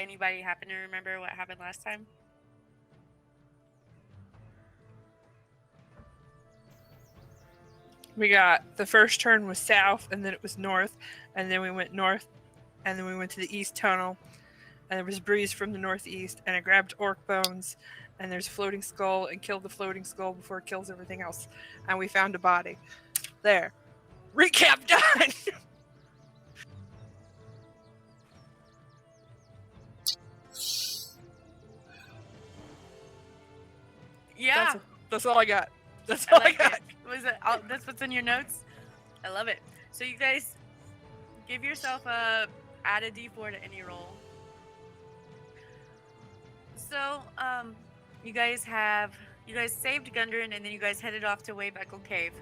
Anybody happen to remember what happened last time? We got the first turn was south, and then it was north, and then we went north, and then we went to the east tunnel, and there was a breeze from the northeast, and I grabbed orc bones, and there's a floating skull, and killed the floating skull before it kills everything else, and we found a body. There. Recap done! Yeah. That's all I got. That's all I got. It. Was it? That's what's in your notes. I love it. So you guys give yourself add a d4 to any roll. So you guys saved Gundren, and then you guys headed off to Waybeckle Cave.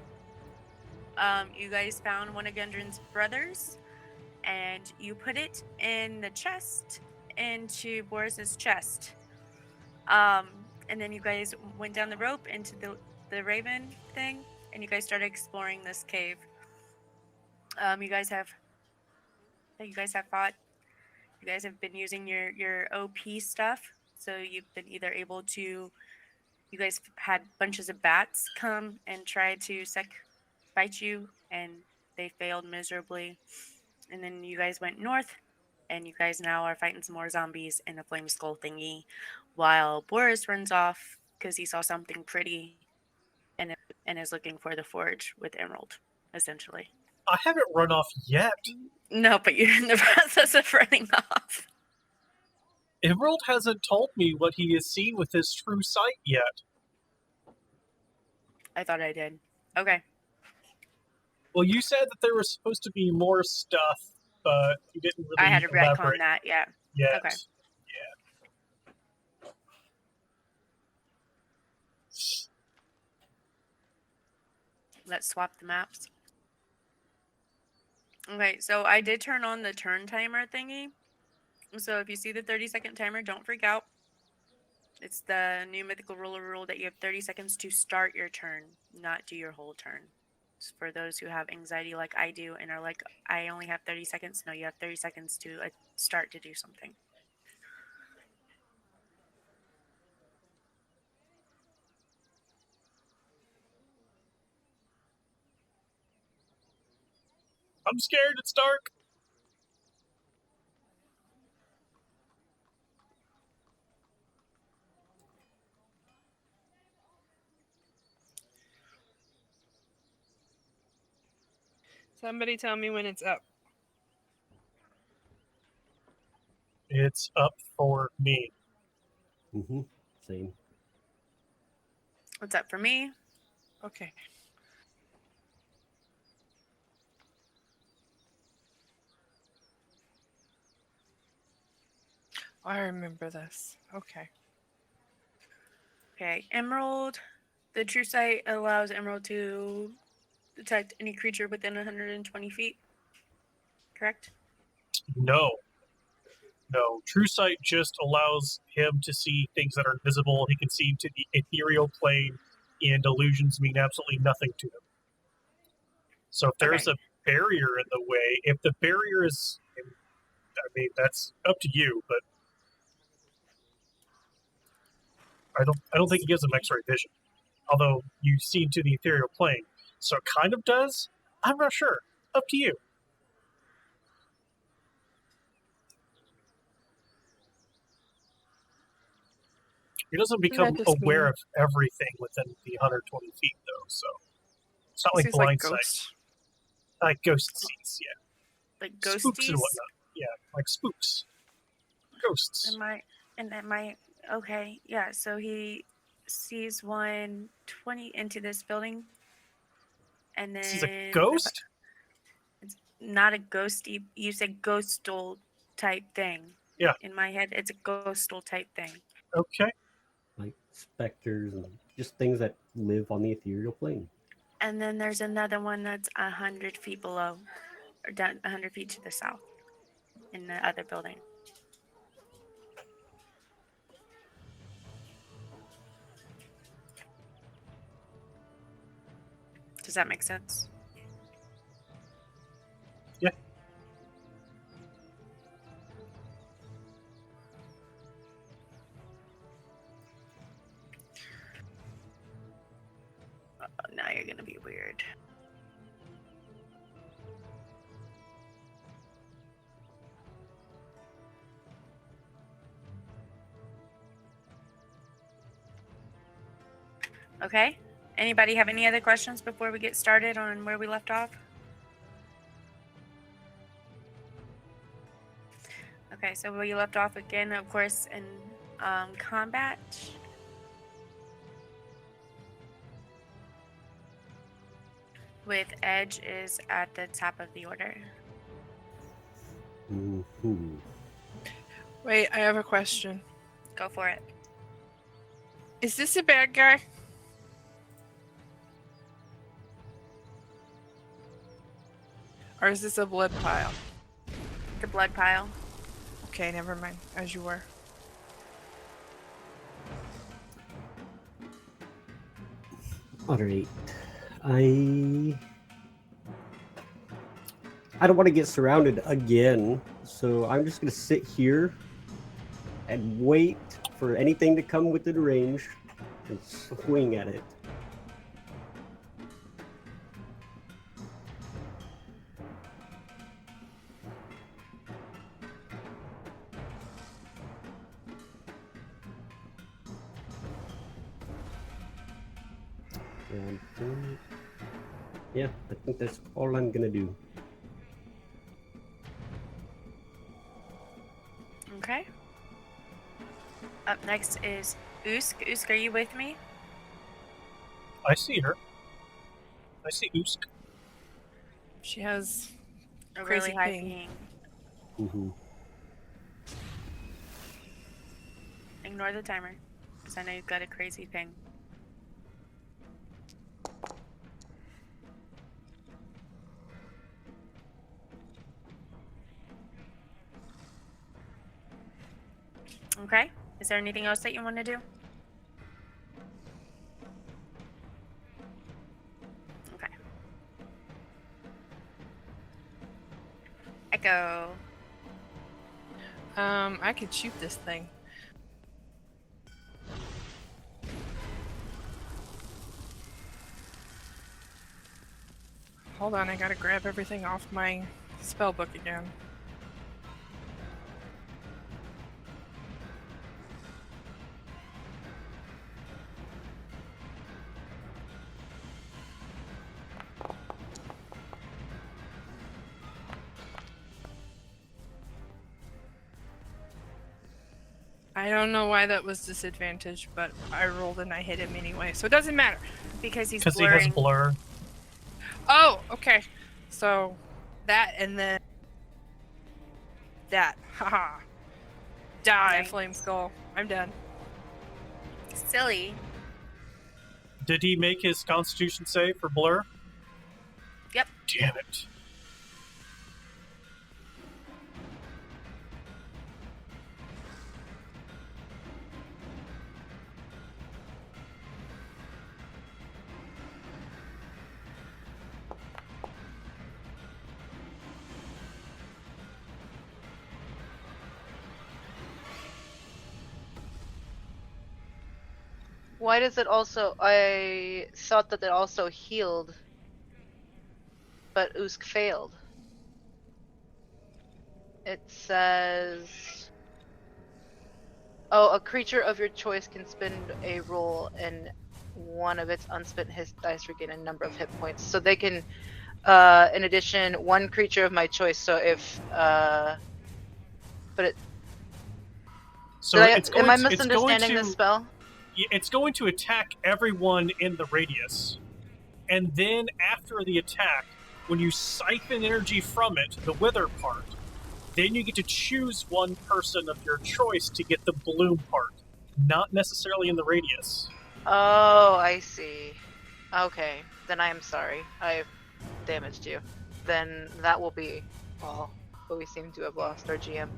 You guys found one of Gundren's brothers, and you put it in the chest into Boris's chest. And then you guys went down the rope into the raven thing, and you guys started exploring this cave. You guys have fought. You guys have been using your OP stuff, so you've been either able to. You guys had bunches of bats come and try to bite you, and they failed miserably. And then you guys went north, and you guys now are fighting some more zombies in a flame skull thingy, while Boris runs off because he saw something pretty and is looking for the forge with Emerald, essentially. I haven't run off yet. No, but you're in the process of running off. Emerald hasn't told me what he has seen with his true sight yet. I thought I did. Okay. Well, you said that there was supposed to be more stuff, but you didn't really I had to retcon elaborate that, yeah. yet. Okay. Yeah. Let's swap the maps. Okay, so I did turn on the turn timer thingy. So if you see the 30-second timer, don't freak out. It's the new mythical ruler rule that you have 30 seconds to start your turn, not do your whole turn. It's for those who have anxiety like I do and are like, I only have 30 seconds. No, you have 30 seconds to start to do something. I'm scared, it's dark. Somebody tell me when it's up. It's up for me. Mm-hmm. Same. What's up for me? Okay. I remember this. Okay. Okay, Emerald. The true sight allows Emerald to detect any creature within 120 feet. Correct? No. True sight just allows him to see things that are invisible. He can see into the ethereal plane, and illusions mean absolutely nothing to him. So if there's a barrier in the way, if the barrier is, I mean, that's up to you, but I don't think it gives him X-ray vision. Although you see into the ethereal plane, so it kind of does. I'm not sure. Up to you. He doesn't become aware of everything within the 120 feet, though. So it's not like blind sight. Like ghost sees, yeah. Like ghosties? Spooks and whatnot. Yeah, like spooks. Ghosts. Okay, yeah, so he sees one 20 into this building, and then... Sees a ghost? It's not a ghosty, you said ghostal type thing. Yeah. In my head, it's a ghostal type thing. Okay. Like specters and just things that live on the ethereal plane. And then there's another one that's 100 feet below, or down 100 feet to the south, in the other building. Does that make sense? Yeah. probably gonna be weird. Okay. Anybody have any other questions before we get started on where we left off? Okay, so we left off again, of course, in combat. With Edge is at the top of the order. Mhm. Wait, I have a question. Go for it. Is this a bad guy? Or is this a blood pile? The blood pile. Okay, never mind. As you were. Alright. I don't want to get surrounded again, so I'm just gonna sit here and wait for anything to come within range and swing at it. And yeah, I think that's all I'm gonna do. Okay. Up next is Usk. Usk, are you with me? I see her. I see Usk. She has A Crazy really high ping. ping. Mm-hmm. Ignore the timer, because I know you've got a crazy ping. Okay. Is there anything else that you want to do? Okay. Echo. I could shoot this thing. Hold on, I gotta grab everything off my spell book again. I don't know why that was disadvantage, but I rolled and I hit him anyway, so it doesn't matter. Because he's Because he blurring. has blur. Oh, okay. So that and then that. Haha. Die, Nice. Flame Skull. I'm done. Silly. Did he make his Constitution save for blur? Yep. Damn it. Why does it also? I thought that it also healed, but Usk failed. It says, "Oh, a creature of your choice can spend a roll, and one of its unspent hit dice regain a number of hit points." So they can, in addition, one creature of my choice. So if, but it. So it's going am I to, misunderstanding this spell? it's going to attack everyone in the radius. And then after the attack, when you siphon energy from it, the wither part, then you get to choose one person of your choice to get the bloom part. Not necessarily in the radius. Oh, I see. Okay, then I am sorry. I damaged you. Then that will be all. But we seem to have lost our GM.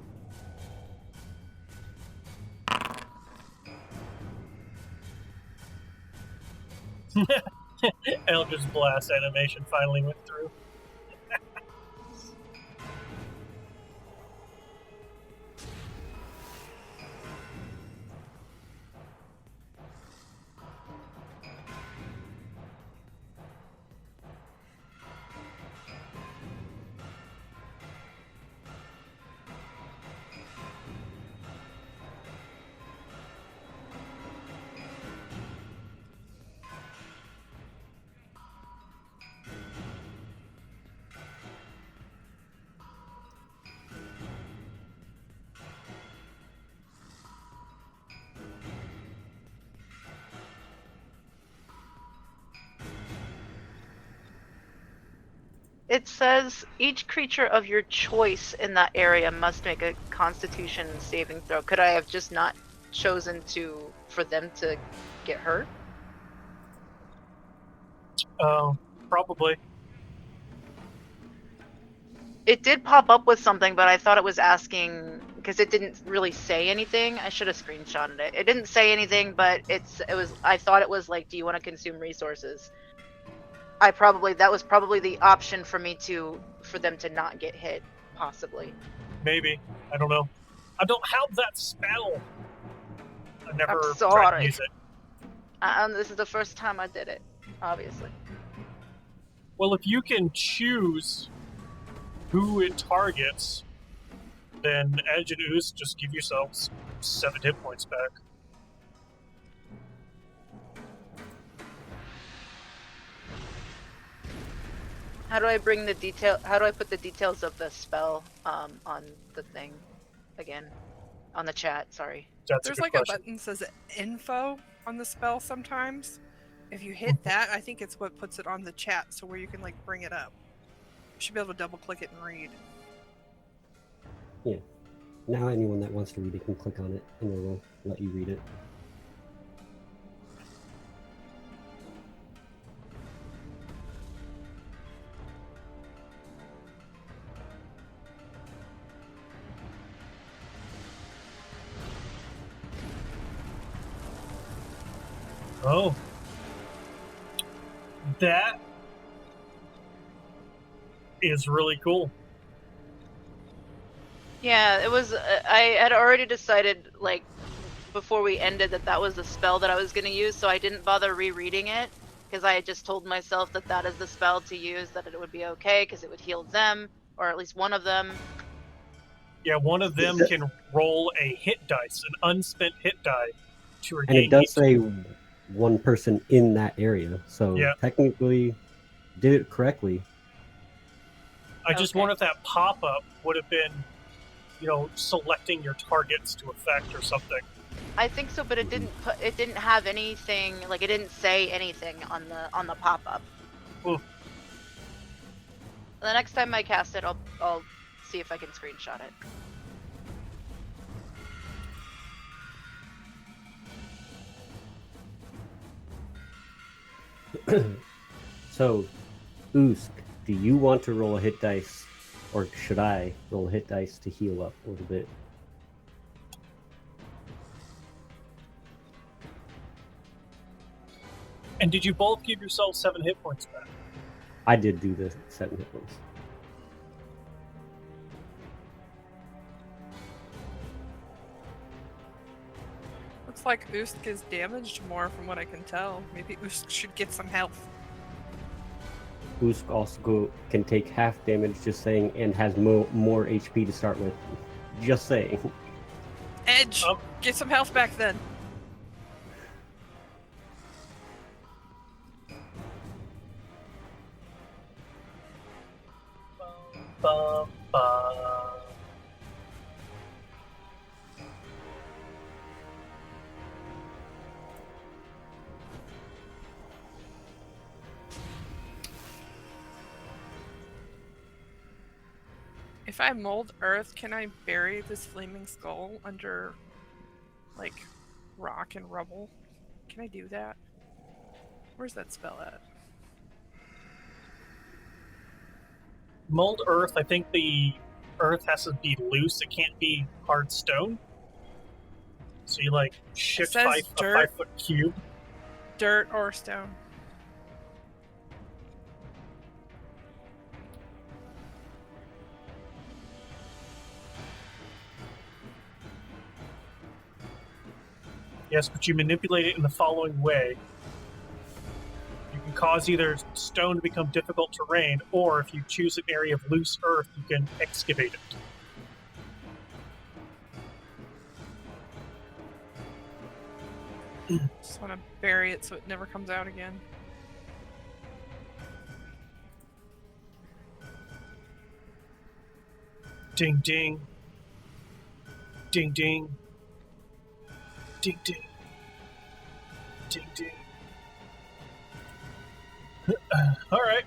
Eldritch Blast animation finally went through. it says each creature of your choice in that area must make a Constitution saving throw. Could I have just not chosen for them to get hurt? Probably. It did pop up with something, but I thought it was asking because it didn't really say anything. I should have screenshotted it. It didn't say anything, but it was. I thought it was like, do you want to consume resources? That was probably the option for them to not get hit, possibly. Maybe. I don't know. I don't have that spell. I never I'm tried to sorry. use it. This is the first time I did it, obviously. Well, if you can choose who it targets, then Edge and Ooze just give yourselves 7 hit points back. How do I put the details of the spell on the thing again? On the chat, sorry. There's like a button that says info on the spell sometimes. If you hit that, I think it's what puts it on the chat, so where you can like bring it up. You should be able to double click it and read. Yeah. Now anyone that wants to read it can click on it and it will let you read it. Oh. That is really cool. Yeah, it was. I had already decided, like, before we ended, that was the spell that I was going to use, so I didn't bother rereading it, because I had just told myself that is the spell to use, that it would be okay, because it would heal them, or at least one of them. Yeah, one of them can roll a hit dice, an unspent hit die, to regain. And it does hit. say one person in that area, so technically did it correctly. I just wonder if that pop-up would have been, selecting your targets to effect or something. I think so, but it didn't have anything, like, it didn't say anything on the pop-up. Ooh. The next time I cast it, I'll see if I can screenshot it. So, Usk, do you want to roll a hit dice, or should I roll a hit dice to heal up a little bit? And did you both give yourselves 7 hit points back? I did do the 7 hit points. Looks like Usk is damaged more from what I can tell. Maybe Usk should get some health. Usk also can take half damage, just saying, and has more HP to start with. Just saying. Edge, get some health back then. If I mold earth, can I bury this flaming skull under, like, rock and rubble? Can I do that? Where's that spell at? Mold earth, I think the earth has to be loose. It can't be hard stone. So you, like, shift a 5-foot cube. Dirt or stone. Yes, but you manipulate it in the following way. You can cause either stone to become difficult terrain, or if you choose an area of loose earth, you can excavate it. Just want to bury it so it never comes out again. Ding, ding. Ding, ding. Ding, ding. Ding, ding. All right.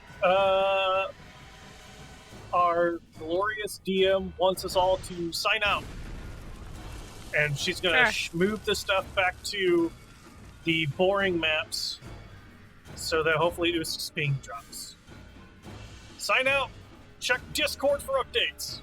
our glorious DM wants us all to sign out. And she's going to Sure. move the stuff back to the boring maps so that hopefully Usk's ping drops. Sign out. Check Discord for updates.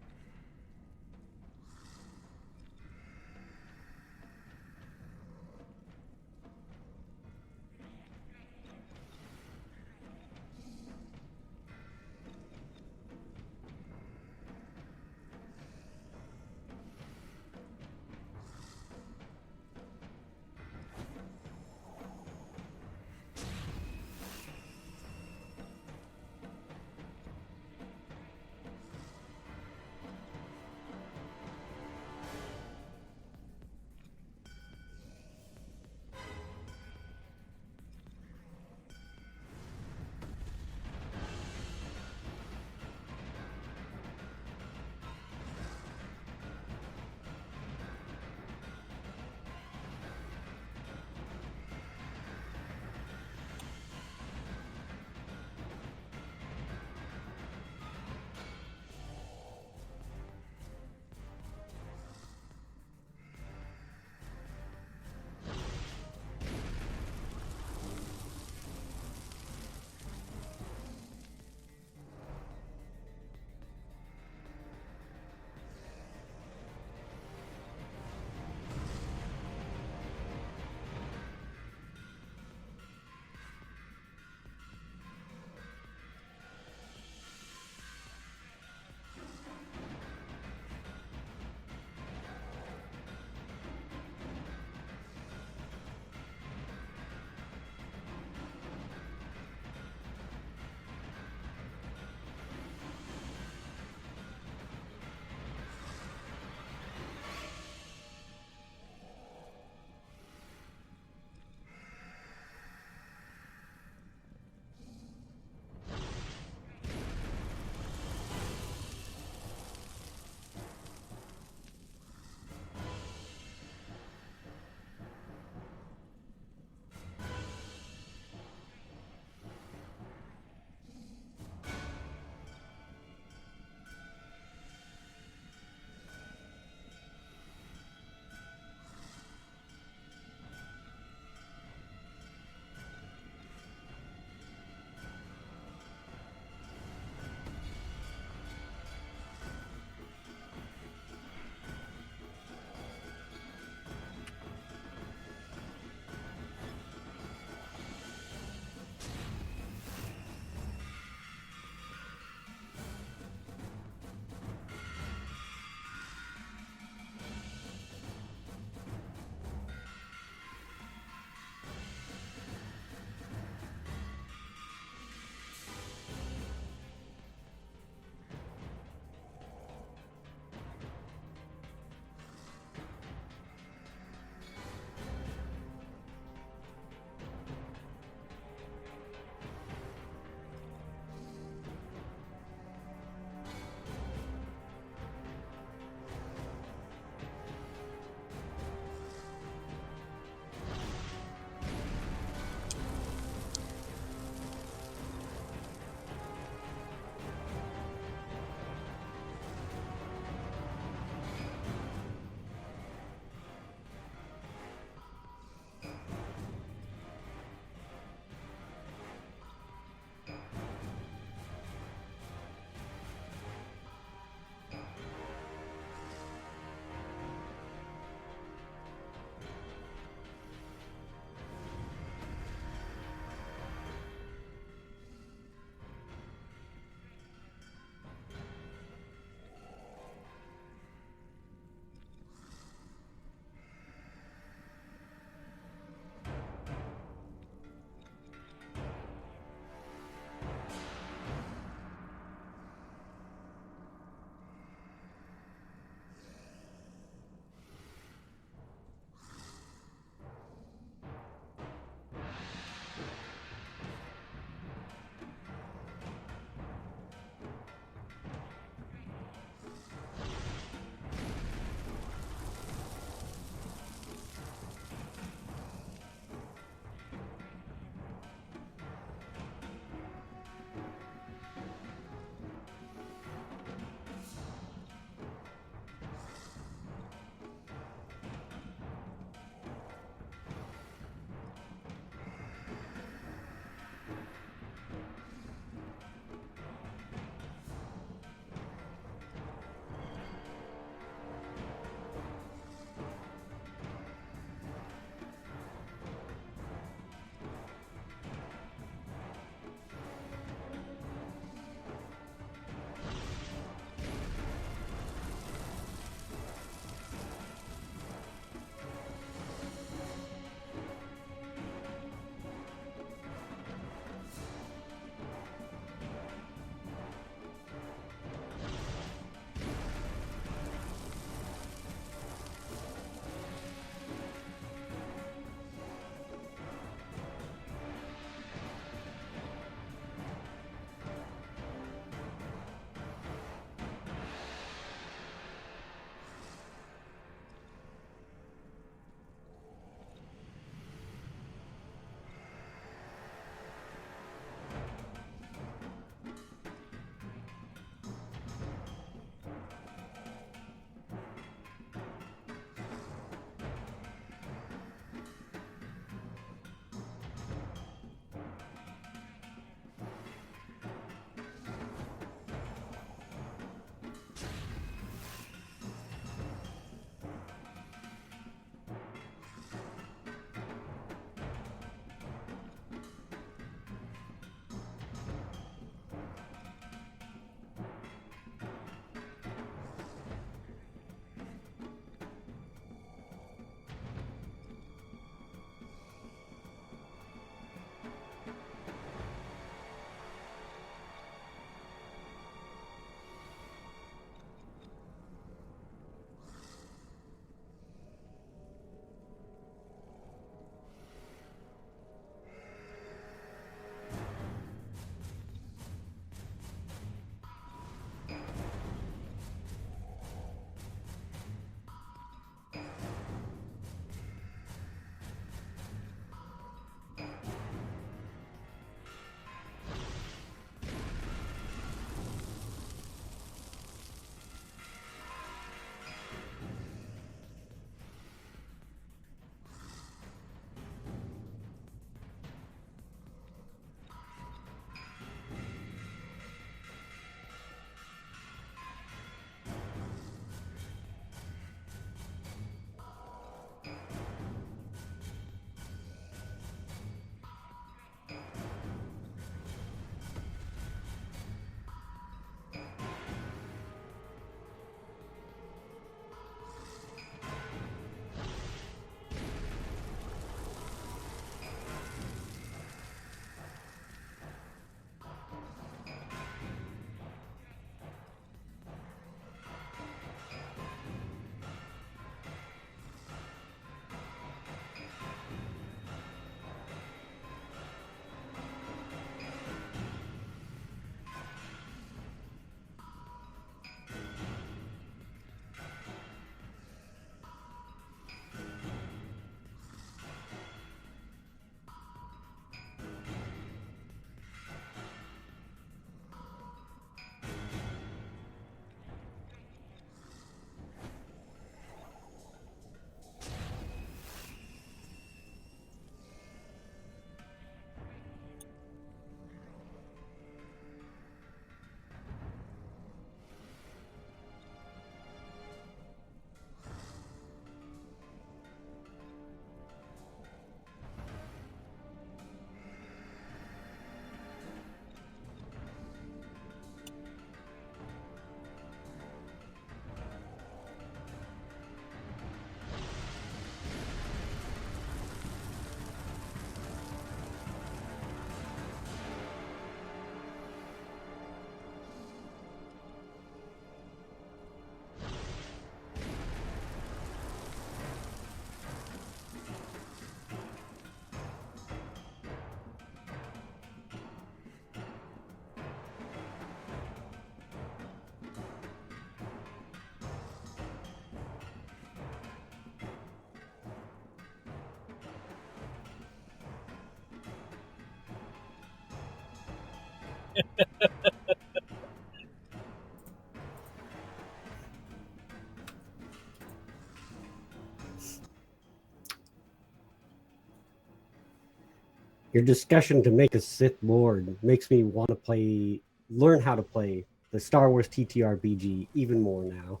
Your discussion to make a Sith Lord makes me want to learn how to play the Star Wars TTRPG even more now.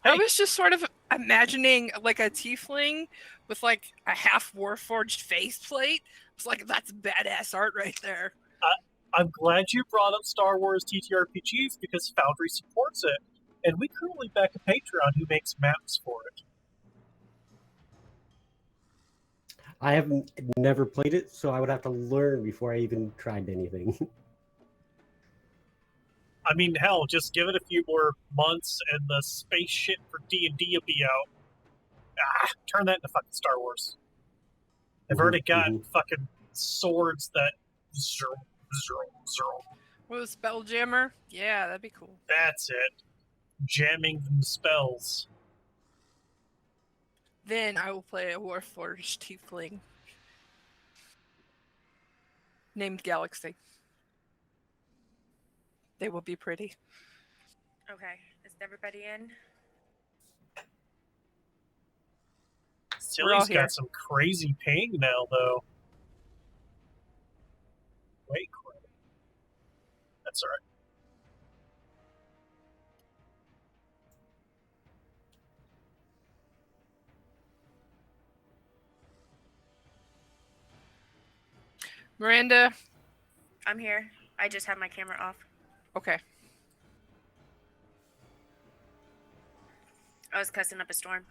I Hey. was just sort of imagining like a tiefling with like a half warforged faceplate. It's like that's badass art right there. I'm glad you brought up Star Wars TTRPGs because Foundry supports it, and we currently back a Patreon who makes maps for it. I have never played it, so I would have to learn before I even tried anything. I mean, hell, just give it a few more months, and the space shit for D&D will be out. Turn that into fucking Star Wars. They've already got fucking swords that zero. What was Spelljammer? Yeah, that'd be cool. That's it. Jamming them spells. Then I will play a warforged tiefling named Galaxy. They will be pretty. Okay, is everybody in? Silly's here. got some crazy ping now, though. Wait, that's alright. Miranda. I'm here. I just have my camera off. Okay. I was cussing up a storm.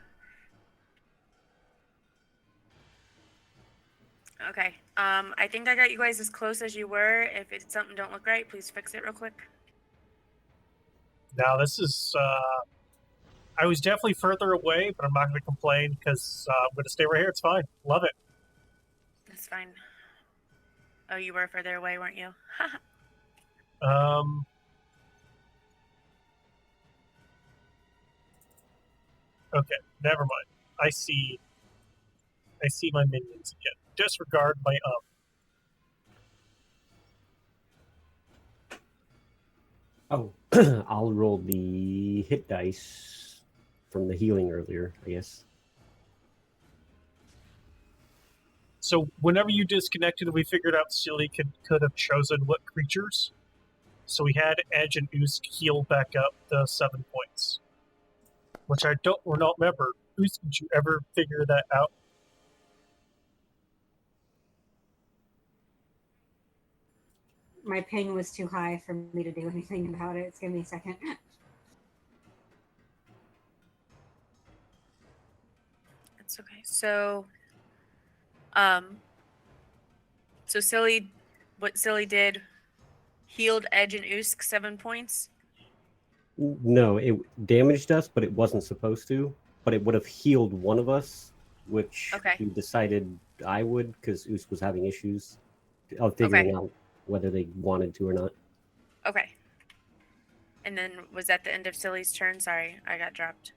Okay. I think I got you guys as close as you were. If it's something don't look right, please fix it real quick. Now, this is, I was definitely further away, but I'm not going to complain because I'm going to stay right here. It's fine. Love it. That's fine. Oh, you were further away, weren't you? Okay, never mind. I see my minions again. Disregard my Oh, I'll roll the hit dice from the healing earlier, I guess. So whenever you disconnected, we figured out Silly could have chosen what creatures. So we had Edge and Oosk heal back up the 7 points. Which I don't remember. Oosk, did you ever figure that out? My ping was too high for me to do anything about it. It's give me a second. That's okay. So Silly, what Silly did, healed Edge and Oosk 7 points. No, it damaged us, but it wasn't supposed to. But it would have healed one of us, which Okay. we decided I would because Oosk was having issues of figuring out whether they wanted to or not. Okay. And then was that the end of Silly's turn? Sorry, I got dropped.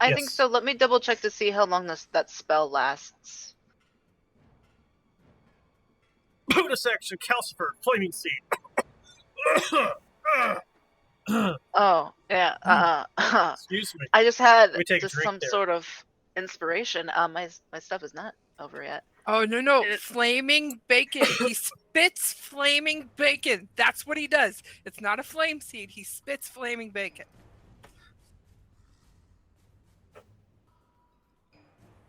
I think Yes. so. Let me double check to see how long that spell lasts. Bonus action, Calcifer, Flaming Seed. Oh, yeah. Excuse me. I just had Let me take a just drink some there. sort of inspiration. My stuff is not over yet. Oh, no. It- Flaming bacon. He spits flaming bacon. That's what he does. It's not a flame seed. He spits flaming bacon.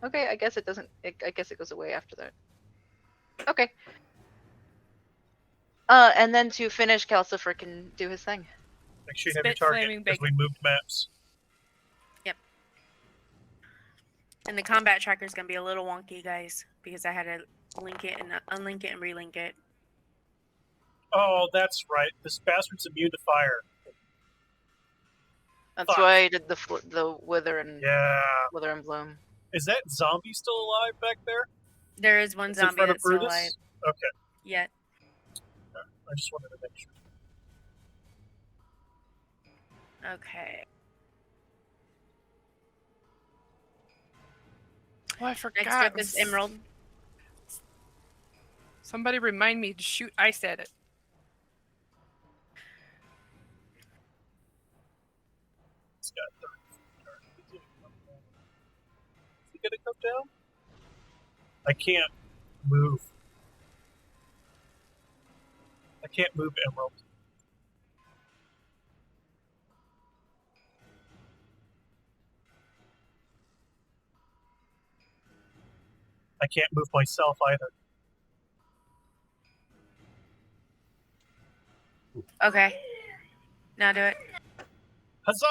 Okay, I guess it doesn't. I guess it goes away after that. Okay. And then to finish, Calcifer can do his thing. Make sure you have your Spit target flaming because we bacon. moved maps. And the combat tracker is going to be a little wonky, guys, because I had to link it and unlink it and relink it. Oh, that's right. This bastard's immune to fire. That's Fuck. why I did the wither and bloom. Is that zombie still alive back there? There is one It's in zombie front of that's still Brutus? alive. Okay. Yet. I just wanted to make sure. Okay. Oh, I forgot. Next up is Emerald. Somebody remind me to shoot ice at it. It's got 30. Is he gonna come down? I can't move. I can't move Emerald. I can't move myself either. Okay. Now do it. Huzzah!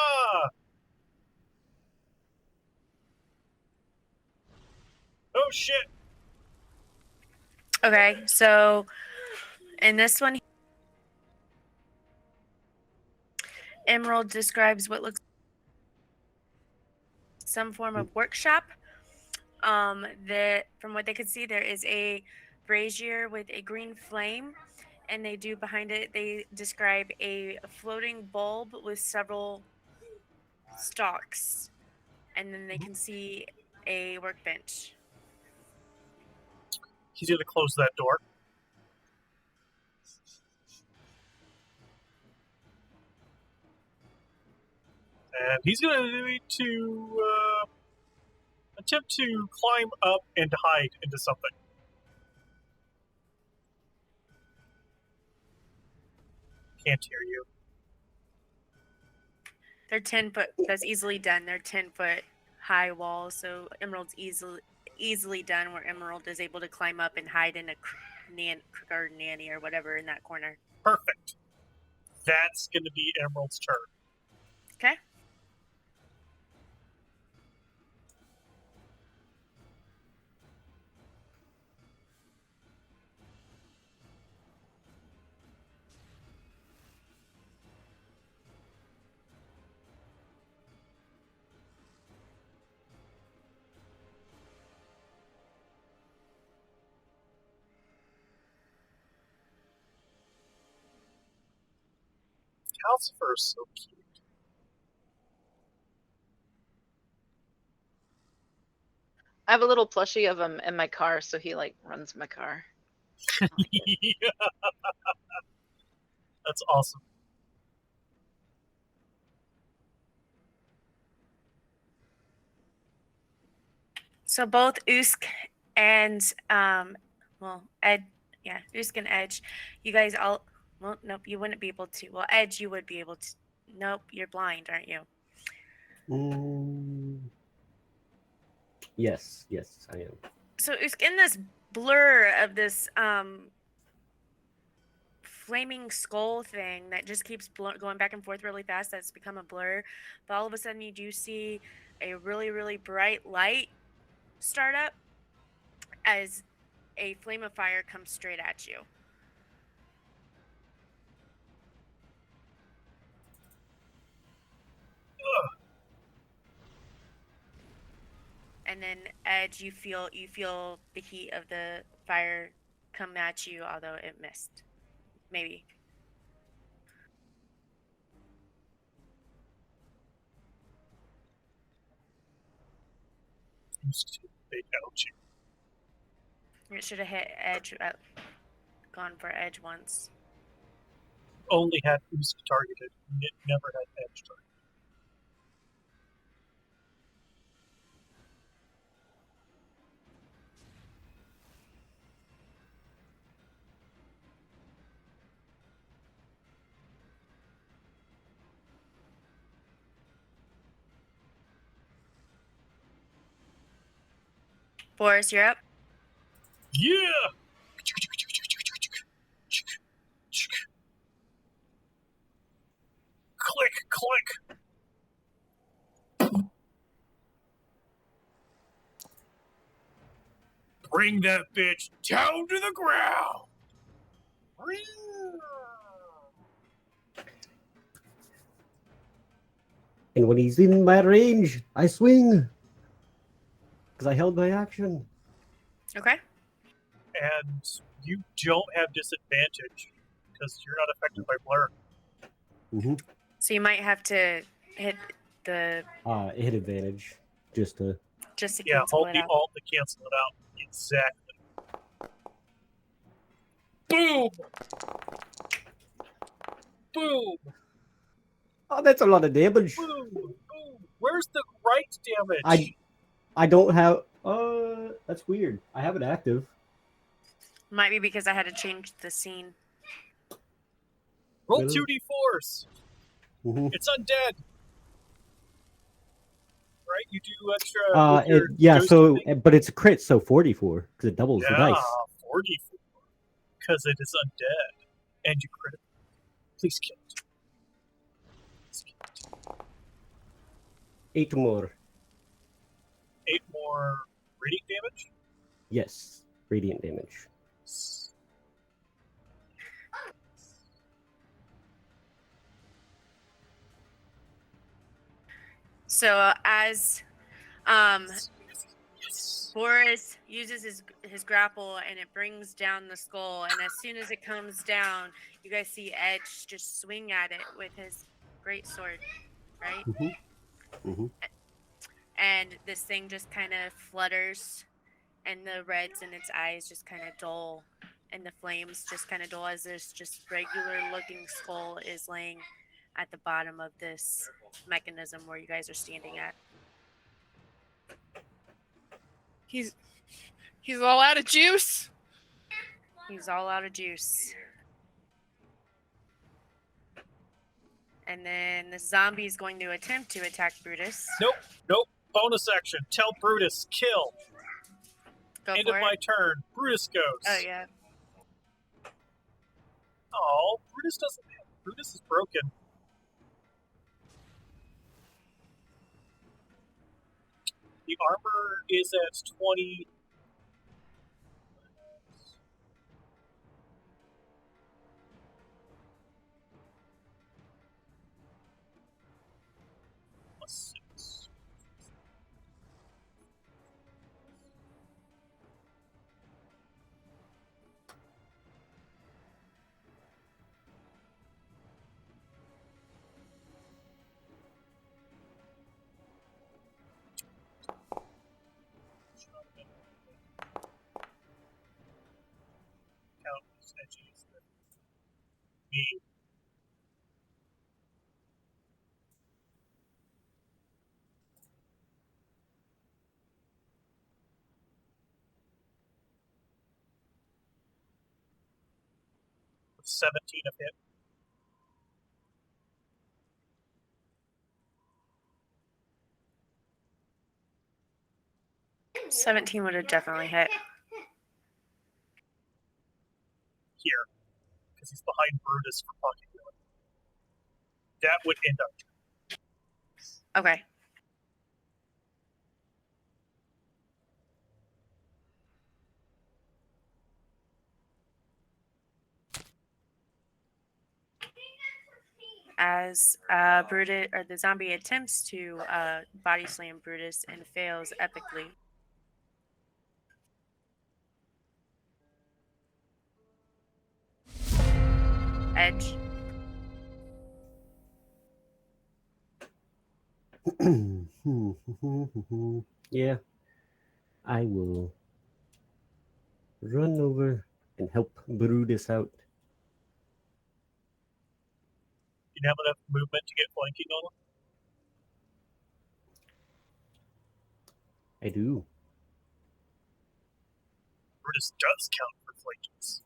Oh shit! Okay, so in this one, Emerald describes what looks some form of workshop. That from what they could see, there is a brazier with a green flame, and they do behind it. They describe a floating bulb with several stalks, and then they can see a workbench. He's gonna close that door. And he's gonna need to attempt to climb up and hide into something. Can't hear you. They're 10 foot. That's easily done. They're 10-foot high walls, so Emerald's easily done. Where Emerald is able to climb up and hide in a crick or nanny or whatever in that corner. Perfect. That's gonna be Emerald's turn. Okay. Calcifer is so cute. I have a little plushie of him in my car, so he like runs my car. Yeah. That's awesome. So both Usk and Ed, yeah, Usk and Edge, you guys all. Well, nope, you wouldn't be able to. Well, Edge, you would be able to. Nope, you're blind, aren't you? Yes, I am. So Usk, in this blur of this flaming skull thing that just keeps going back and forth really fast, that's become a blur. But all of a sudden, you do see a really, really bright light start up as a flame of fire comes straight at you. And then Edge, you feel the heat of the fire come at you, although it missed. Maybe. Big ouchie. It should have hit Edge, gone for Edge once. Only had Usk targeted. It never had Edge targeted. Boris, you're up. Yeah! Click, click. Bring that bitch down to the ground. And when he's in my range, I swing. Because I held my action. Okay. And you don't have disadvantage because you're not affected by blur. Mm-hmm. So you might have to hit the Hit advantage. Just to Yeah, cancel hold it the out. alt to cancel it out. Exactly. Boom! Boom! Oh, that's a lot of damage. Boom! Boom! Where's the right damage? I don't have. That's weird. I have it active. Might be because I had to change the scene. Roll Really? 2d4s. Mm-hmm. It's undead. Right? You do extra. With your Yeah. ghosty So, thing? but it's a crit, so 44 because it doubles the Yeah, dice. 44. Because it is undead. And you crit. Please kill it. Please kill it. 8 more. 8 more radiant damage? Yes, radiant damage. So as Boris uses his grapple and it brings down the skull, and as soon as it comes down, you guys see Edge just swing at it with his great sword, right? Mm-hmm. And this thing just kind of flutters, and the reds in its eyes just kind of dull, and the flames just kind of dull as this just regular looking skull is laying at the bottom of this mechanism where you guys are standing at. He's all out of juice. He's all out of juice. And then the zombie is going to attempt to attack Brutus. Nope. Bonus action. Tell Brutus, kill. Go End for of it. my turn. Brutus goes. Oh, yeah. Oh, Brutus doesn't hit. Brutus is broken. The armor is at 20. Plus 6. Count as edges with me. With 17 of hit. Yeah. 17 would have definitely hit. Here. Because he's behind Brutus for pocket healing. That would end up. Okay. As Brutus or the zombie attempts to body slam Brutus and fails epically. Edge. Yeah, I will run over and help Brutus out. You have enough movement to get flanking on him? I do. Brutus does count for flankings.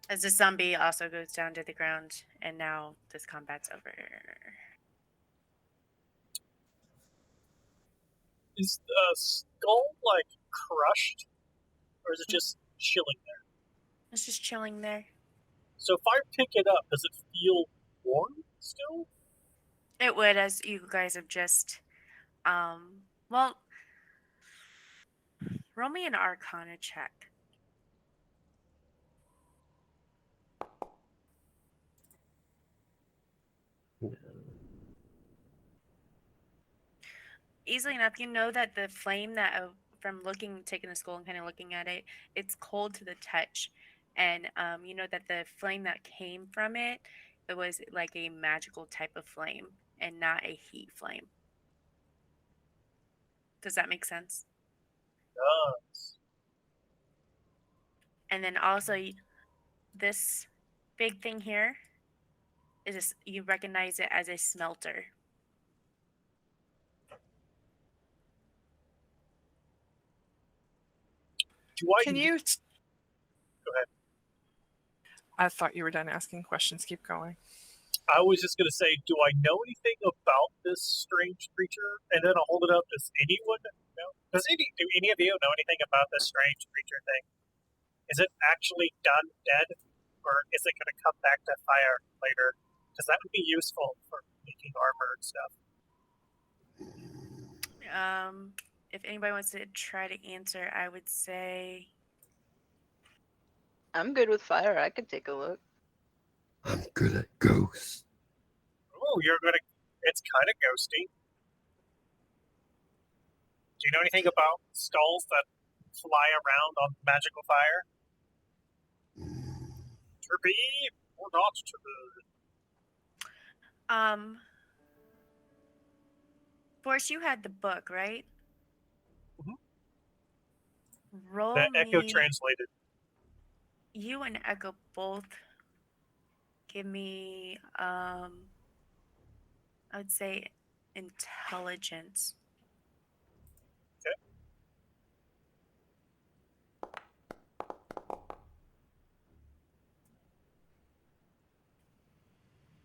As the zombie also goes down to the ground, and now this combat's over. Is the skull, like, crushed? Or is it just chilling there? It's just chilling there. So if I pick it up, does it feel warm still? It would, as you guys have just, well, roll me an Arcana check. Easily enough, you know that the flame that from taking the skull and kind of looking at it, it's cold to the touch, and you know that the flame that came from it was like a magical type of flame and not a heat flame. Does that make sense? And then also this big thing here is you recognize it as a smelter. Can you? Go ahead. I thought you were done asking questions. Keep going. I was just going to say, do I know anything about this strange creature? And then I'll hold it up. Does anyone know? Do any of you know anything about this strange creature thing? Is it actually done dead? Or is it going to come back to fire later? Because that would be useful for making armor and stuff. If anybody wants to try to answer, I would say I'm good with fire. I could take a look. I'm good at ghosts. Oh, you're going to... It's kind of ghosty. Do you know anything about skulls that fly around on magical fire? To be or not to be? Boris, you had the book, right? Mhm. Roll The Echo me. translated. You and Echo both give me, I would say, intelligence. Okay.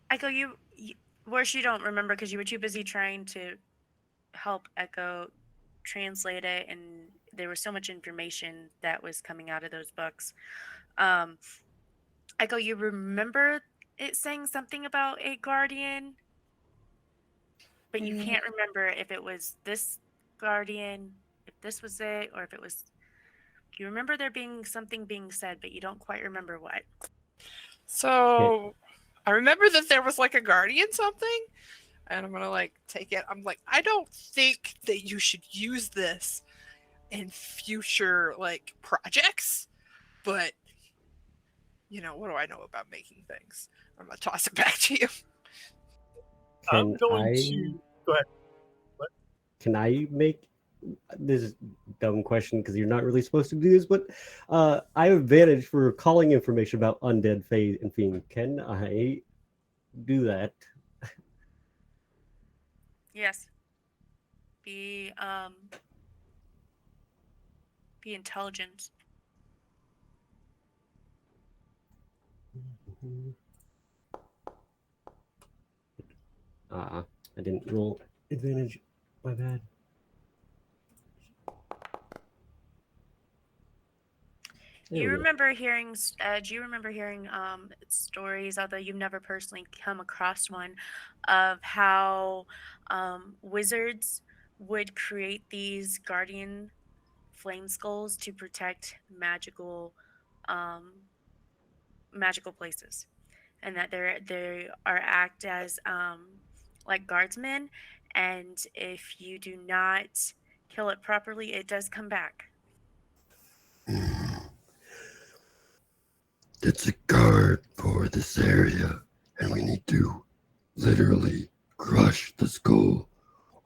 Echo, Boris, you don't remember because you were too busy trying to help Echo translate it, and there was so much information that was coming out of those books. Echo, you remember it saying something about a guardian, but you can't remember if it was this guardian, if this was it, or if it was. You remember there being something being said, but you don't quite remember what. So I remember that there was like a guardian something, and I'm gonna like take it. I'm like, I don't think that you should use this in future like projects, but you know, what do I know about making things? I'm gonna toss it back to you. I'm going to... Go ahead. What? Can I make this is a dumb question because you're not really supposed to do this, but I have advantage for calling information about undead, fae, and fiend. Can I do that? Yes. Be intelligent. I didn't roll advantage. My bad. Do you remember hearing stories, although you've never personally come across one, of how wizards would create these guardian flame skulls to protect magical places, and that they are act as like guardsmen, and if you do not kill it properly, it does come back. It's a guard for this area, and we need to literally crush the skull,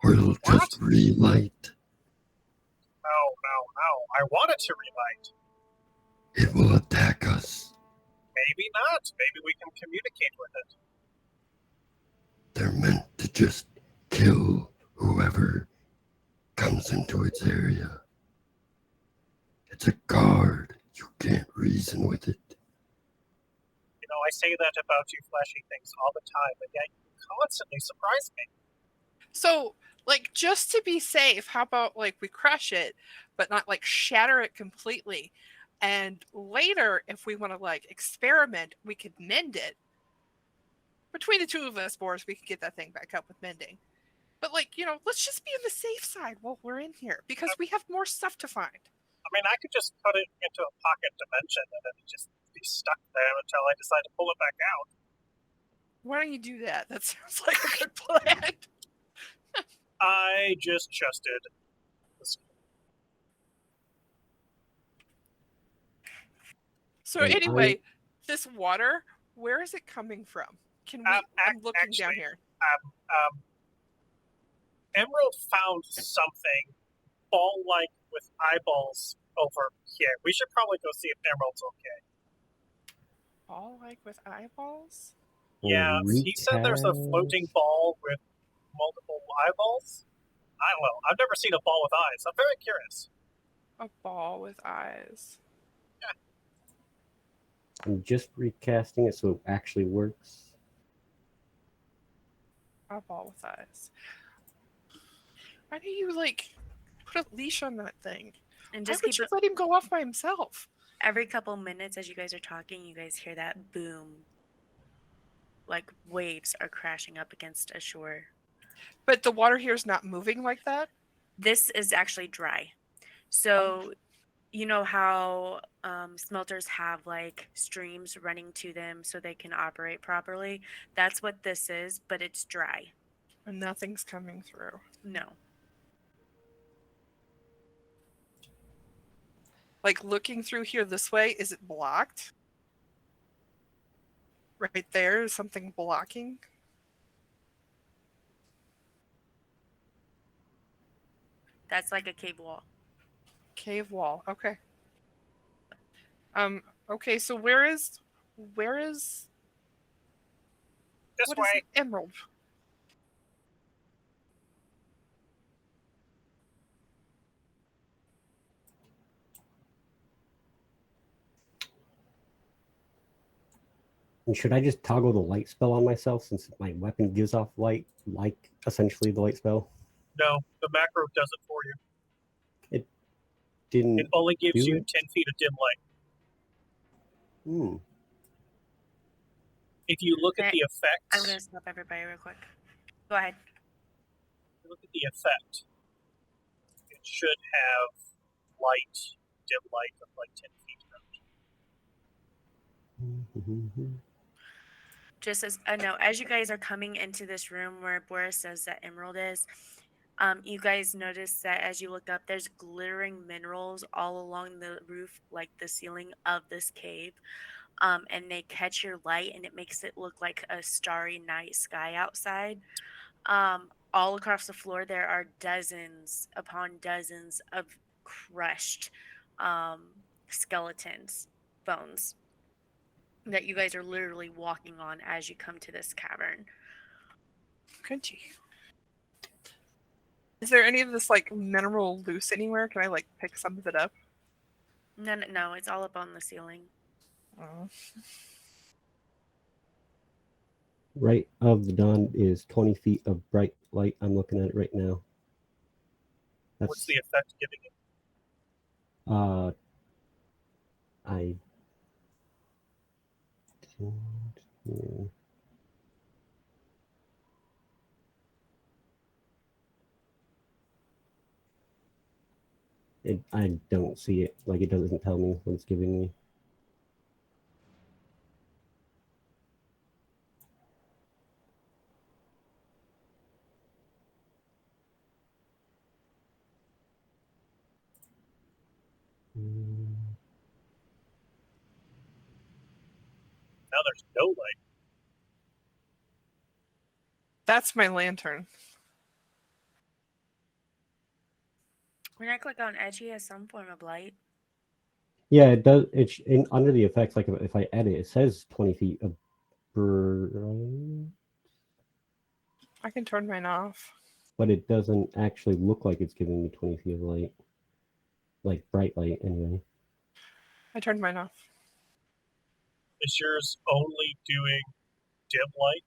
or it'll just relight. No. I want it to relight. It will attack us. Maybe not. Maybe we can communicate with it. They're meant to just kill whoever comes into its area. It's a guard. You can't reason with it. You know, I say that about you fleshy things all the time, and yet you constantly surprise me. So, like, just to be safe, how about like we crush it, but not like shatter it completely? And later, if we want to like experiment, we could mend it. Between the two of us, Boris, we could get that thing back up with mending. But like, you know, let's just be on the safe side while we're in here because we have more stuff to find. I mean, I could just put it into a pocket dimension and then just be stuck there until I decide to pull it back out. Why don't you do that? That sounds like a good plan. I just trusted the school. So And anyway, this water, where is it coming from? Can we? I'm looking down actually, here. Emerald found something ball-like with eyeballs over here. We should probably go see if Emerald's okay. All like with eyeballs? Yeah, he said there's a Recast. floating ball with multiple eyeballs. I don't know. I've never seen a ball with eyes. I'm very curious. A ball with eyes. I'm just recasting it so it actually works. A ball with eyes. Why do you put a leash on that thing? And Why just would keep you it let him go off by himself? every couple minutes as you guys are talking, you guys hear that boom. Like waves are crashing up against a shore. But the water here is not moving like that. This is actually dry. So you know how smelters have like streams running to them so they can operate properly? That's what this is, but it's dry. And nothing's coming through. No. Like looking through here this way, is it blocked? Right there is something blocking. That's like a cave wall. Cave wall. Okay. Okay, so where is This what is way. the emerald? And should I just toggle the light spell on myself since my weapon gives off light, like essentially the light spell? No, the macro does it for you. Didn't It only gives do you it? 10 feet of dim light. Hmm. If you look at the effect, I'm going to stop everybody real quick. Go ahead. look at the effect. It should have light, dim light of like 10 feet around. Just as no, as you guys are coming into this room where Boris says that Emerald is, you guys notice that as you look up, there's glittering minerals all along the roof, like the ceiling of this cave. And they catch your light, and it makes it look like a starry night sky outside. All across the floor, there are dozens upon dozens of crushed skeletons, bones that you guys are literally walking on as you come to this cavern. Crunchy. Is there any of this mineral loose anywhere? Can I pick some of it up? No, it's all up on the ceiling. Oh. Right of the dawn is 20 feet of bright light. I'm looking at it right now. What's the effect giving it? I don't. I don't see it. Like, it doesn't tell me what it's giving me. Now there's no light. That's my lantern. When I click on Edge, he has some form of light. Yeah, it does. It's under the effects. Like, if I edit, it says 20 feet of bright, I can turn mine off. but it doesn't actually look like it's giving me 20 feet of light. Like, bright light, anyway. I turned mine off. Is yours only doing dim light?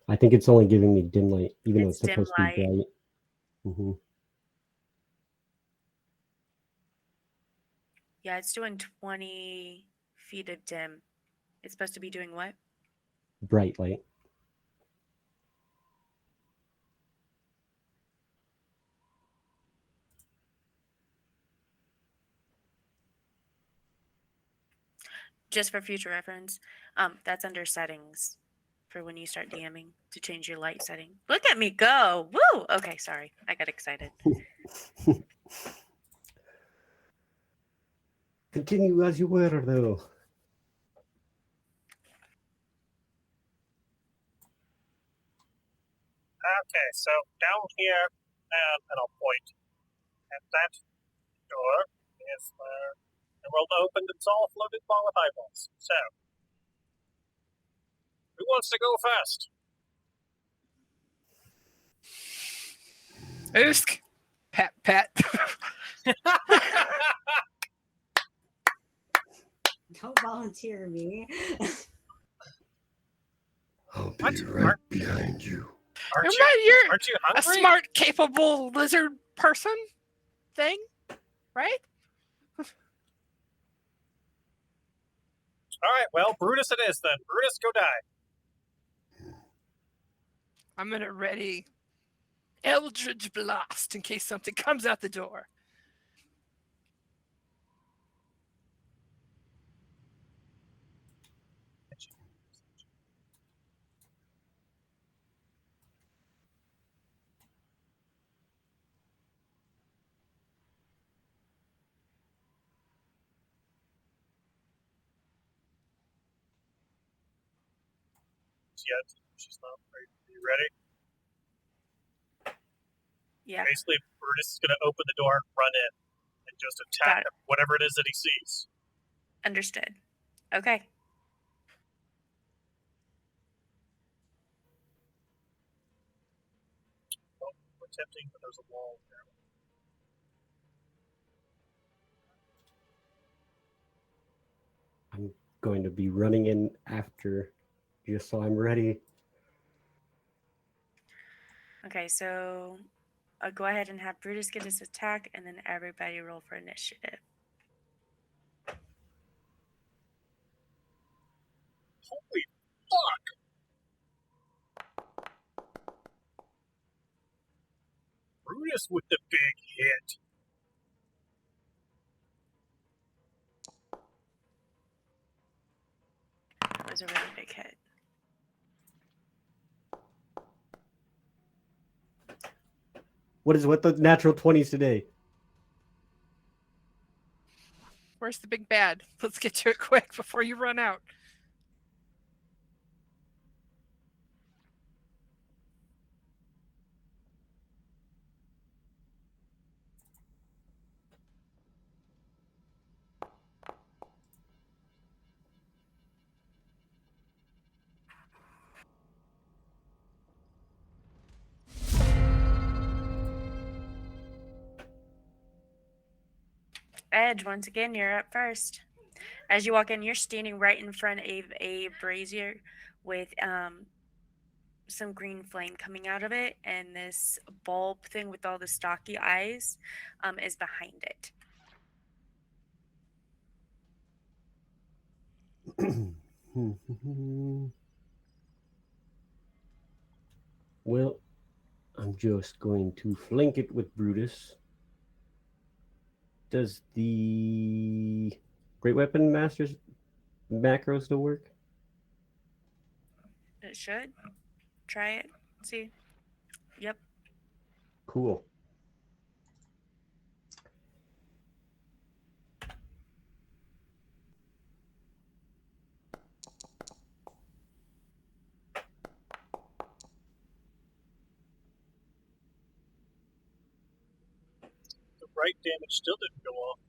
I think it's only giving me dim light, even though It's it's dim supposed to be light. bright. Mm-hmm. Yeah, it's doing 20 feet of dim. It's supposed to be doing what? Bright light. Just for future reference, that's under settings for when you start DMing to change your light setting. Look at me go! Woo! Okay, sorry. I got excited. Continue as you were, though. Okay, so down here, and I'll point at that door is where the world opened and saw a floating ball with eyeballs. So, who wants to go first? Oosk. Pat, pat. Don't volunteer me. I'll What? be right behind you. Aren't You're you a hungry? smart, capable lizard person thing, right? All right, well, Brutus it is then. Brutus, go die. I'm gonna ready Eldritch Blast in case something comes out the door. Yet she's not. Are you ready? Yeah. Basically, Brutus is going to open the door and run in and just attack whatever it is that he sees. Understood. Okay. Well, we're tempting, but there's a wall there. I'm going to be running in after, just so I'm ready. Okay, so I'll go ahead and have Brutus get his attack, and then everybody roll for initiative. Holy fuck! Brutus with the big hit. That was a really big hit. What is with the natural 20s today? Where's the big bad? Let's get to it quick before you run out. Edge, once again, you're up first. As you walk in, you're standing right in front of a brazier with some green flame coming out of it, and this bulb thing with all the stocky eyes is behind it. Well, I'm just going to flank it with Brutus. Does the Great Weapon Master's macro still work? It should. Try it. See. Yep. Cool. The right damage still didn't go off.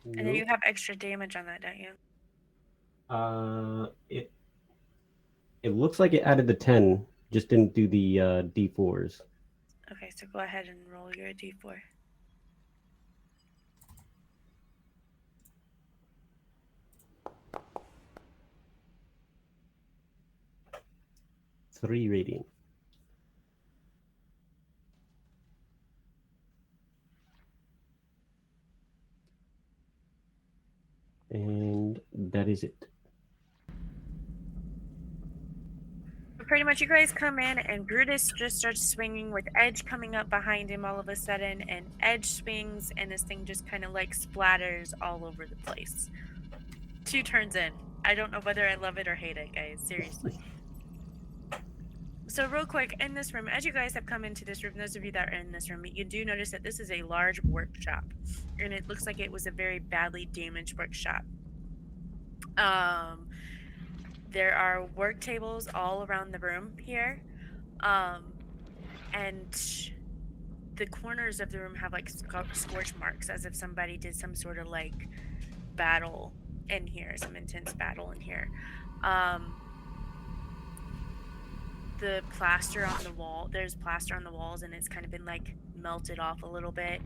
And then you have extra damage on that, don't you? It looks like it added the 10, just didn't do the D4s. Okay, so go ahead and roll your d4. Three radiant. And that is it. Pretty much you guys come in and Brutus just starts swinging with Edge coming up behind him all of a sudden, and Edge swings and this thing just kind of like splatters all over the place. 2 turns in. I don't know whether I love it or hate it, guys. Seriously. So real quick, in this room, as you guys have come into this room, those of you that are in this room, you do notice that this is a large workshop. And it looks like it was a very badly damaged workshop. There are work tables all around the room here. And the corners of the room have like scorch marks as if somebody did some sort of like battle in here, some intense battle in here. The plaster on the wall, there's plaster on the walls and it's kind of been like melted off a little bit.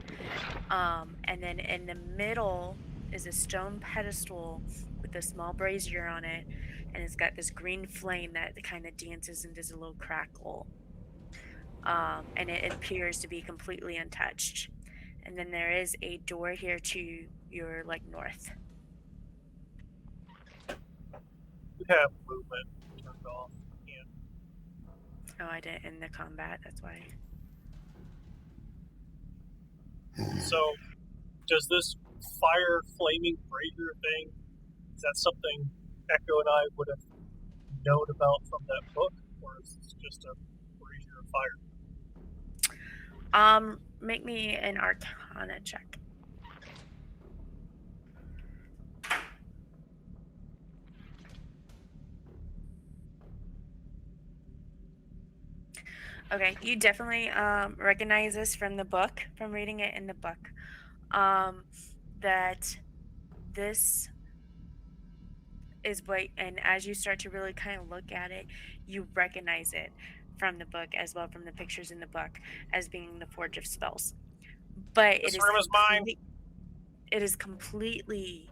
And then in the middle is a stone pedestal with a small brazier on it, and it's got this green flame that kind of dances and does a little crackle. And it appears to be completely untouched. And then there is a door here to your like north. You have movement turned off. Oh, I didn't in the combat, that's why. So, does this fire flaming brazier thing, is that something Echo and I would have known about from that book, or is this just a brazier of fire? Make me an Arcana check. Okay, you definitely recognize this from the book, from reading it in the book. That this is what, and as you start to really kind of look at it, you recognize it from the book as well, from the pictures in the book, as being the Forge of Spells. But This room is mine. It is completely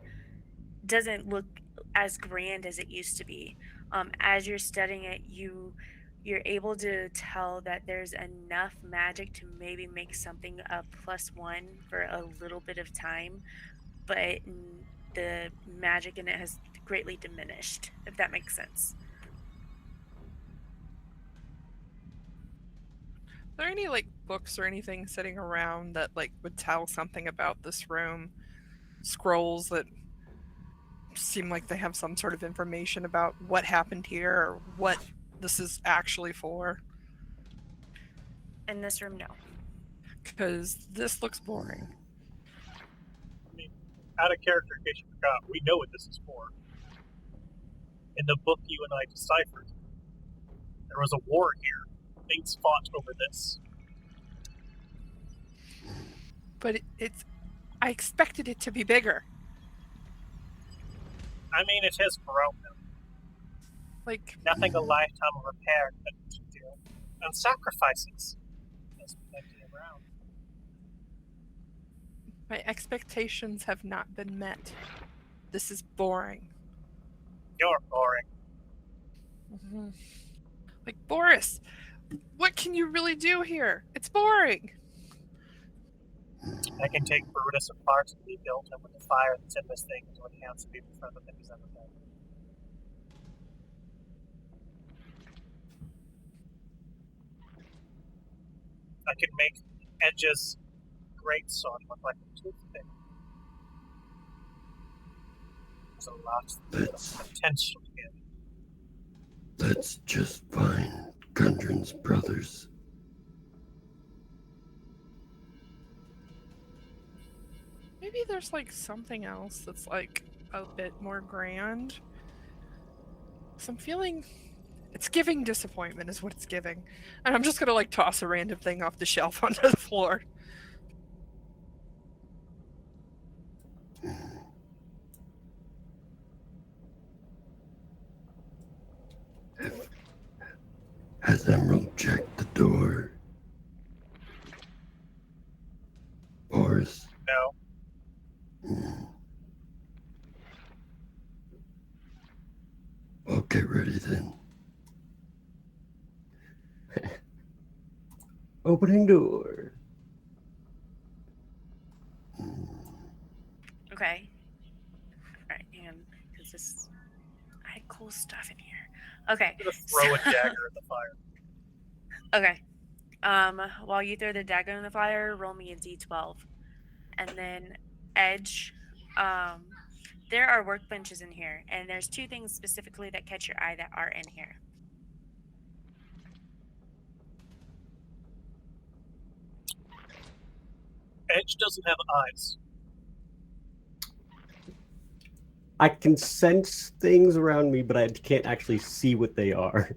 doesn't look as grand as it used to be. As you're studying it, you're able to tell that there's enough magic to maybe make something a +1 for a little bit of time, but the magic in it has greatly diminished, if that makes sense. Are there any like books or anything sitting around that like would tell something about this room? Scrolls that seem like they have some sort of information about what happened here or what this is actually for? In this room, no. Because this looks boring. I mean, out of character, in case you forgot, we know what this is for. In the book you and I deciphered, there was a war here. Things fought over this. But it's... I expected it to be bigger. I mean, it has grown now. Like, Nothing a lifetime of repair couldn't do. And sacrifices. There's plenty around. my expectations have not been met. This is boring. You're boring. Mm-hmm. Like, Boris, what can you really do here? It's boring. I can take Brutus apart and rebuild him with the fire that's in this thing into enhance and be further than he's ever been. I can make Edge's greatsword look like a toothpick. There's a lot of potential here. That's just fine, Gundren's brothers. Maybe there's like something else that's like a bit more grand. So I'm feeling it's giving disappointment is what it's giving. And I'm just gonna like toss a random thing off the shelf onto the floor. Has Emerald checked the door? Boris? No. I'll get ready then. Opening door. Okay. Alright, hang on, because this... I had cool stuff in here. Okay. I'm gonna throw a dagger in the fire. Okay. While you throw the dagger in the fire, roll me a d12. And then Edge, there are workbenches in here, and there's two things specifically that catch your eye that are in here. Edge doesn't have eyes. I can sense things around me, but I can't actually see what they are.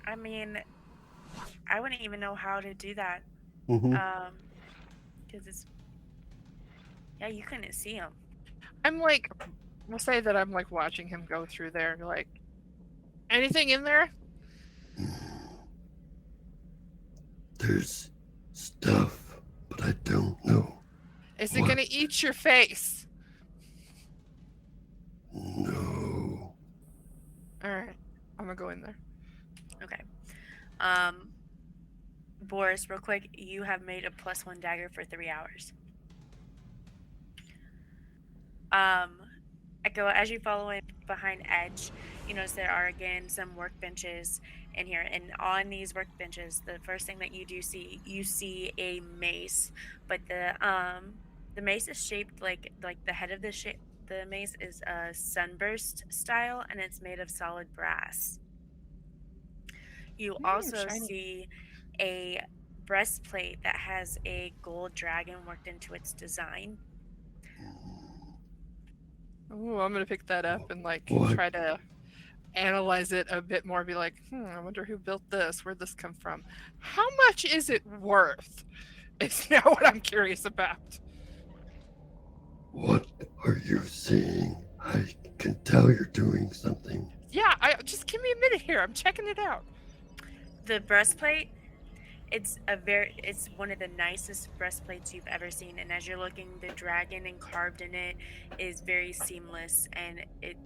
I mean, I wouldn't even know how to do that. Hmm. Because it's yeah, you couldn't see him. I'm like, we'll say that I'm like watching him go through there. Like, anything in there? There's stuff, but I don't know. Is it What? gonna eat your face? No. All right, I'm gonna go in there. Okay. Boris, real quick, you have made a +1 dagger for 3 hours. Echo, as you follow in behind Edge, you notice there are again some workbenches in here, and on these workbenches, the first thing that you do see, you see a mace, but the mace is shaped like the head of the mace is a sunburst style, and it's made of solid brass. You also Shiny. see a breastplate that has a gold dragon worked into its design. Ooh, I'm gonna pick that up and like What? try to analyze it a bit more. Be like, I wonder who built this. Where'd this come from? How much is it worth? Is now what I'm curious about. What are you seeing? I can tell you're doing something. Yeah, I just give me a minute here. I'm checking it out. The breastplate, it's one of the nicest breastplates you've ever seen, and as you're looking, the dragon carved in it is very seamless, and it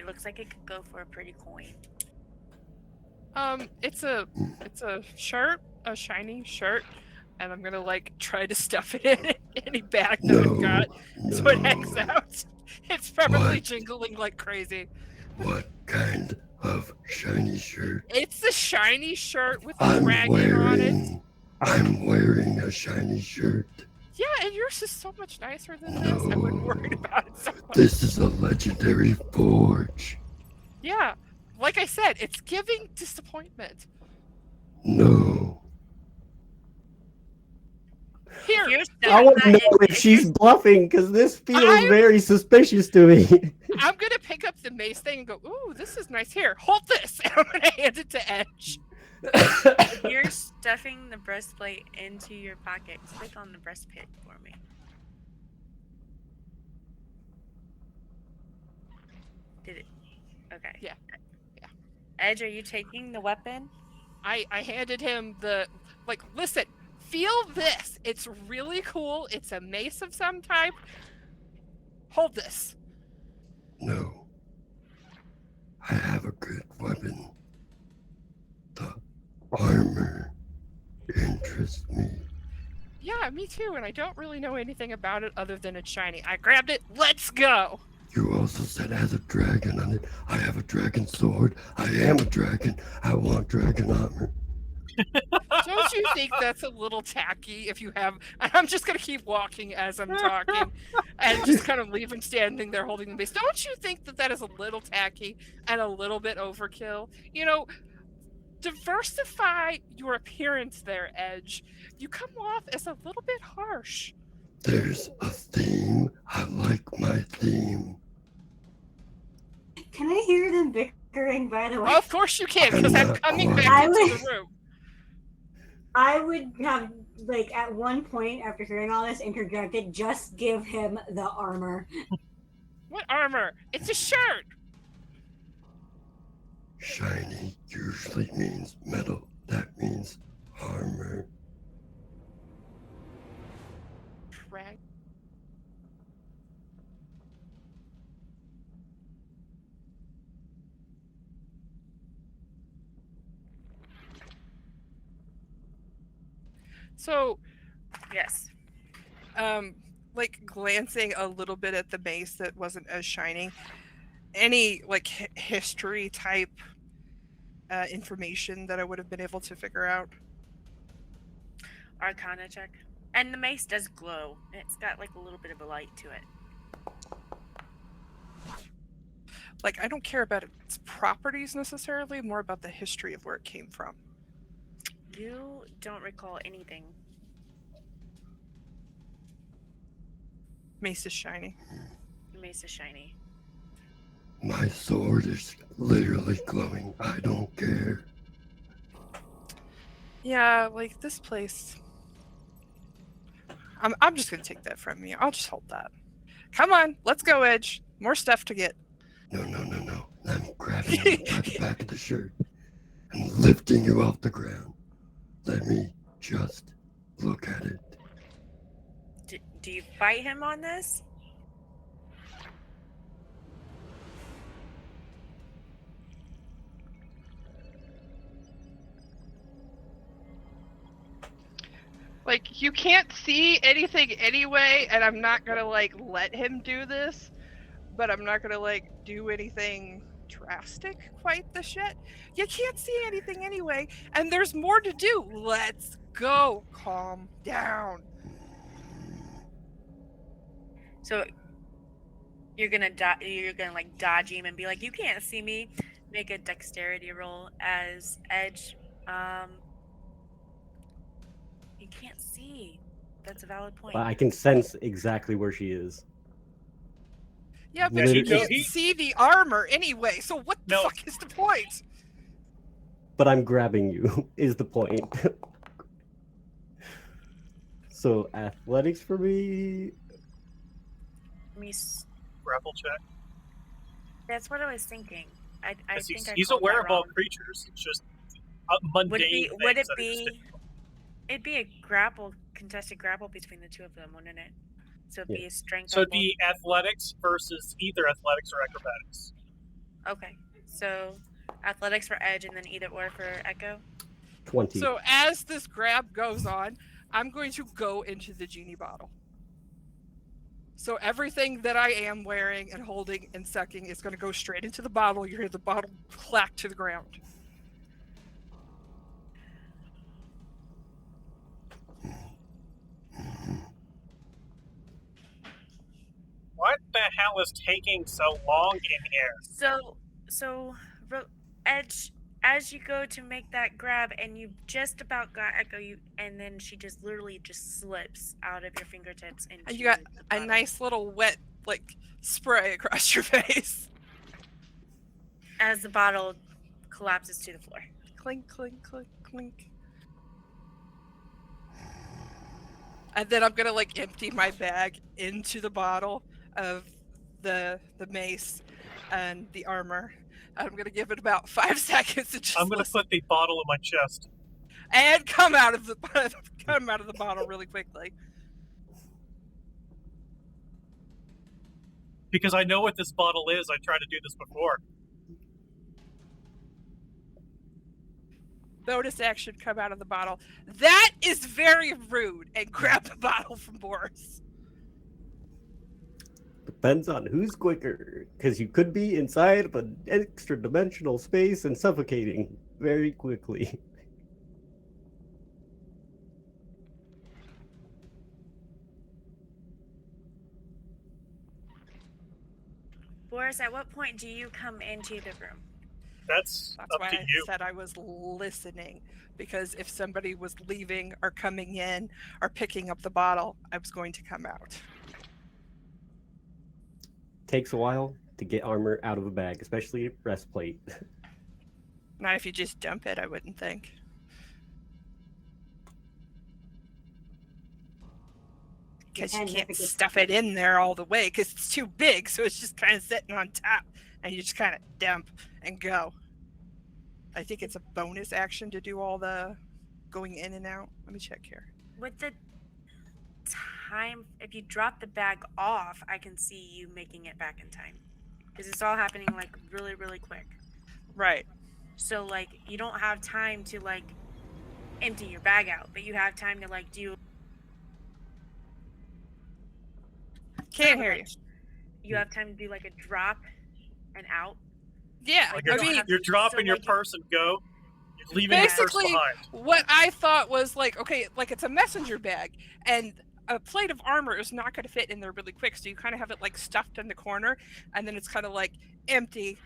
looks like it could go for a pretty coin. It's a shirt, a shiny shirt, and I'm gonna like try to stuff it in any bag that I've got, so it hangs out. It's probably What? jingling like crazy. What kind of shiny shirt? It's a shiny shirt with a dragon on it. I'm wearing a shiny shirt. Yeah, and yours is so much nicer than this. I wouldn't worry No. about it so much. This is a legendary forge. Yeah, like I said, it's giving disappointment. No. Here, You're I want to stuffing know that if she's bluffing, because this feels very suspicious to me. I'm gonna pick up the mace thing and go, ooh, this is nice. Here, hold this. And I'm gonna hand it to Edge. if you're stuffing the breastplate into your pocket, click on the breastplate for me. Did it? Okay. Yeah. Edge, are you taking the weapon? I handed him the, like, listen, feel this. It's really cool. It's a mace of some type. Hold this. No. I have a good weapon. The armor interests me. Yeah, me too. And I don't really know anything about it other than it's shiny. I grabbed it. Let's go. You also said it has a dragon on it. I have a dragon sword. I am a dragon. I want dragon armor. Don't you think that's a little tacky if you have... I'm just going to keep walking as I'm talking and just kind of leave him standing there holding the mace. Don't you think that is a little tacky and a little bit overkill? You know, diversify your appearance there, Edge. You come off as a little bit harsh. There's a theme. I like my theme. Can I hear them bickering, by the way? Of course you can, because I'm coming back into the room. I would have, like, at one point after hearing all this, interjected, just give him the armor. What armor? It's a shirt. Shiny usually means metal. That means armor. Drag. So, Yes. like glancing a little bit at the mace that wasn't as shiny, any like history type information that I would have been able to figure out? Arcana check. And the mace does glow. It's got like a little bit of a light to it. Like, I don't care about its properties necessarily, more about the history of where it came from. You don't recall anything. Mace is shiny. Mace is shiny. My sword is literally glowing. I don't care. Yeah, like this place. I'm just gonna take that from you. I'll just hold that. Come on, let's go, Edge. More stuff to get. No. I'm grabbing you by the back of the shirt and lifting you off the ground. Let me just look at it. Do you fight him on this? Like, you can't see anything anyway, and I'm not gonna, like, let him do this, but I'm not gonna, like, do anything drastic quite the shit. You can't see anything anyway, and there's more to do. Let's go. Calm down. So you're gonna like dodge him and be like, you can't see me. Make a dexterity roll as Edge. You can't see. That's a valid point. But I can sense exactly where she is. Yeah, but Yeah, you he- can't he- see the armor anyway, so what the No. fuck is the point? But I'm grabbing you, is the point. So, athletics for me. Grapple check. That's what I was thinking. I Yes, think he's I called aware that of all wrong. creatures. It's just mundane Would it be? things Would it that are just be? difficult. It'd be a contested grapple between the two of them, wouldn't it? So it'd be a strength. So it'd on be athletics versus either athletics or acrobatics. both? Okay. So athletics for Edge, and then either or for Echo. 20. So as this grab goes on, I'm going to go into the genie bottle. So everything that I am wearing and holding and sucking is going to go straight into the bottle. You hear the bottle clack to the ground. What the hell is taking so long in here? So Edge, as you go to make that grab, and you just about got Echo, and then she just literally just slips out of your fingertips, and And you got a nice little wet, like, spray across your face. as the bottle collapses to the floor. Clink, clink, clink, clink. And then I'm going to, like, empty my bag into the bottle of the mace and the armor. And I'm going to give it about 5 seconds to just I'm going to listen. put the bottle in my chest. And come out of the bottle really quickly. Because I know what this bottle is. I tried to do this before. Bonus action, come out of the bottle. That is very rude. And grab the bottle from Boris. Depends on who's quicker. Because you could be inside of an extra dimensional space and suffocating very quickly. Boris, at what point do you come into the room? That's That's up why to I you. said I was listening. Because if somebody was leaving or coming in or picking up the bottle, I was going to come out. Takes a while to get armor out of a bag, especially a breastplate. Not if you just dump it, I wouldn't think. Because you Depends if can't it gets stuff it in there all the way because it's too big, so it's just kind of sitting on top, and you just kind of dump and go. I think it's a bonus action to do all the going in and out. Let me check here. With the time, if you drop the bag off, I can see you making it back in time. Because it's all happening, like, really, really quick. Right. So, like, you don't have time to, like, empty your bag out, but you have time to, like, do... Can't hear you. You have time to do, like, a drop and out. Yeah, Like, You're, you don't I mean, have- you're dropping so, your like, purse and go. You're leaving your purse basically, behind. what I thought was like, okay, like it's a messenger bag, and a plate of armor is not going to fit in there really quick, so you kind of have it like stuffed in the corner, and then it's kind of like empty.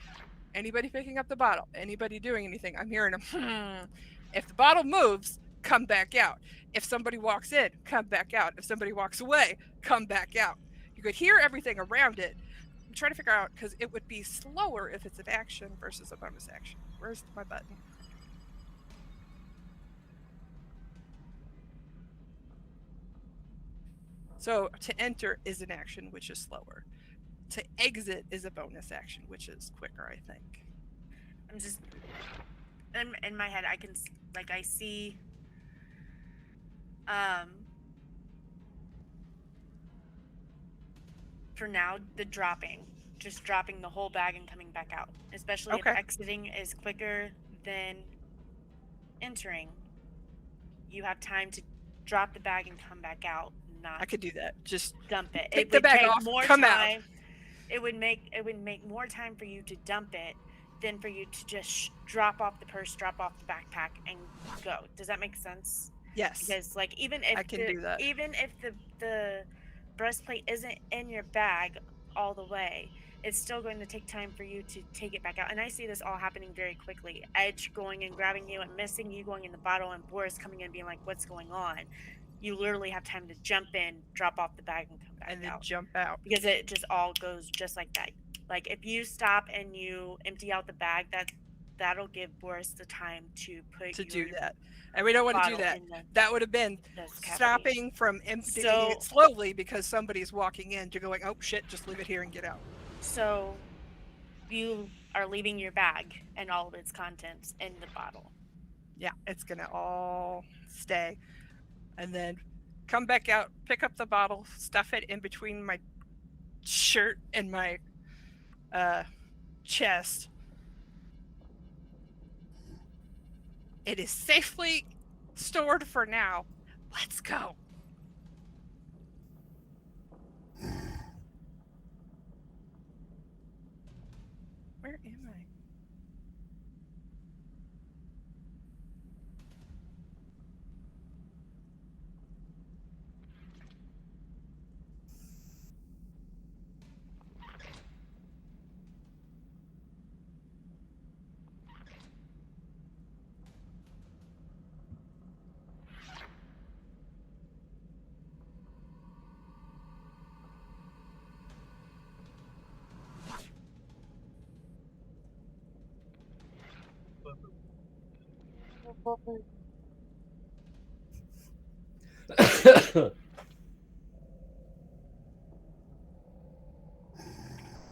Anybody picking up the bottle? Anybody doing anything? I'm hearing them. If the bottle moves, come back out. If somebody walks in, come back out. If somebody walks away, come back out. You could hear everything around it. I'm trying to figure out because it would be slower if it's an action versus a bonus action. Where's my button? So to enter is an action, which is slower. To exit is a bonus action, which is quicker, I think. I'm just in my head. I can like I see. For now, the dropping, just dropping the whole bag and coming back out. Especially Okay. if exiting is quicker than entering. You have time to drop the bag and come back out. Not I could do that. Just dump it. take It the would bag take off, more come out. time. It would make more time for you to dump it than for you to just drop off the purse, drop off the backpack, and go. Does that make sense? Yes. Because like even if I can do that. Even if the breastplate isn't in your bag all the way, it's still going to take time for you to take it back out. And I see this all happening very quickly. Edge going and grabbing you and missing you, going in the bottle, and Boris coming in and being like, "What's going on?" You literally have time to jump in, drop off the bag, and come back And then out. jump out. Because it just all goes just like that. Like if you stop and you empty out the bag, that'll give Boris the time to put To your do that. And we don't want to do bottle that. in the That would have been this cavity. stopping from emptying So- it slowly because somebody's walking in to going, oh shit, just leave it here and get out. So you are leaving your bag and all of its contents in the bottle. Yeah, it's gonna all stay. And then come back out, pick up the bottle, stuff it in between my shirt and my chest. It is safely stored for now. Let's go. Where am I?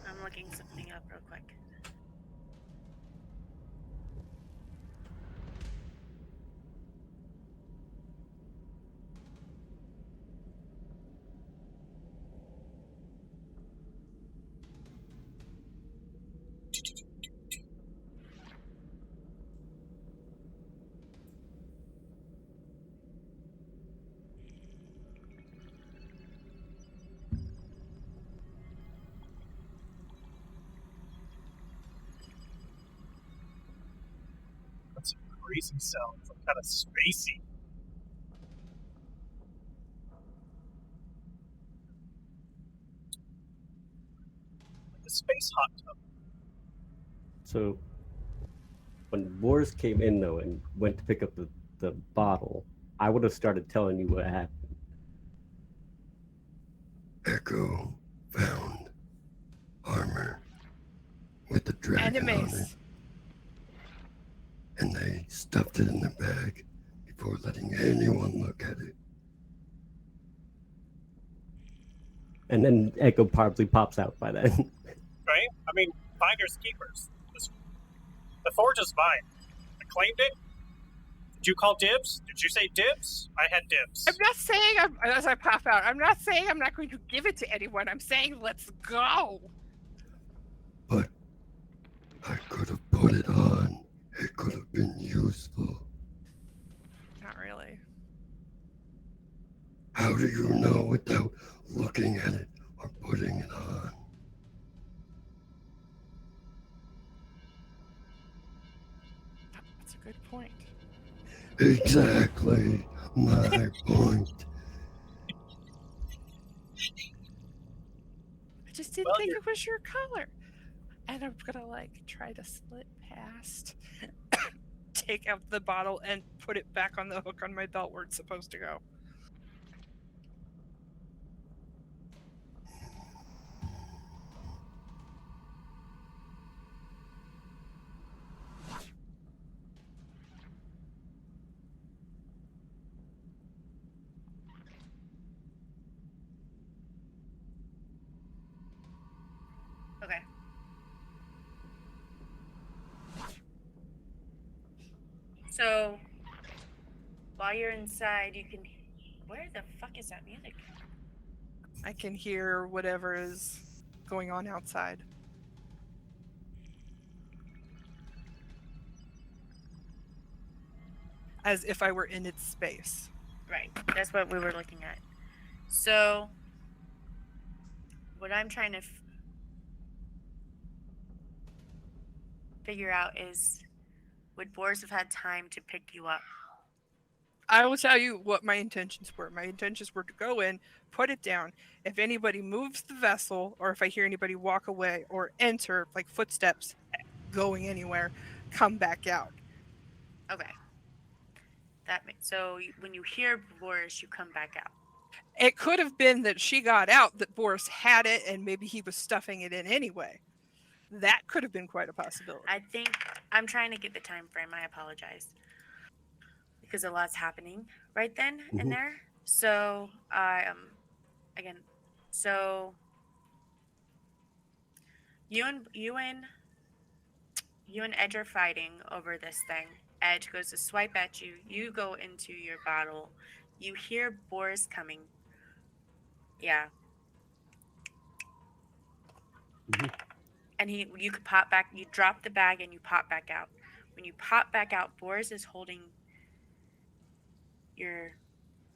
I'm looking something up real quick. That's a crazy sound. It's like kind of spacey. Like a space hot tub. So when Boris came in though and went to pick up the bottle, I would have started telling you what happened. Echo found armor with the dragon on it, Enemies. and they stuffed it in their bag before letting anyone look at it. And then Echo probably pops out by then. Right? I mean, finders keepers. The forge is mine. I claimed it. Did you call dibs? Did you say dibs? I had dibs. I'm not saying as I pop out, I'm not saying I'm not going to give it to anyone. I'm saying let's go. But I could have put it on. It could have been useful. Not really. How do you know without looking at it or putting it on? That's a good point. Exactly my point. I just didn't Well, think you're- it was your color. And I'm gonna try to slip past, take out the bottle and put it back on the hook on my belt where it's supposed to go. Okay. So while you're inside, you can. Where the fuck is that music? I can hear whatever is going on outside. As if I were in its space. Right. That's what we were looking at. So what I'm trying to figure out is, would Boris have had time to pick you up? I will tell you what my intentions were. My intentions were to go in, put it down. If anybody moves the vessel, or if I hear anybody walk away or enter, like footsteps going anywhere, come back out. Okay. So when you hear Boris, you come back out. It could have been that she got out, that Boris had it, and maybe he was stuffing it in anyway. That could have been quite a possibility. I think I'm trying to get the time frame. I apologize because a lot's happening right then and Mhm. there. So again, so you and Edge are fighting over this thing. Edge goes to swipe at you. You go into your bottle. You hear Boris coming. Yeah. Mhm. And you could pop back. You drop the bag and you pop back out. When you pop back out, Boris is holding your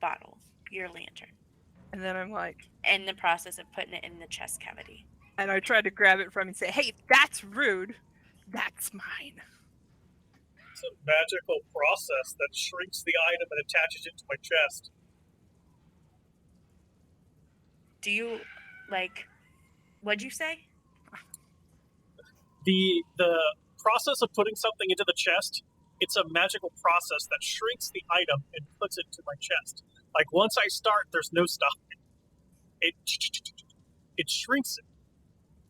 bottle, your lantern, And then I'm like, in the process of putting it in the chest cavity. and I tried to grab it from him and say, hey, that's rude. That's mine. It's a magical process that shrinks the item and attaches it to my chest. Do you what'd you say? The process of putting something into the chest, it's a magical process that shrinks the item and puts it to my chest. Like once I start, there's no stopping. It shrinks it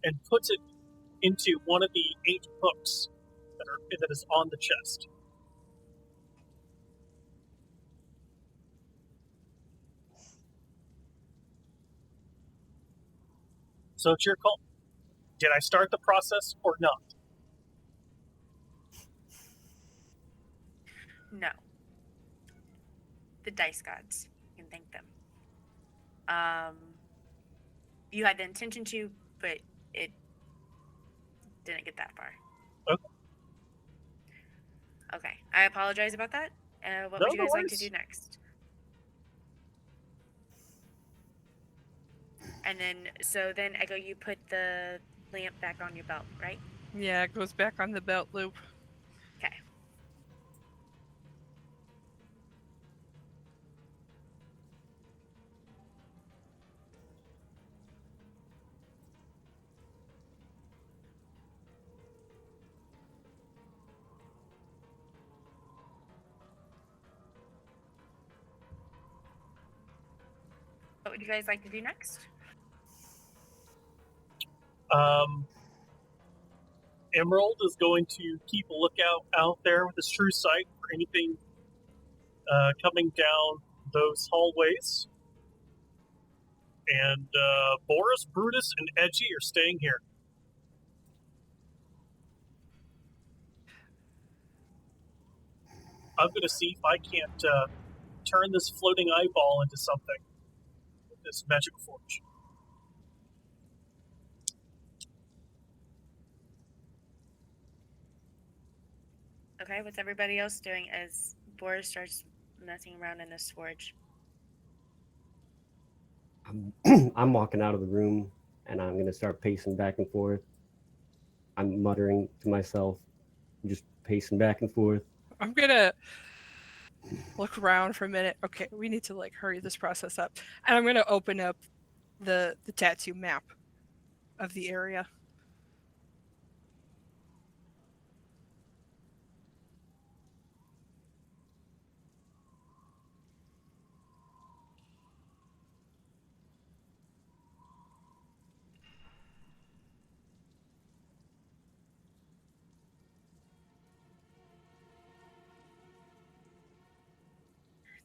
and puts it into one of the 8 hooks that is on the chest. So it's your call. Did I start the process or not? No. The dice gods. You can thank them. You had the intention to, but it didn't get that far. Okay. Okay. I apologize about that. What No, would you no guys like to worries. do next? And then Echo, you put the lamp back on your belt, right? Yeah, it goes back on the belt loop. Okay. What would you guys like to do next? Emerald is going to keep a lookout out there with his true sight for anything coming down those hallways. And Boris, Brutus, and Edgy are staying here. I'm going to see if I can't turn this floating eyeball into something with this magic forge. Okay, what's everybody else doing as Boris starts messing around in this forge? I'm walking out of the room and I'm gonna start pacing back and forth. I'm muttering to myself, just pacing back and forth. I'm gonna look around for a minute. Okay, we need to like hurry this process up. And I'm gonna open up the tattoo map of the area.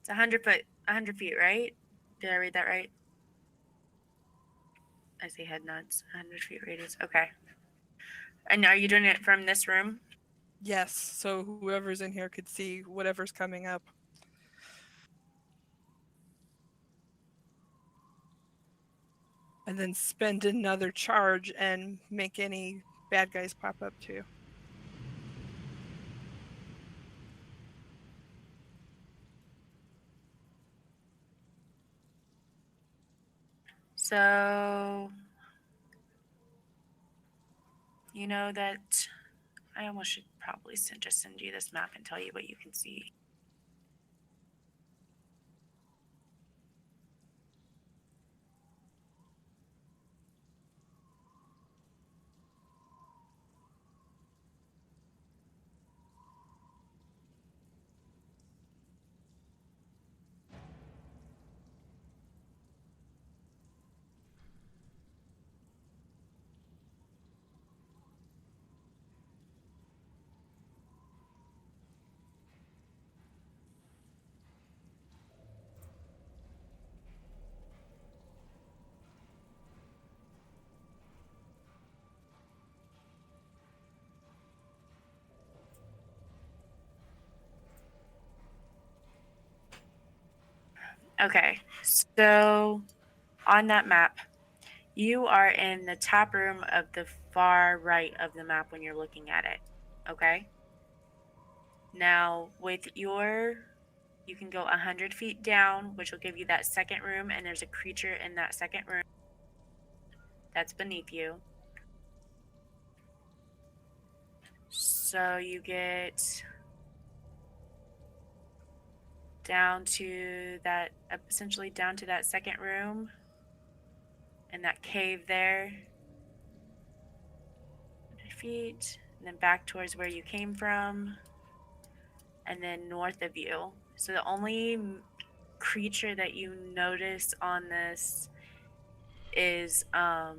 It's 100 feet, right? Did I read that right? I see head nods. 100 feet radius. Okay. And are you doing it from this room? Yes, so whoever's in here could see whatever's coming up. And then spend another charge and make any bad guys pop up too. So, you know that I almost should probably just send you this map and tell you what you can see. Okay, so on that map, you are in the top room of the far right of the map when you're looking at it. Okay? Now, with your, you can go 100 feet down, which will give you that second room, and there's a creature in that second room that's beneath you. So you get down to that, essentially down to that second room and that cave there. 100 feet, and then back towards where you came from, and then north of you. So the only creature that you notice on this is the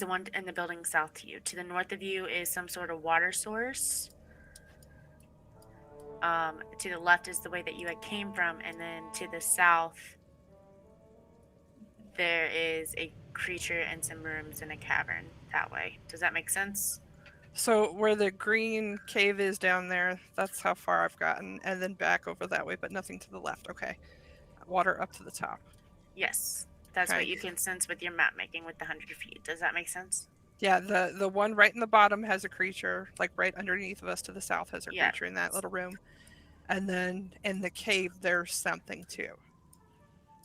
one in the building south to you. To the north of you is some sort of water source. To the left is the way that you had came from, and then to the south there is a creature and some rooms in a cavern that way. Does that make sense? So where the green cave is down there, that's how far I've gotten, and then back over that way, but nothing to the left. Okay. Water up to the top. Yes. That's Okay. what you can sense with your map making with the 100 feet. Does that make sense? Yeah, the one right in the bottom has a creature, like right underneath of us to the south has a Yeah. creature in that little room. And then in the cave there's something too.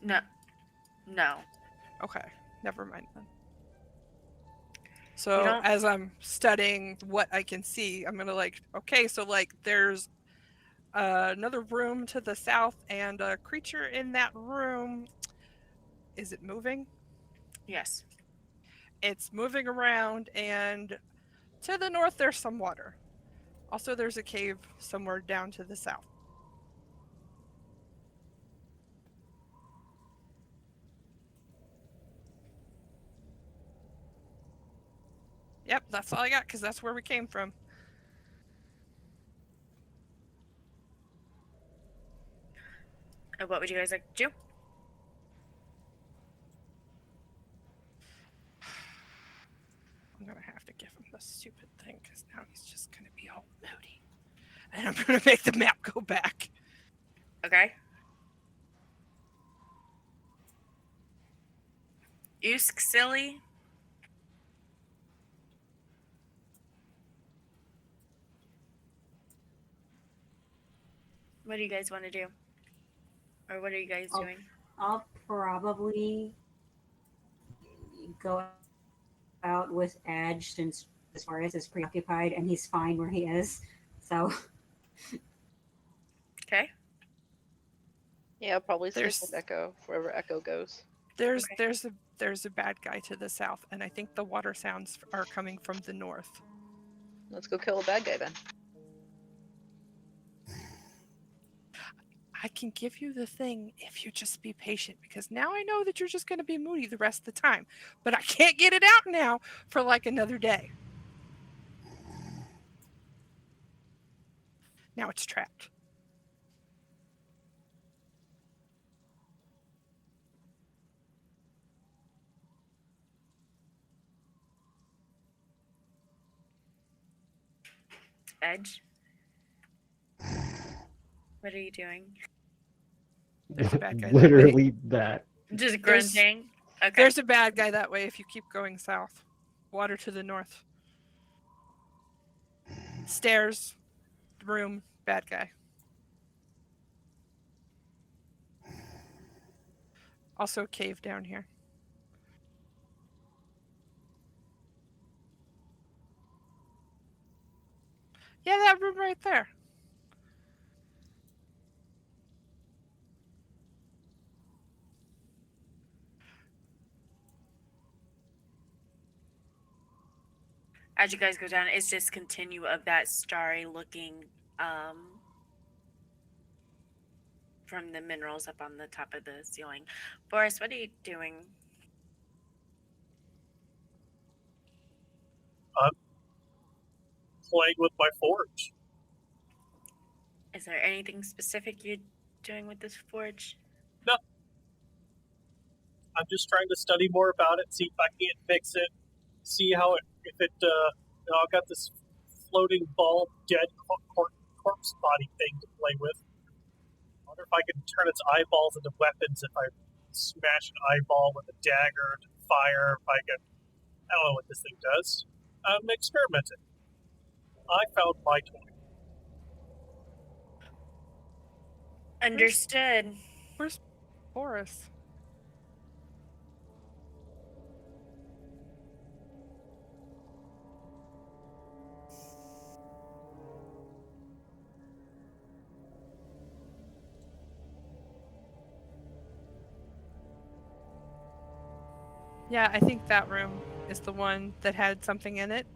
No. No. Okay. Never mind then. You So don't- as I'm studying what I can see, I'm gonna like, okay, so like there's another room to the south and a creature in that room. Is it moving? Yes. It's moving around, and to the north there's some water. Also there's a cave somewhere down to the south. Yep, that's all I got because that's where we came from. What would you guys like to do? I'm gonna have to give him the stupid thing because now he's just gonna be all moody. And I'm gonna make the map go back. Okay. Usk silly. What do you guys want to do? Or what are you guys doing? I'll probably go out with Edge since Boris is preoccupied and he's fine where he is. So Okay. Yeah, I'll probably stick There's- with Echo wherever Echo goes. There's Okay. there's a bad guy to the south, and I think the water sounds are coming from the north. Let's go kill a bad guy then. I can give you the thing if you just be patient, because now I know that you're just going to be moody the rest of the time. But I can't get it out now for like another day. Now it's trapped. Edge, what are you doing? There's a bad guy that way. Literally that. Just There's- grunting. Okay. There's a bad guy that way if you keep going south. Water to the north. Stairs, room, bad guy. Also a cave down here. Yeah, that room right there. As you guys go down, it's just continue of that starry looking from the minerals up on the top of the ceiling. Boris, what are you doing? Playing with my forge. Is there anything specific you're doing with this forge? I'm just trying to study more about it, see if I can't fix it, see how it, if it, I've got this floating ball dead corpse body thing to play with. I wonder if I can turn its eyeballs into weapons if I smash an eyeball with a dagger to fire, if I can, I don't know what this thing does. I'm experimenting. I found my toy. Understood. Where's Boris? Yeah, I think that room is the one that had something in it.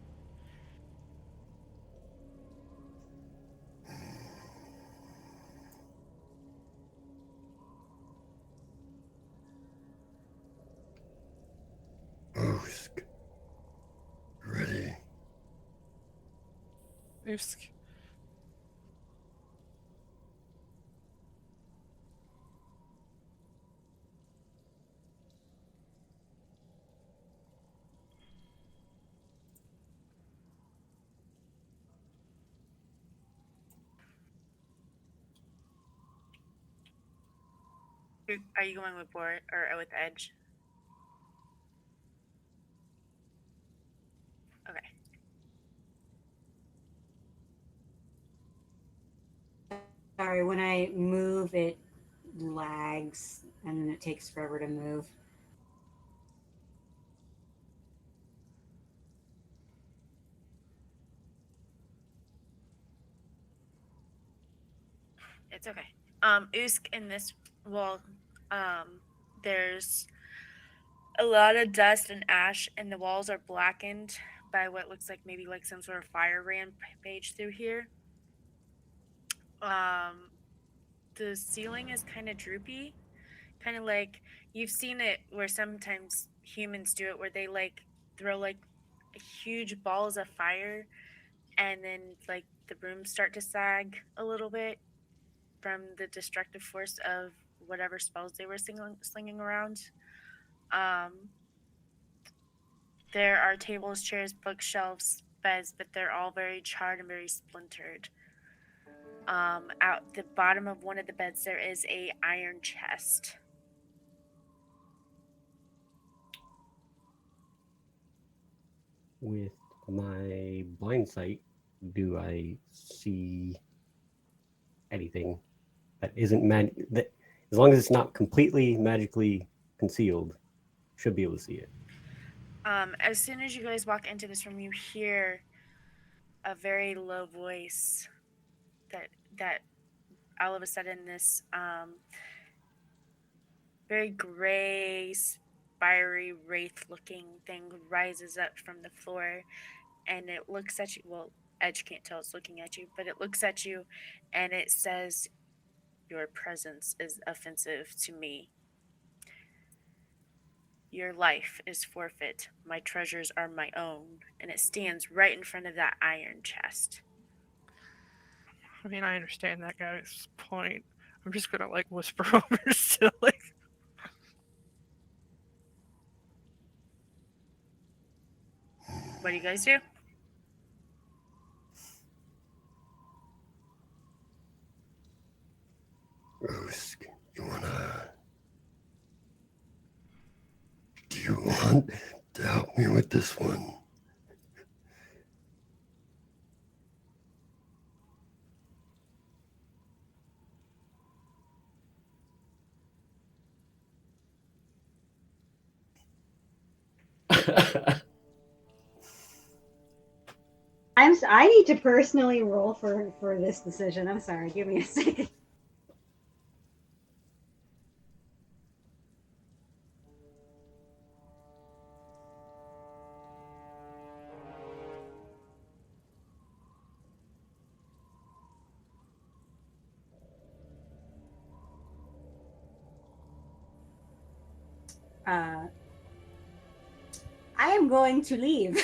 Usk. Ready. Usk. Are you going with Boris or with Edge? Okay. Sorry, when I move, it lags and then it takes forever to move. It's okay. Usk in this there's a lot of dust and ash, and the walls are blackened by what looks like maybe like some sort of fire rampage through here. The ceiling is kind of droopy, kind of like you've seen it where sometimes humans do it, where they like throw like huge balls of fire, and then like the rooms start to sag a little bit from the destructive force of whatever spells they were slinging around. There are tables, chairs, bookshelves, beds, but they're all very charred and very splintered. At the bottom of one of the beds, there is a iron chest. With my blind sight, do I see anything that isn't that as long as it's not completely magically concealed, should be able to see it. As soon as you guys walk into this room, you hear a very low voice that all of a sudden this very gray, spiry, wraith-looking thing rises up from the floor, and it looks at you. Well, Edge can't tell it's looking at you, but it looks at you, and it says, "Your presence is offensive to me. Your life is forfeit. My treasures are my own." And it stands right in front of that iron chest. I mean, I understand that guy's point. I'm just gonna like whisper over to Silly. What do you guys do? Usk, you wanna... Do you want to help me with this one? I need to personally roll for this decision. I'm sorry. Give me a second. I am going to leave.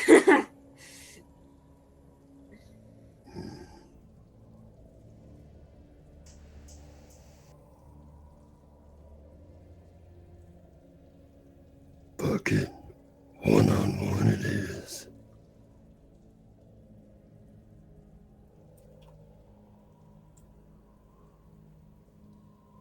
Bucket, one-on-one it is.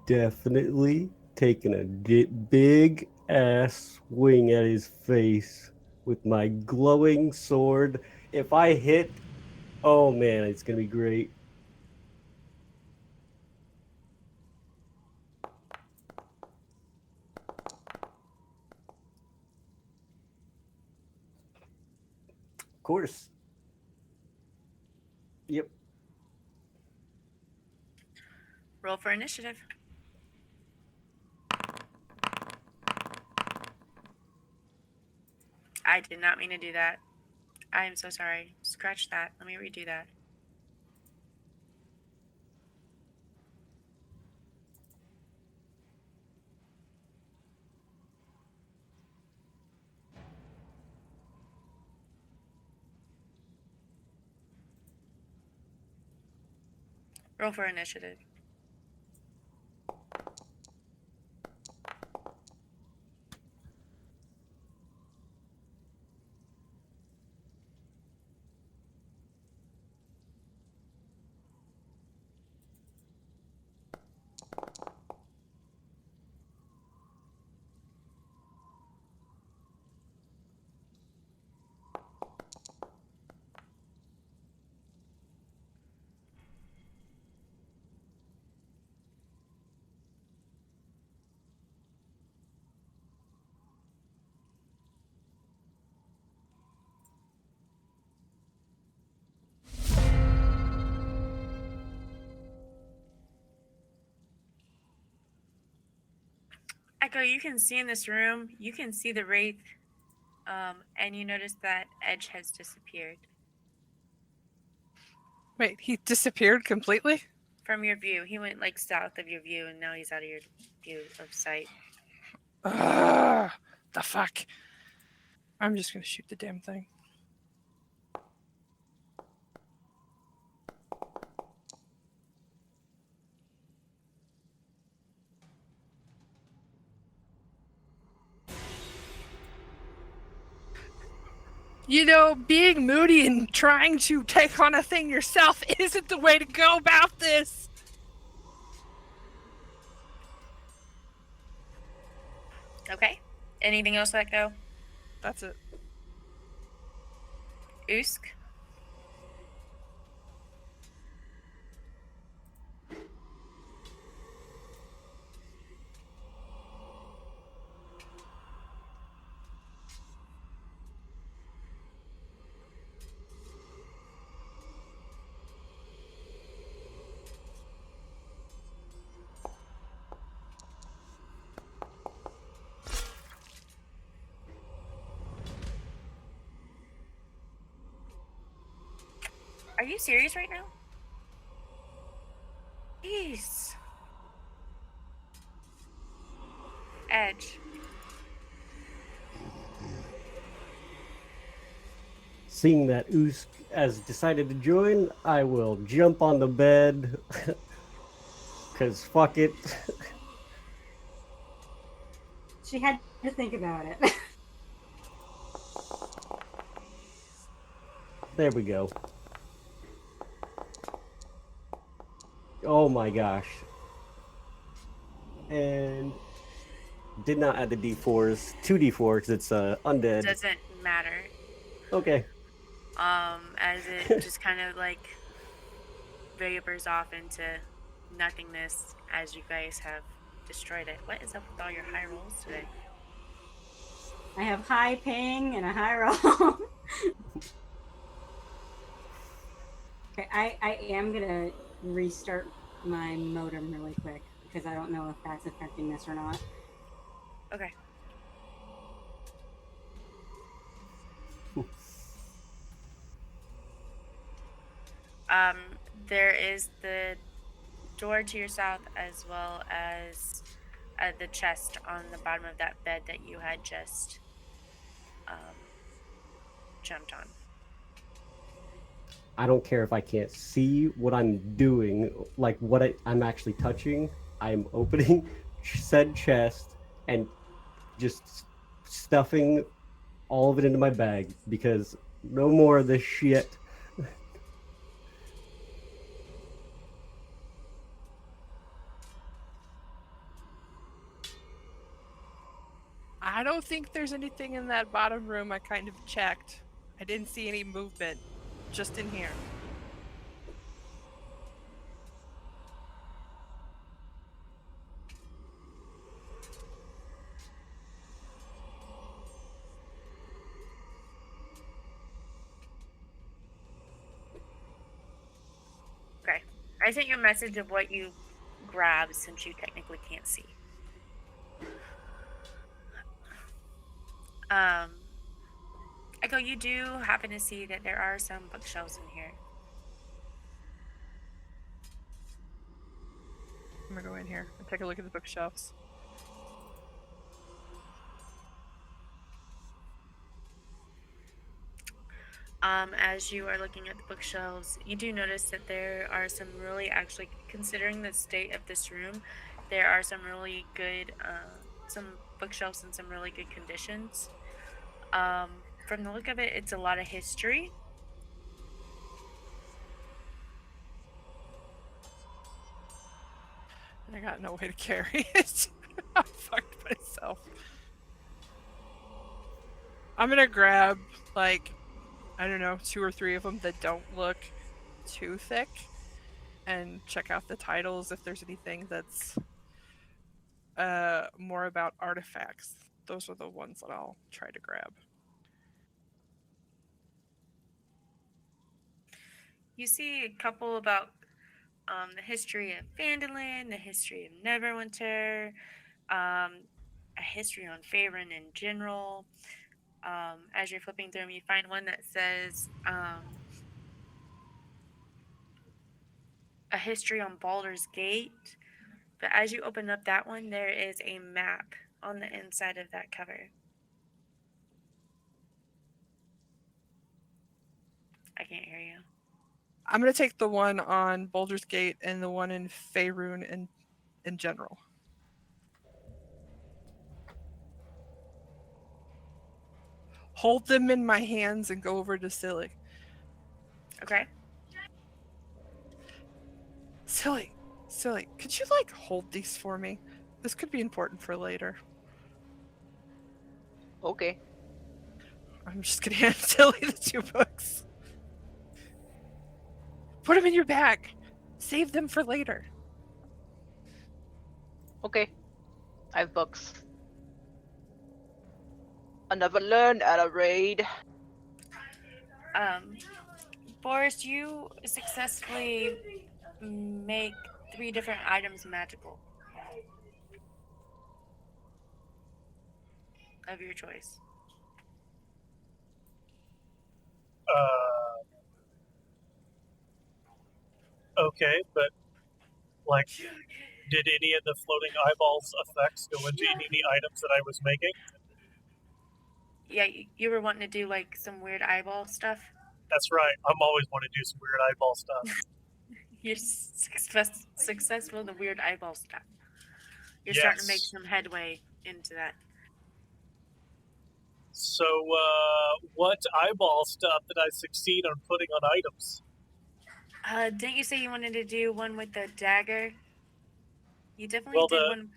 Definitely taking a big ass swing at his face with my glowing sword. If I hit, oh man, it's gonna be great. Of course. Yep. Roll for initiative. I did not mean to do that. I am so sorry. Scratch that. Let me redo that. Roll for initiative. Echo, you can see in this room, you can see the wraith, and you notice that Edge has disappeared Wait, he disappeared completely? from your view. He went like south of your view, and now he's out of your view of sight. Ugh, the fuck? I'm just gonna shoot the damn thing. You know, being moody and trying to take on a thing yourself isn't the way to go about this. Okay. Anything else, Echo? That's it. Usk? Are you serious right now? Jeez. Edge. Seeing that Usk has decided to join, I will jump on the bed. Cause fuck it. She had to think about it. There we go. Oh my gosh. And did not add the D4s. 2D4 because it's undead. Doesn't matter. Okay. As it just kind of like vapors off into nothingness as you guys have destroyed it. What is up with all your high rolls today? I have high ping and a high roll. Okay, I am gonna restart my modem really quick because I don't know if that's affecting this or not. Okay. There is the door to your south as well as the chest on the bottom of that bed that you had just jumped on. I don't care if I can't see what I'm doing, like what I'm actually touching. I'm opening said chest and just stuffing all of it into my bag because no more of this shit. I don't think there's anything in that bottom room. I kind of checked. I didn't see any movement. Just in here. Okay. I sent you a message of what you grabbed since you technically can't see. Echo, you do happen to see that there are some bookshelves in here. I'm gonna go in here and take a look at the bookshelves. As you are looking at the bookshelves, you do notice that there are some really, actually, considering the state of this room, there are some really good, some bookshelves in some really good conditions. From the look of it, it's a lot of history. And I got no way to carry it. I fucked myself. I'm gonna grab, like, I don't know, 2 or 3 of them that don't look too thick and check out the titles if there's anything that's more about artifacts. Those are the ones that I'll try to grab. You see a couple about the history of Phandalin, the history of Neverwinter, a history on Faerun in general. As you're flipping through them, you find one that says a history on Baldur's Gate. But as you open up that one, there is a map on the inside of that cover. I can't hear you. I'm gonna take the one on Baldur's Gate and the one in Faerun in general. Hold them in my hands and go over to Silly. Okay. Silly, could you like hold these for me? This could be important for later. Okay. I'm just gonna hand Silly the 2 books. Put them in your bag. Save them for later. Okay. I have books. I never learned at a raid. Boris, you successfully make 3 different items magical of your choice. Okay, but like, did any of the floating eyeballs effects go into any of the items that I was making? Yeah, you were wanting to do like some weird eyeball stuff. That's right. I'm always wanting to do some weird eyeball stuff. You're successful in the weird eyeball stuff. You're starting to make Yes. some headway into that. So, what eyeball stuff did I succeed on putting on items? Didn't you say you wanted to do one with the dagger? You definitely Well, did one.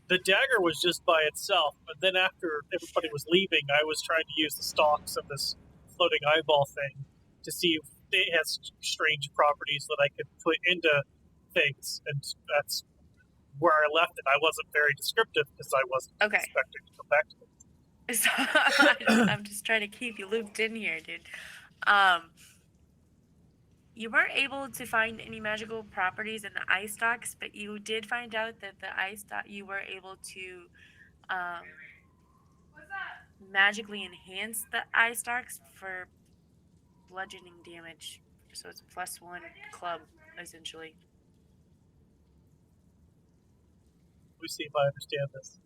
The dagger was just by itself, but then after everybody was leaving, I was trying to use the stalks of this floating eyeball thing to see if it has strange properties that I could put into things, and that's where I left it. I wasn't very descriptive because I wasn't Okay. expecting to come back to it. So I'm just trying to keep you looped in here, dude. You weren't able to find any magical properties in the eye stalks, but you did find out that the eye stock you were able to magically enhance the eye stalks for bludgeoning damage. So it's +1 club, essentially. Let me see if I understand this.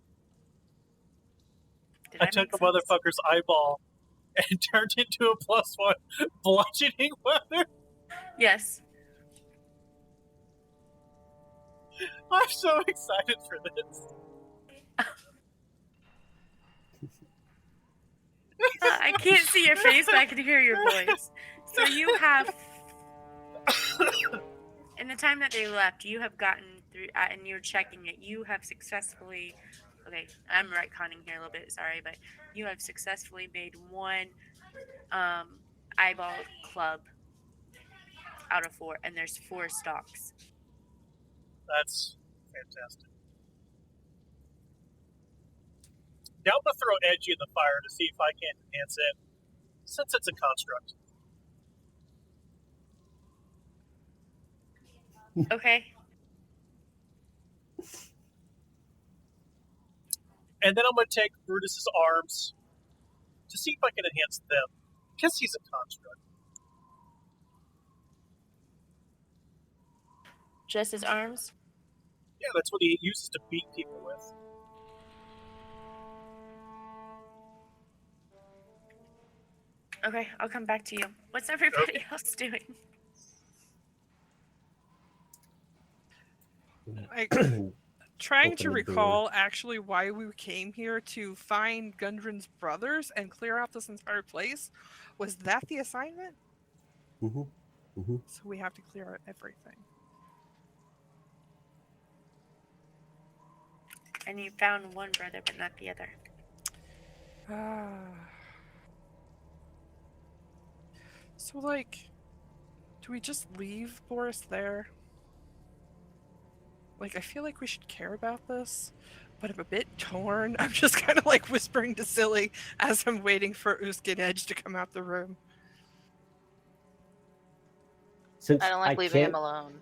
Did I I took make a sense? motherfucker's eyeball and turned it into a +1 bludgeoning weapon. Yes. I'm so excited for this. I can't see your face, but I can hear your voice. So you have, in the time that they left, you have gotten through, and you're checking it, you have successfully, okay, I'm retconning here a little bit, sorry, but you have successfully made 1 eyeball club out of 4, and there's 4 stalks. That's fantastic. Now I'm going to throw Edgy in the fire to see if I can enhance it, since it's a construct. Okay. And then I'm going to take Brutus's arms to see if I can enhance them, because he's a construct. Just his arms? Yeah, that's what he uses to beat people with. Okay, I'll come back to you. What's everybody else doing? Trying Open to the recall actually why we came here to find Gundren's brothers and clear out this entire place. Was that the assignment? Mm-hmm. Mm-hmm. So we have to clear out everything. And you found one brother, but not the other. So, like, do we just leave Boris there? Like, I feel like we should care about this, but I'm a bit torn. I'm just kind of like whispering to Silly as I'm waiting for Uskin Edge to come out the room. Since I don't like leaving him can't- alone.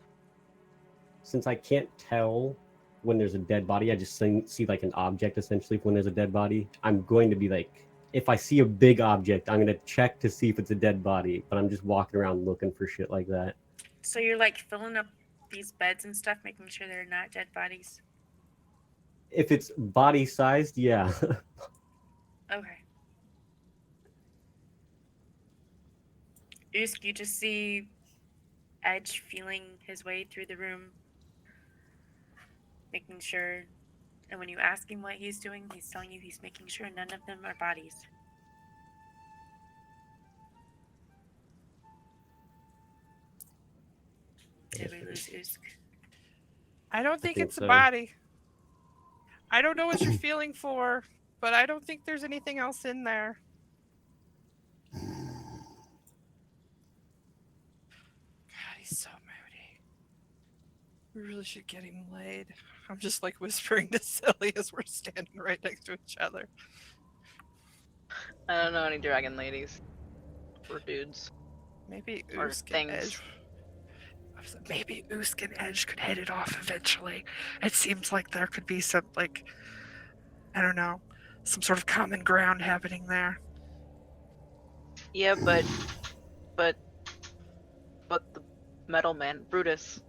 Since I can't tell when there's a dead body, I just see like an object essentially when there's a dead body. I'm going to be like, if I see a big object, I'm going to check to see if it's a dead body, but I'm just walking around looking for shit like that. So you're like filling up these beds and stuff, making sure they're not dead bodies? If it's body sized, yeah. Okay. Usk, you just see Edge feeling his way through the room, making sure, and when you ask him what he's doing, he's telling you he's making sure none of them are bodies. Did we lose Usk? I don't think think it's a so. body. I don't know what you're feeling for, but I don't think there's anything else in there. God, he's so moody. We really should get him laid. I'm just like whispering to Silly as we're standing right next to each other. I don't know any dragon ladies. Or dudes. Maybe Or Usk and things. Edge. Maybe Usk and Edge could hit it off eventually. It seems like there could be some, like, I don't know, some sort of common ground happening there. Yeah, but the metal man, Brutus.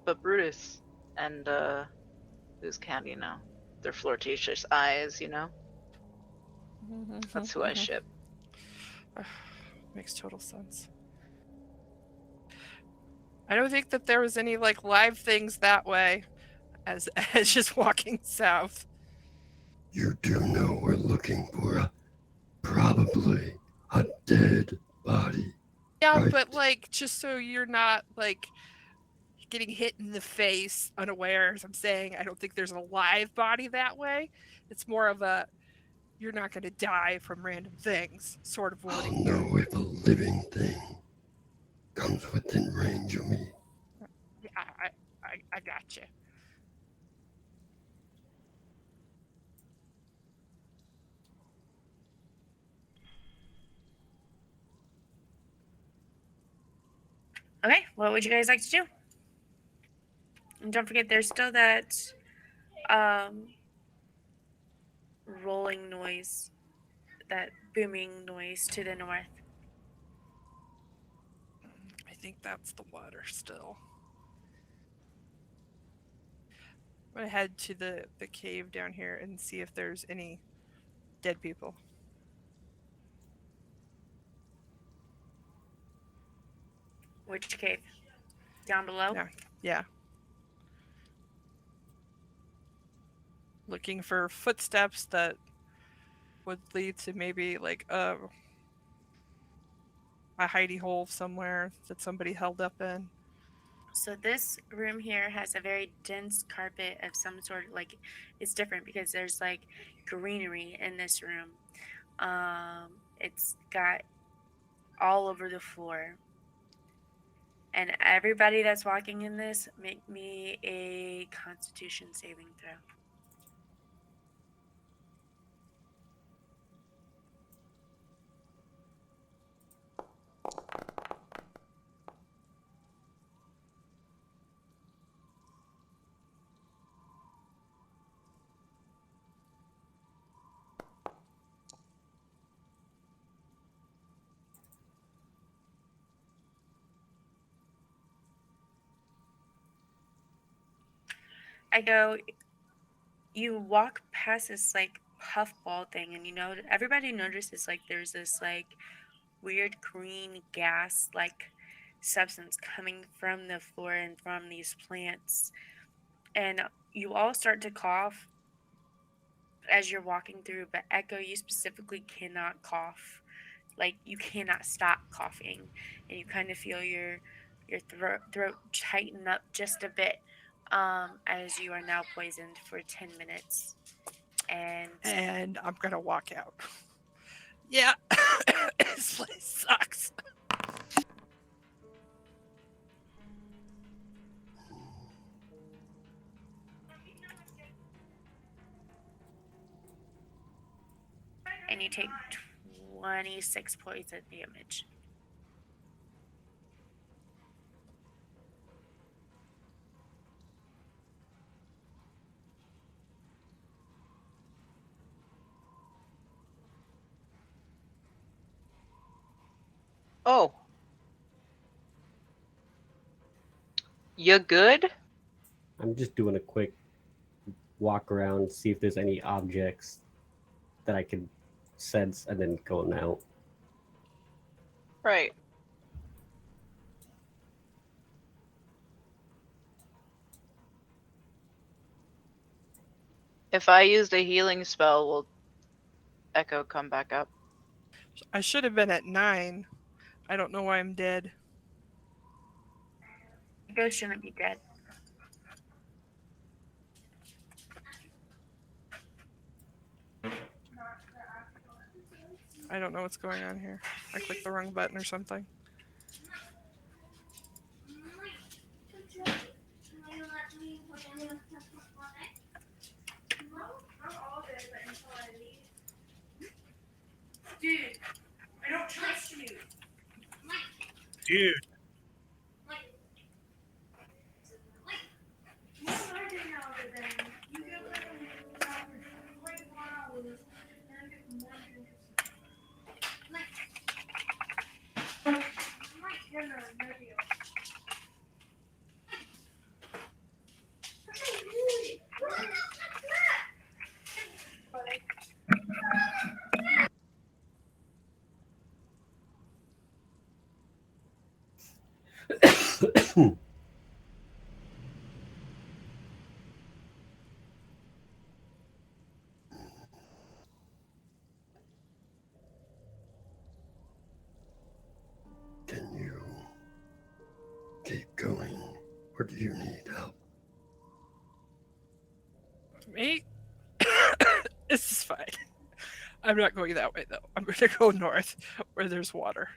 But Brutus and Usk have, you know, their flirtatious eyes, you know? That's who I ship. Makes total sense. I don't think that there was any like live things that way as Edge is walking south. You do know we're looking for probably a dead body. Yeah, Right. but like just so you're not like getting hit in the face unawares. I'm saying I don't think there's a live body that way. It's more of a you're not going to die from random things sort of I'll wording here. know if a living thing comes within range of me. Yeah, I got you. Okay, what would you guys like to do? And don't forget, there's still that rolling noise, that booming noise to the north. I think that's the water still. I'm going to head to the cave down here and see if there's any dead people. Which cave? Down below? Yeah. Looking for footsteps that would lead to maybe like a hidey hole somewhere that somebody held up in. So this room here has a very dense carpet of some sort. Like, it's different because there's like greenery in this room. It's got all over the floor. And everybody that's walking in this, make me a Constitution saving throw. I go, you walk past this like puffball thing, and everybody notices like there's this like weird green gas like substance coming from the floor and from these plants, and you all start to cough as you're walking through. But Echo, you specifically cannot cough. Like, you cannot stop coughing, and you kind of feel your throat tighten up just a bit, as you are now poisoned for 10 minutes. And I'm going to walk out. Yeah, this place sucks. And you take 26 poison damage. Oh. You good? I'm just doing a quick walk around, see if there's any objects that I can sense, and then going out. Right. If I used a healing spell, will Echo come back up? I should have been at 9. I don't know why I'm dead. Echo shouldn't be dead. I don't know what's going on here. I clicked the wrong button or something. Dude, I don't trust you. Dude, Can you keep going Or do you need help? Me? This is fine. I'm not going that way though. I'm going to go north where there's water.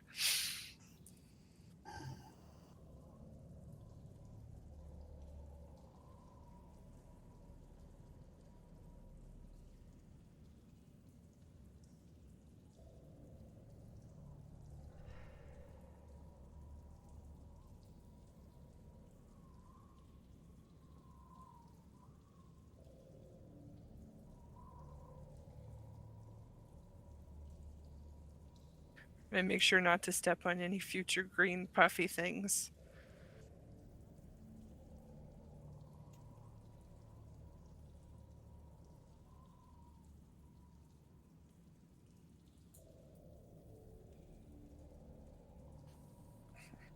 And make sure not to step on any future green puffy things.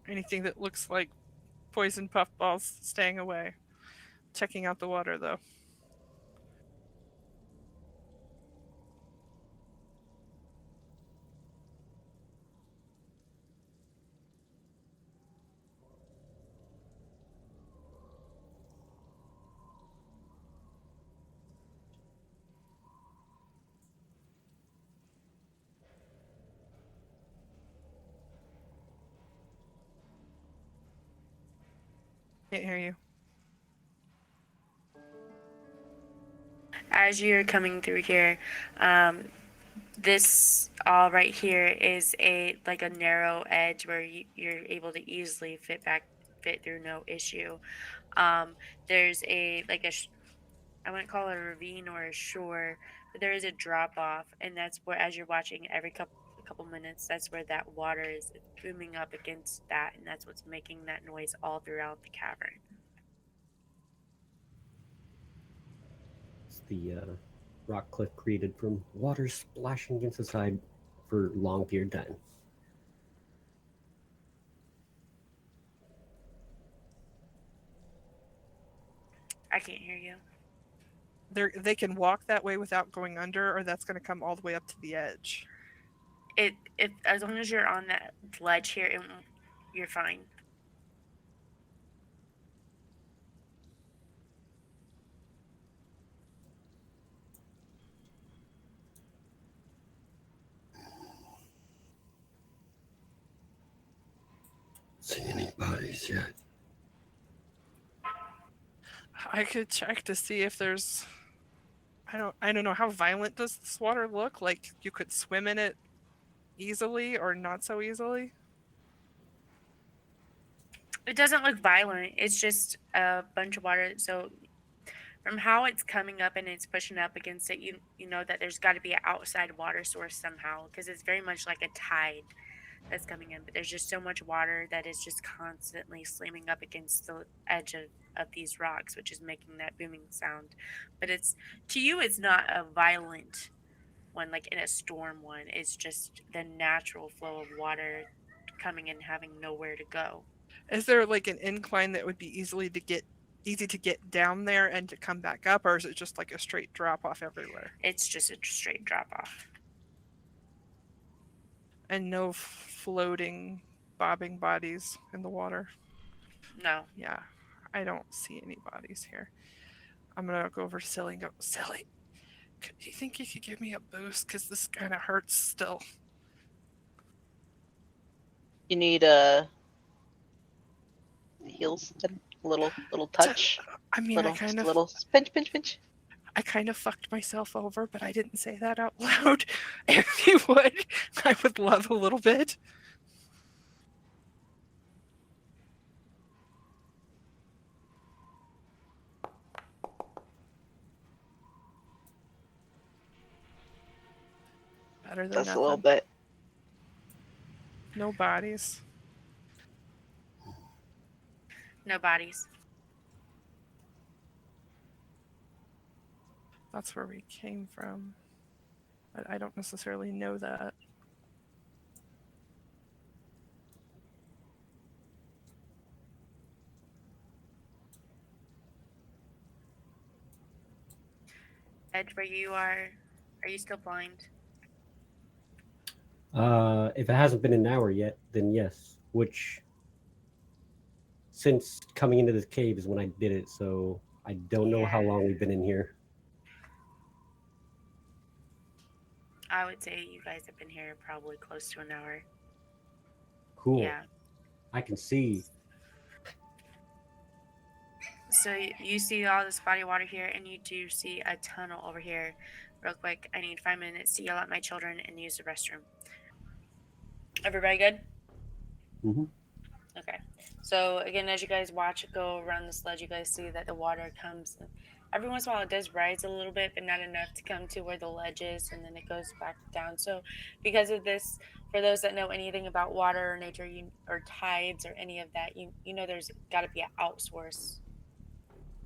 Anything that looks like poison puffballs, staying away. Checking out the water though. Can't hear you. As you're coming through here, this all right here is a narrow edge where you're able to easily fit through, no issue. There's I wouldn't call it a ravine or a shore, but there is a drop off, and that's where, as you're watching every couple minutes, that's where that water is booming up against that, and that's what's making that noise all throughout the cavern. It's the rock cliff created from water splashing against the side for long period of time. I can't hear you. They can walk that way without going under, or that's going to come all the way up to the edge. If as long as you're on that ledge here, you're fine. See any bodies yet? I could check to see if there's. I don't know, how violent does this water look? Like you could swim in it easily or not so easily? It doesn't look violent. It's just a bunch of water. So from how it's coming up and it's pushing up against it, you know that there's got to be an outside water source somehow, because it's very much like a tide that's coming in. But there's just so much water that is just constantly slamming up against the edge of these rocks, which is making that booming sound. But to you, it's not a violent one like in a storm one. It's just the natural flow of water coming in, having nowhere to go. Is there like an incline that would be easy to get down there and to come back up, or is it just like a straight drop off everywhere? It's just a straight drop off. And no floating, bobbing bodies in the water? No. Yeah, I don't see any bodies here. I'm gonna go over to Silly and go, Silly, do you think you could give me a boost? Because this kind of hurts still. You need heals, a little touch. I mean, little pinch. I kind of fucked myself over, but I didn't say that out loud. If you would, I would love a little bit. Better than That's nothing. a little bit. No bodies. No bodies. That's where we came from. But I don't necessarily know that. Ed, where you are you still blind? If it hasn't been an hour yet, then yes. Which since coming into this cave is when I did it, so I don't know how Yeah. long we've been in here. I would say you guys have been here probably close to an hour. Cool. Yeah. I can see. So you see all this body of water here, and you do see a tunnel over here. Real quick, I need 5 minutes to yell at my children and use the restroom. Everybody good? Hmm. Okay. So again, as you guys watch it go around the sludge, you guys see that the water comes. Every once in a while, it does rise a little bit, but not enough to come to where the ledge is, and then it goes back down. So, because of this, for those that know anything about water or nature, or tides or any of that, you know there's got to be an outsource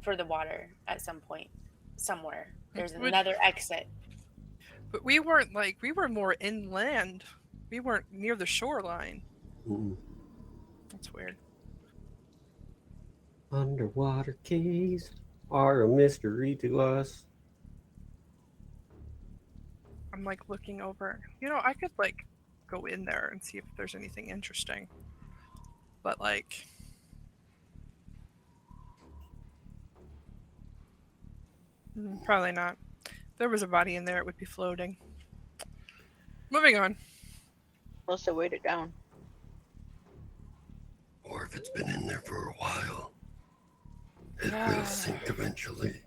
for the water at some point, somewhere. There's Would- another exit. But we weren't we were more inland. We weren't near the shoreline. Mm-mm. That's weird. Underwater caves are a mystery to us. I'm looking over. I could go in there and see if there's anything interesting. But probably not. If there was a body in there, it would be floating. Moving on. Unless I weighed it down. Or if it's been in there for a while, it will sink eventually.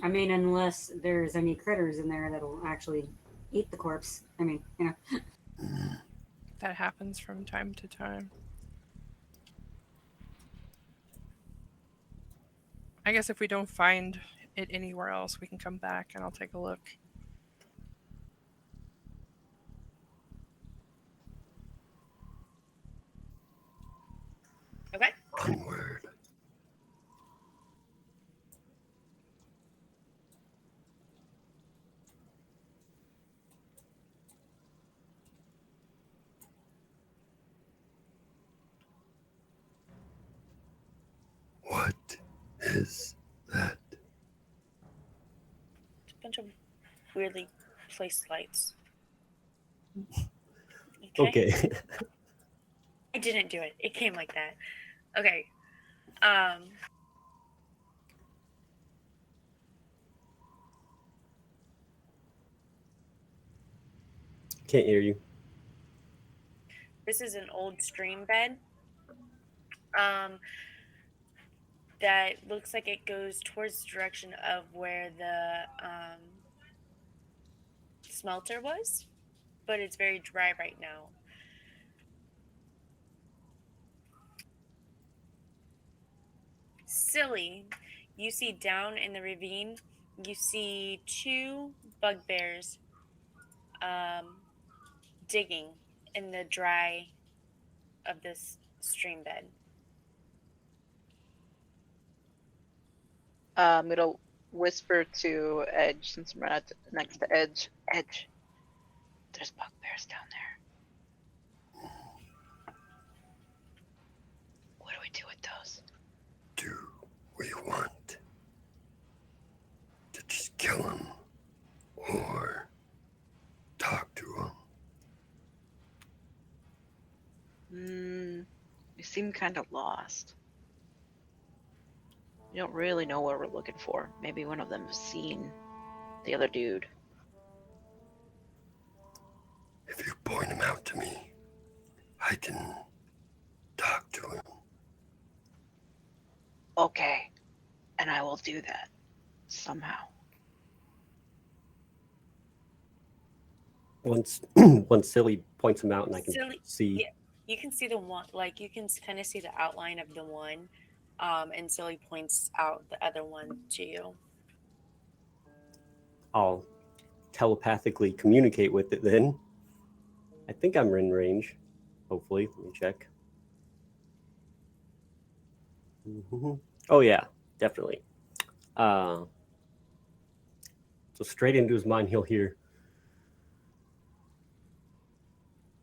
I mean, unless there's any critters in there that'll actually eat the corpse. I mean, That happens from time to time. I guess if we don't find it anywhere else, we can come back and I'll take a look. Okay. Onward. What is that? It's a bunch of weirdly placed lights. Okay. I didn't do it. It came like that. Okay. Can't hear you. This is an old stream bed. That looks like it goes towards the direction of where the smelter was, but it's very dry right now. Silly, you see down in the ravine, you see two bugbears digging in the dry of this stream bed. It'll whisper to Edge since I'm right next to Edge. Edge, there's bugbears down there. What do we do with those? Do we want to just kill him or talk to him? We seem kind of lost. We don't really know what we're looking for. Maybe one of them has seen the other dude. If you point him out to me, I can talk to him. Okay, and I will do that somehow. Once Silly points him out and I can Silly- see. yeah. You can see the one, you can kind of see the outline of the one, and Silly points out the other one to you. I'll telepathically communicate with it then. I think I'm in range. Hopefully. Let me check. Mm-hmm. Oh, yeah. Definitely. So straight into his mind, he'll hear.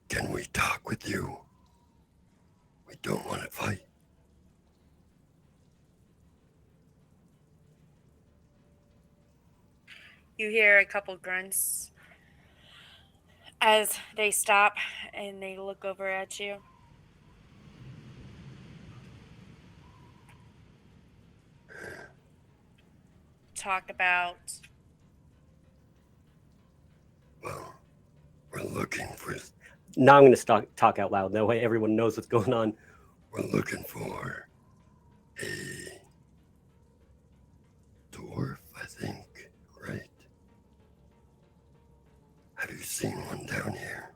Can we talk with you? We don't want to fight. You hear a couple grunts as they stop and they look over at you. talk about? Well, we're looking for. Now I'm going to talk out loud. That way everyone knows what's going on. We're looking for a dwarf, I think, right? Have you seen one down here?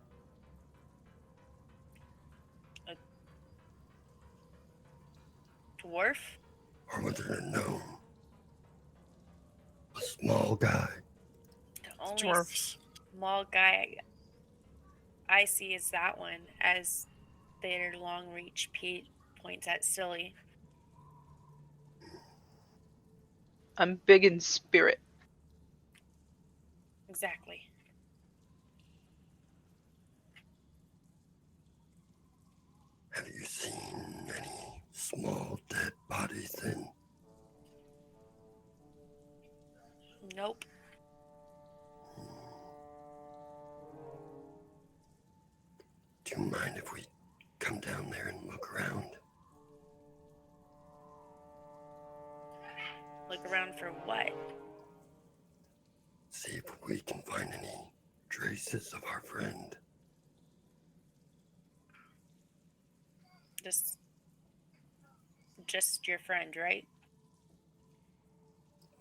Dwarf? Or was it a gnome? A small guy? The only Dwarfs. small guy I see is that one, as their long reach points at Silly. I'm big in spirit. Exactly. Have you seen any small dead bodies then? Nope. Do you mind if we come down there and look around? Look around for what? See if we can find any traces of our friend. Just your friend, right?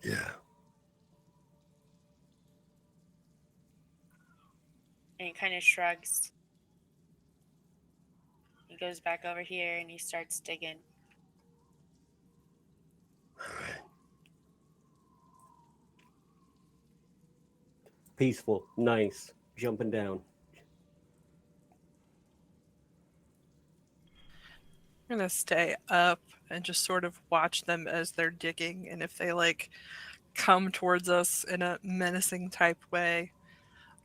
Yeah, And he kind of shrugs. He goes back over here and he starts digging. all right. Peaceful, nice, jumping down. I'm gonna stay up and just sort of watch them as they're digging, and if they like come towards us in a menacing type way,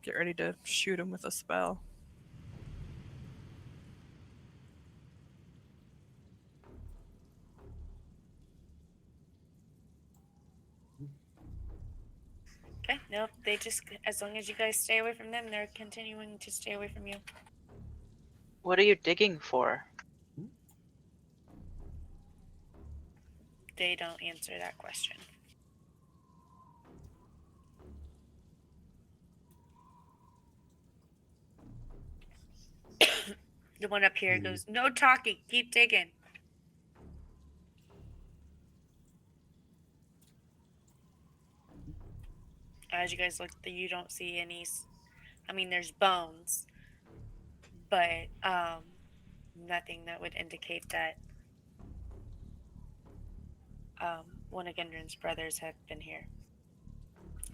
get ready to shoot them with a spell. Okay, nope. They just, as long as you guys stay away from them, they're continuing to stay away from you. What are you digging for? They don't answer that question. The one up here goes, no talking, keep digging. As you guys look, you don't see any. I mean, there's bones, but nothing that would indicate that one of Gendron's brothers have been here,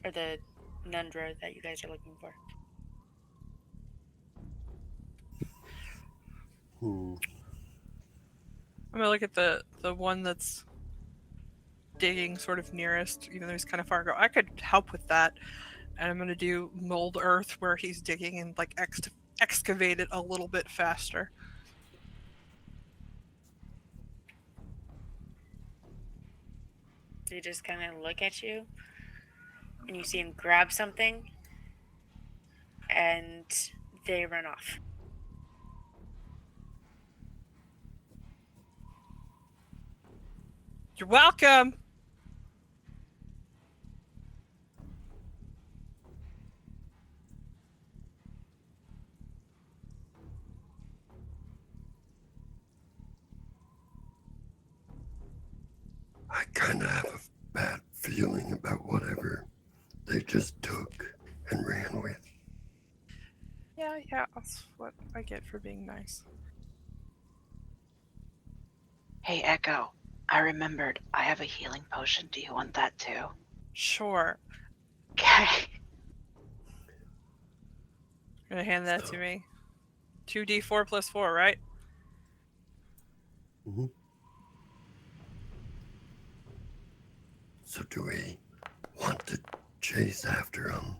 or the Nundra that you guys are looking for. I'm gonna look at the one that's digging sort of nearest, even though he's kind of far ago. I could help with that, and I'm gonna do mold earth where he's digging and like excavate it a little bit faster. They just kind of look at you, and you see him grab something, and they run off. You're welcome. I kind of have a bad feeling about whatever they just took and ran with. Yeah, that's what I get for being nice. Hey, Echo. I remembered. I have a healing potion. Do you want that too? Sure. Okay. You're gonna hand that to me. 2d4 plus 4, right? Mm-hmm. So do we want to chase after them?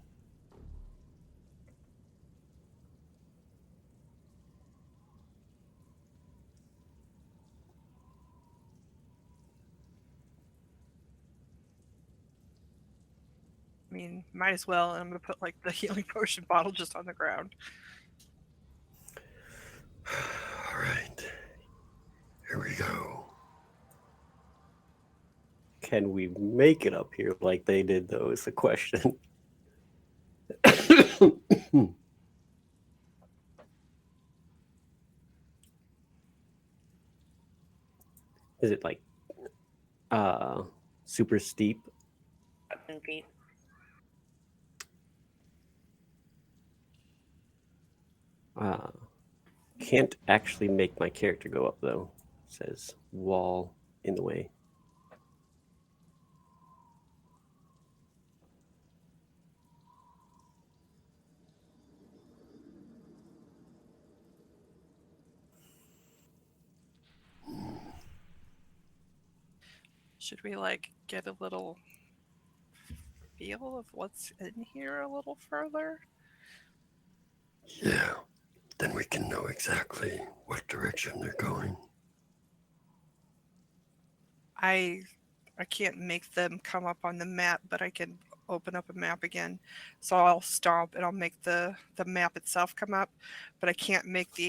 I mean, might as well. And I'm gonna put like the healing potion bottle just on the ground. All right. Here we go. can we make it up here like they did, though, is the question. Is it like super steep? 10 feet. Can't actually make my character go up, though. It says wall in the way. Should we like get a little feel of what's in here a little further? Yeah, then we can know exactly what direction they're going. I can't make them come up on the map, but I can open up a map again. So I'll stomp and I'll make the map itself come up, but I can't make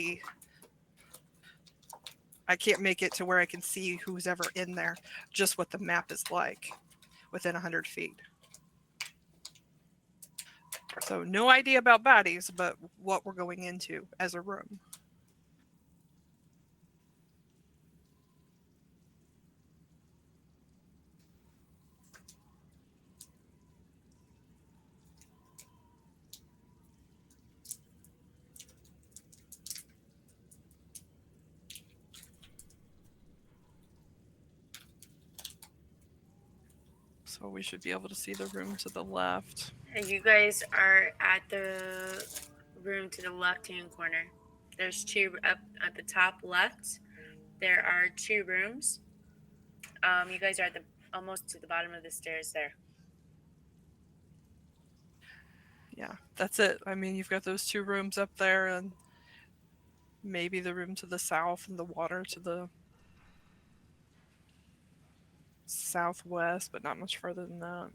it to where I can see who's ever in there, just what the map is like within 100 feet. So no idea about bodies, but what we're going into as a room. So we should be able to see the room to the left. And you guys are at the room to the left-hand corner. There's two up at the top left. There are two rooms. You guys are at the almost to the bottom of the stairs there. Yeah, that's it. I mean, you've got those two rooms up there and maybe the room to the south and the water to the southwest, but not much further than that.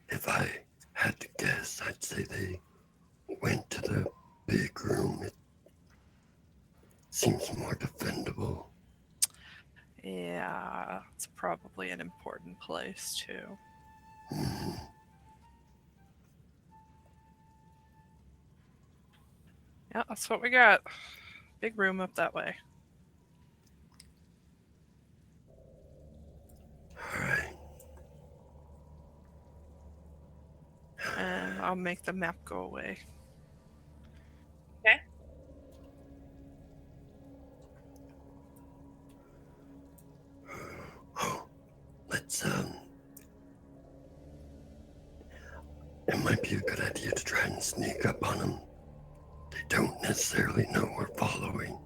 If I had to guess, I'd say they went to the big room. It seems more defendable. Yeah, it's probably an important place too. Hmm. Yeah, that's what we got. Big room up that way. All right. And I'll make the map go away. Okay. Oh, let's it might be a good idea to try and sneak up on them. They don't necessarily know we're following.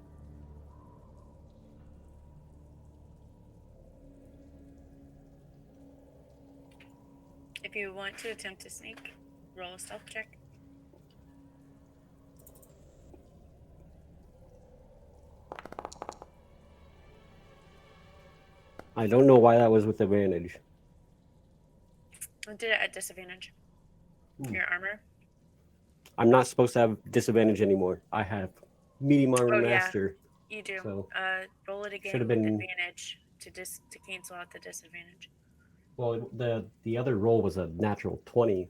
If you want to attempt to sneak, roll a stealth check. I don't know why that was with advantage. I did it at disadvantage. Your armor. I'm not supposed to have disadvantage anymore. I have medium armor Oh, yeah. master. You do. So, Roll it again should've with been- advantage to cancel out the disadvantage. Well, the other roll was a natural 20.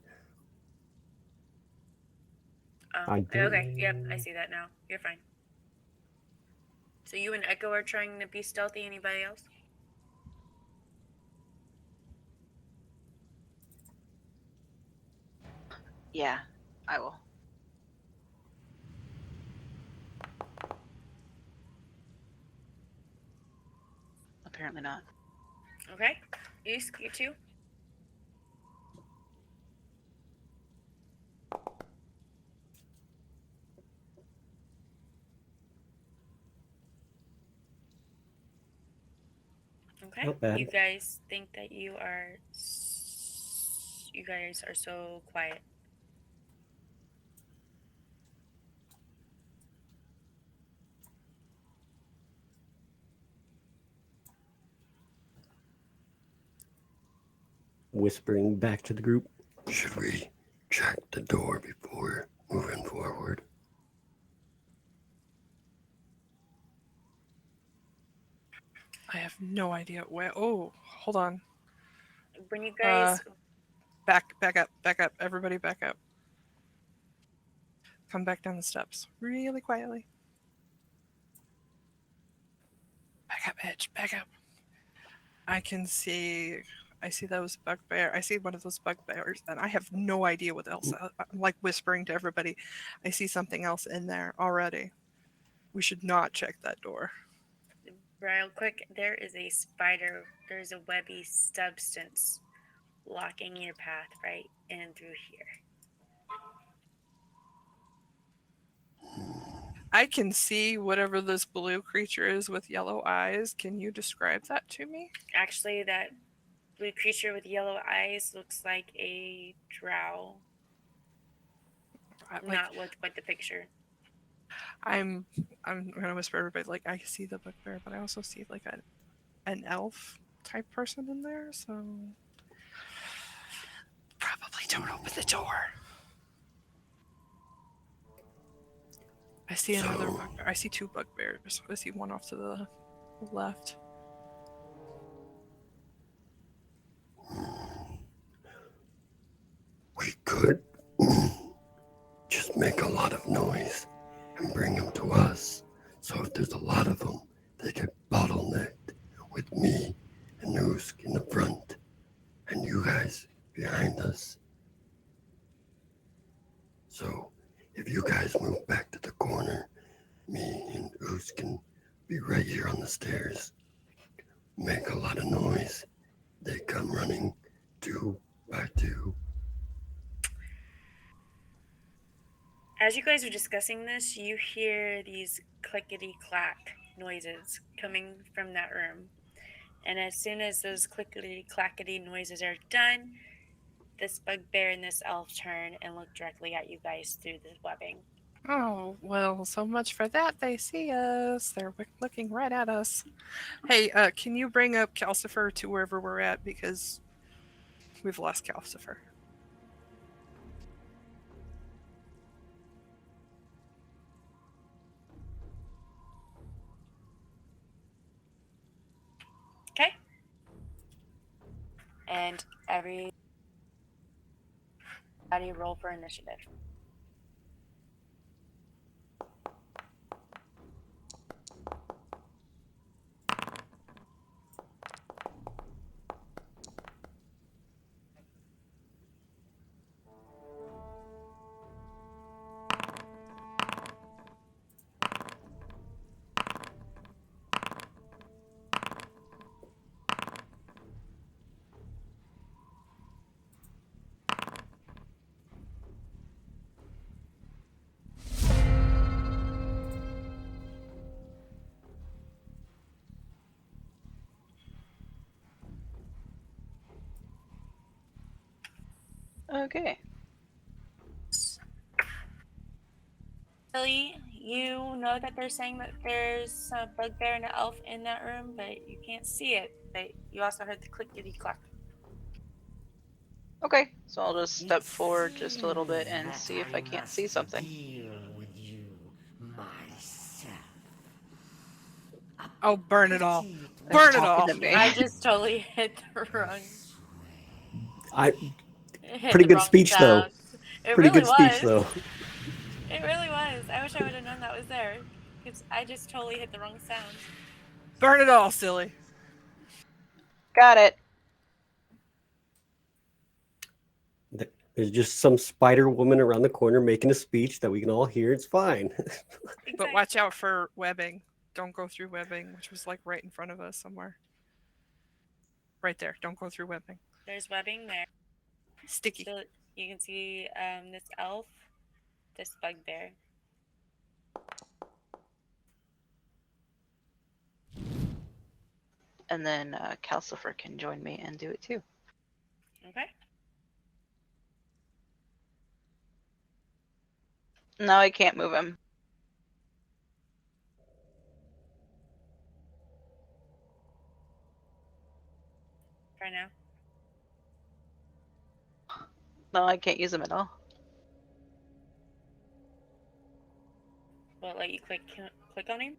I don't- Okay, yep, I see that now. You're fine. So you and Echo are trying to be stealthy. Anybody else? Yeah, I will. Apparently not. Okay. You too. Okay. Not bad. You guys think that you guys are so quiet. Whispering back to the group. Should we check the door before moving forward? I have no idea where. Oh, hold on. When you guys Back up. Everybody back up. Come back down the steps really quietly. Back up, Edge. Back up. I see those bugbear. I see one of those bugbears, and I have no idea what else. I'm like whispering to everybody. I see something else in there already. We should not check that door. real quick, there is a spider. There's a webby substance blocking your path right in through here. I can see whatever this blue creature is with yellow eyes. Can you describe that to me? Actually, that blue creature with yellow eyes looks like a drow. Not what the picture. I'm gonna whisper to everybody, like, I see the bugbear, but I also see like an elf type person in there, so probably don't open the door. I see another bugbear. I see two bugbears. I see one off to the left. We could just make a lot of noise and bring them to us. So if there's a lot of them, they get bottlenecked with me and Noosk in the front and you guys behind us. So if you guys move back to the corner, me and Oos can be right here on the stairs. Make a lot of noise. They come running 2 by 2. As you guys are discussing this, you hear these clickety-clack noises coming from that room. And as soon as those clickety-clackety noises are done, this bugbear and this elf turn and look directly at you guys through the webbing. Oh, well, so much for that. They see us. They're looking right at us. Hey, can you bring up Calcifer to wherever we're at? Because we've lost Calcifer. Okay? And everybody roll for initiative. Okay. Billy, you know that they're saying that there's a bugbear and an elf in that room, but you can't see it. But you also heard the clickety-clack. Okay, so I'll just step forward just a little bit and see if I can't see something. With you, myself. Oh, burn it all. Burn it all. Talking to me. I just totally hit the wrong. hit Pretty the good wrong speech, though. sound. It Pretty really good speech, was. though. It really was. I wish I would have known that was there. Because I just totally hit the wrong sound. Burn it all, silly. Got it. There's just some spider woman around the corner making a speech that we can all hear. It's fine. But watch out for webbing. Don't go through webbing, which was like right in front of us somewhere. Right there. Don't go through webbing. There's webbing there. Sticky. So you can see this elf, this bugbear. And then Calcifer can join me and do it too. Okay. No, I can't move him. For now. No, I can't use him at all. Will it let you click on him?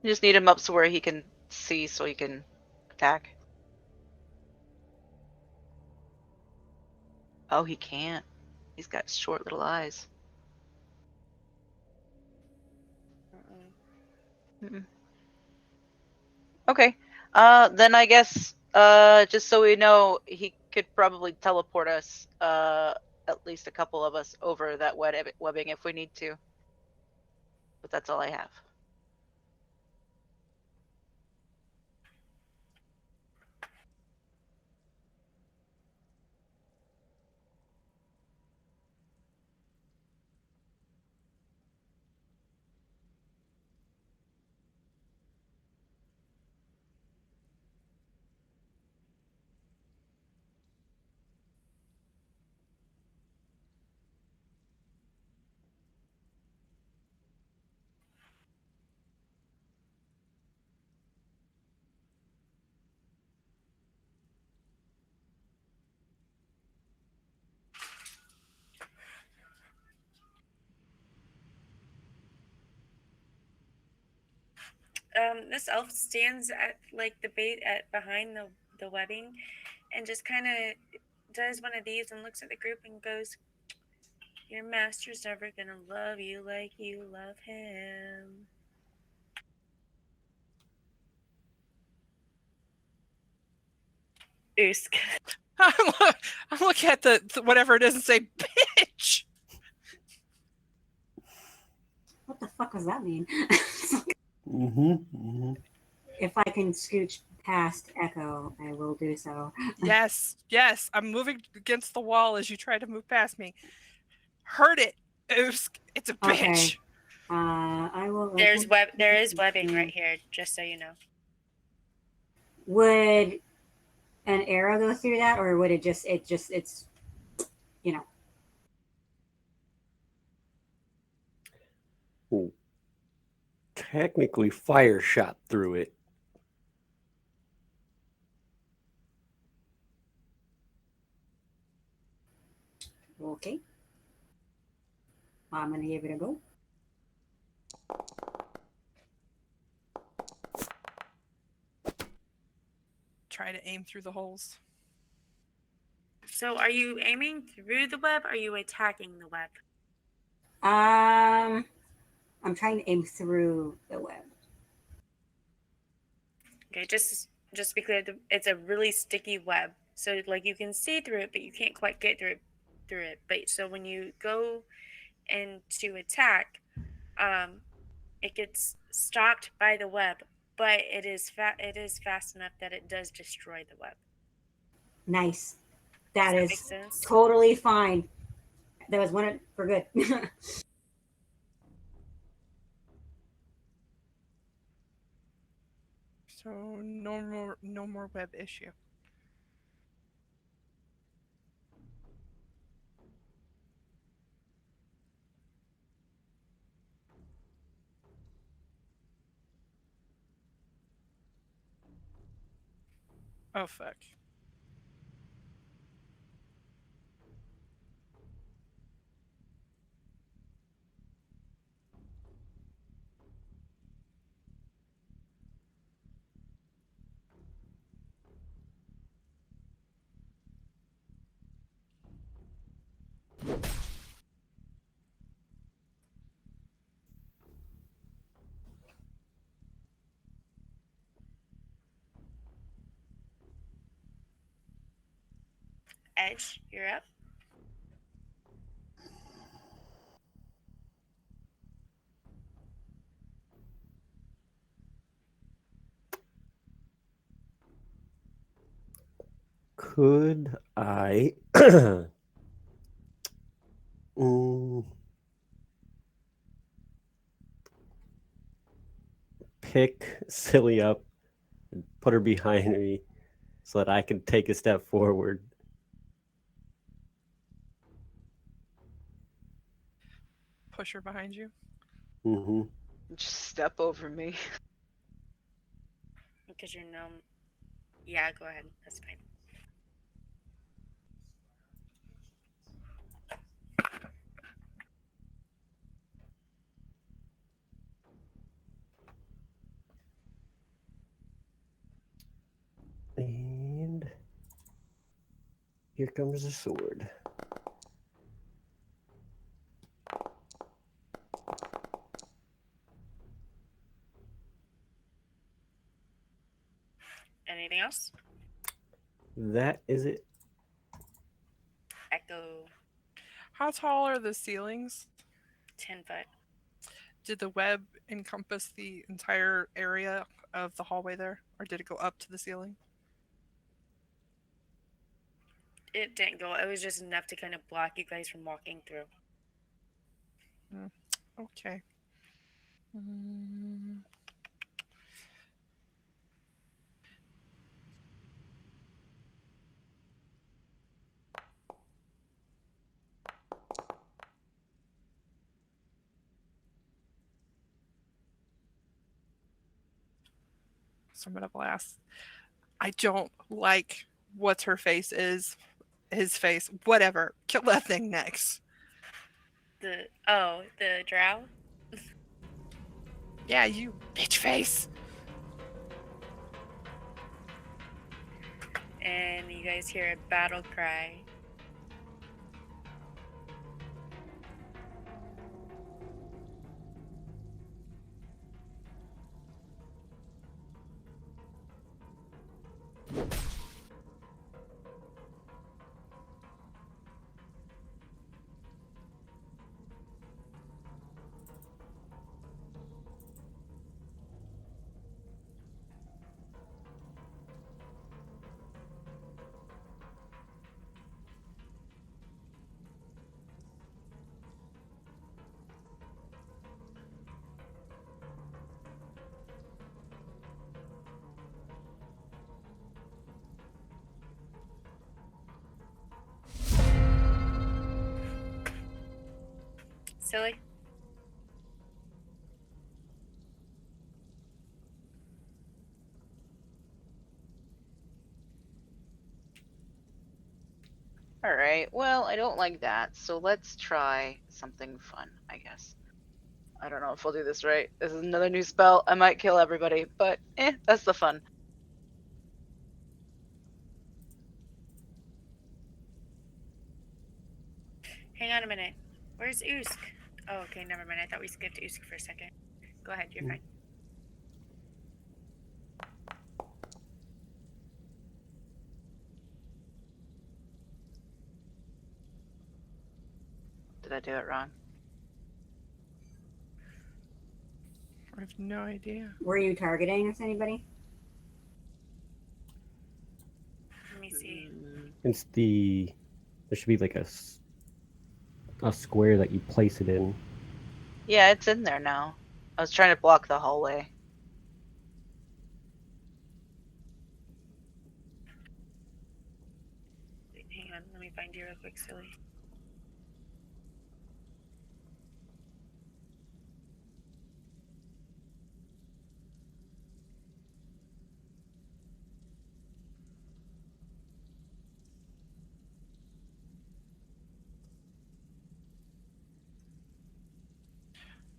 You just need him up so where he can see so he can attack? Oh, he can't. He's got short little eyes. Mm-mm. Okay. Then I guess, just so we know, he could probably teleport us, at least a couple of us over that webbing if we need to. But that's all I have. This elf stands at like the bait at behind the webbing, and just kind of does one of these and looks at the group and goes, "Your master's never gonna love you like you love him." Oosk. I'm looking at the whatever it is and say, bitch. What the fuck does that mean? Mm-hmm. If I can scooch past Echo, I will do so. Yes, yes. I'm moving against the wall as you try to move past me. Heard it. Oosk. It's a bitch. Okay. I will. There is webbing right here, just so you know. Would an arrow go through that, or would it's you know? Ooh. Technically, fire shot through it. Okay. I'm gonna give it a go. Try to aim through the holes. So, are you aiming through the web? Or are you attacking the web? I'm trying to aim through the web. Okay, just to be clear, it's a really sticky web. So, like, you can see through it, but you can't quite get through it. But so when you go in to attack, it gets stopped by the web, but it is fast enough that it does destroy the web. Nice. Does That that is make sense? totally fine. That was one for good. So no more web issue. Oh fuck. Edge, you're up. Could I pick Silly up and put her behind me so that I can take a step forward? Push her behind you. Mm-hmm. Just step over me. Because you're gnome. Yeah, go ahead. That's fine. Here comes the sword. Anything else? That is it. Echo. How tall are the ceilings? 10 foot. Did the web encompass the entire area of the hallway there, or did it go up to the ceiling? It didn't go. It was just enough to kind of block you guys from walking through. Okay. Mm. So I'm gonna blast. I don't like what's her face is, his face, whatever. Kill that thing next. The drow. Yeah, you bitch face. And you guys hear a battle cry. Silly. All right. Well, I don't like that, so let's try something fun, I guess. I don't know if I'll do this right. This is another new spell. I might kill everybody, but that's the fun. Hang on a minute. Where's Usk? Oh, okay, never mind. I thought we skipped Usk for a second. Go ahead, you're fine. Did I do it wrong? I have no idea. Were you targeting us, anybody? Let me see. It's there should be like a square that you place it in. Yeah, it's in there now. I was trying to block the hallway. Wait, hang on. Let me find you real quick, Silly.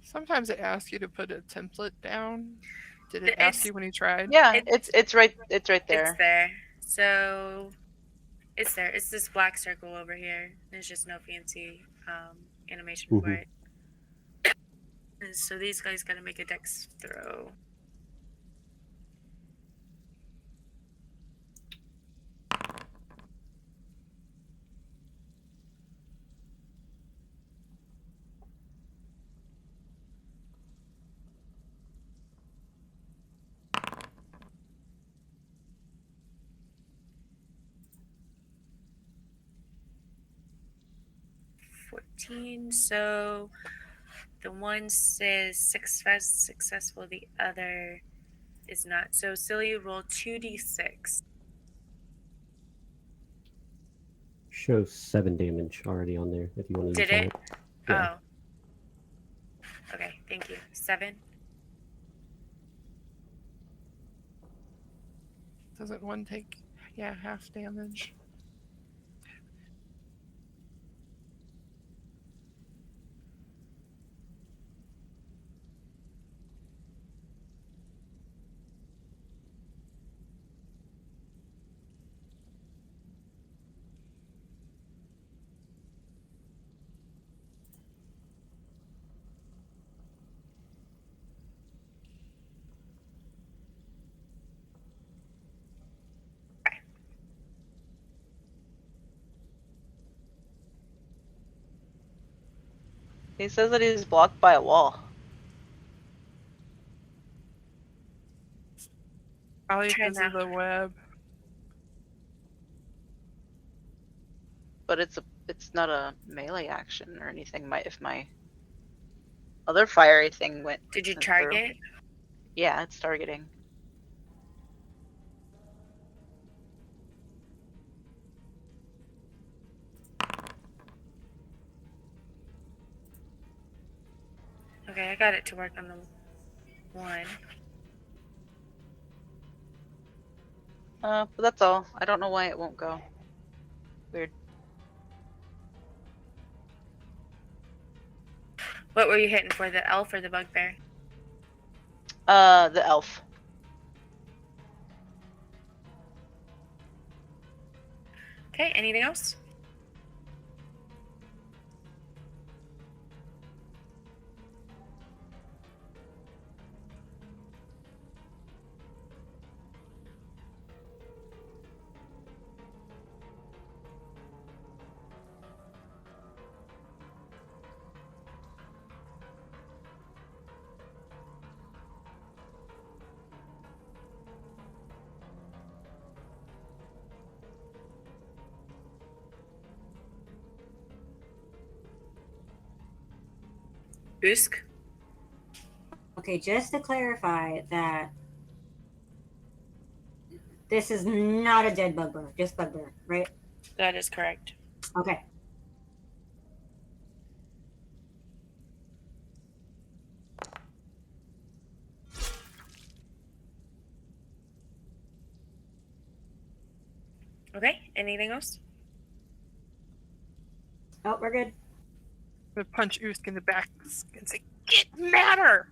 Sometimes it asks you to put a template down. Did it ask you when you tried? Yeah, It- it's right there. It's there. So it's there. It's this black circle over here. There's just no fancy animation for it. And so these guys gotta make a dex throw. So the one says successful, the other is not. So Silly, roll 2d6. Shows 7 damage already on there if you want to use Did it? that. Yeah. Oh. Okay, thank you. 7. Doesn't one take, half damage? He says that he's blocked by a wall. Probably Try because of now. the web. But it's not a melee action or anything. If my other fiery thing went Did you through. target? Yeah, it's targeting. Okay, I got it to work on the one. But that's all. I don't know why it won't go. Weird. What were you hitting for, the elf or the bugbear? The elf. Okay, anything else? Usk? Okay, just to clarify that this is not a dead bugbear, just bugbear, right? That is correct. Okay. Okay, anything else? Oh, we're good. I'm gonna punch Usk in the back and say, "Get madder!"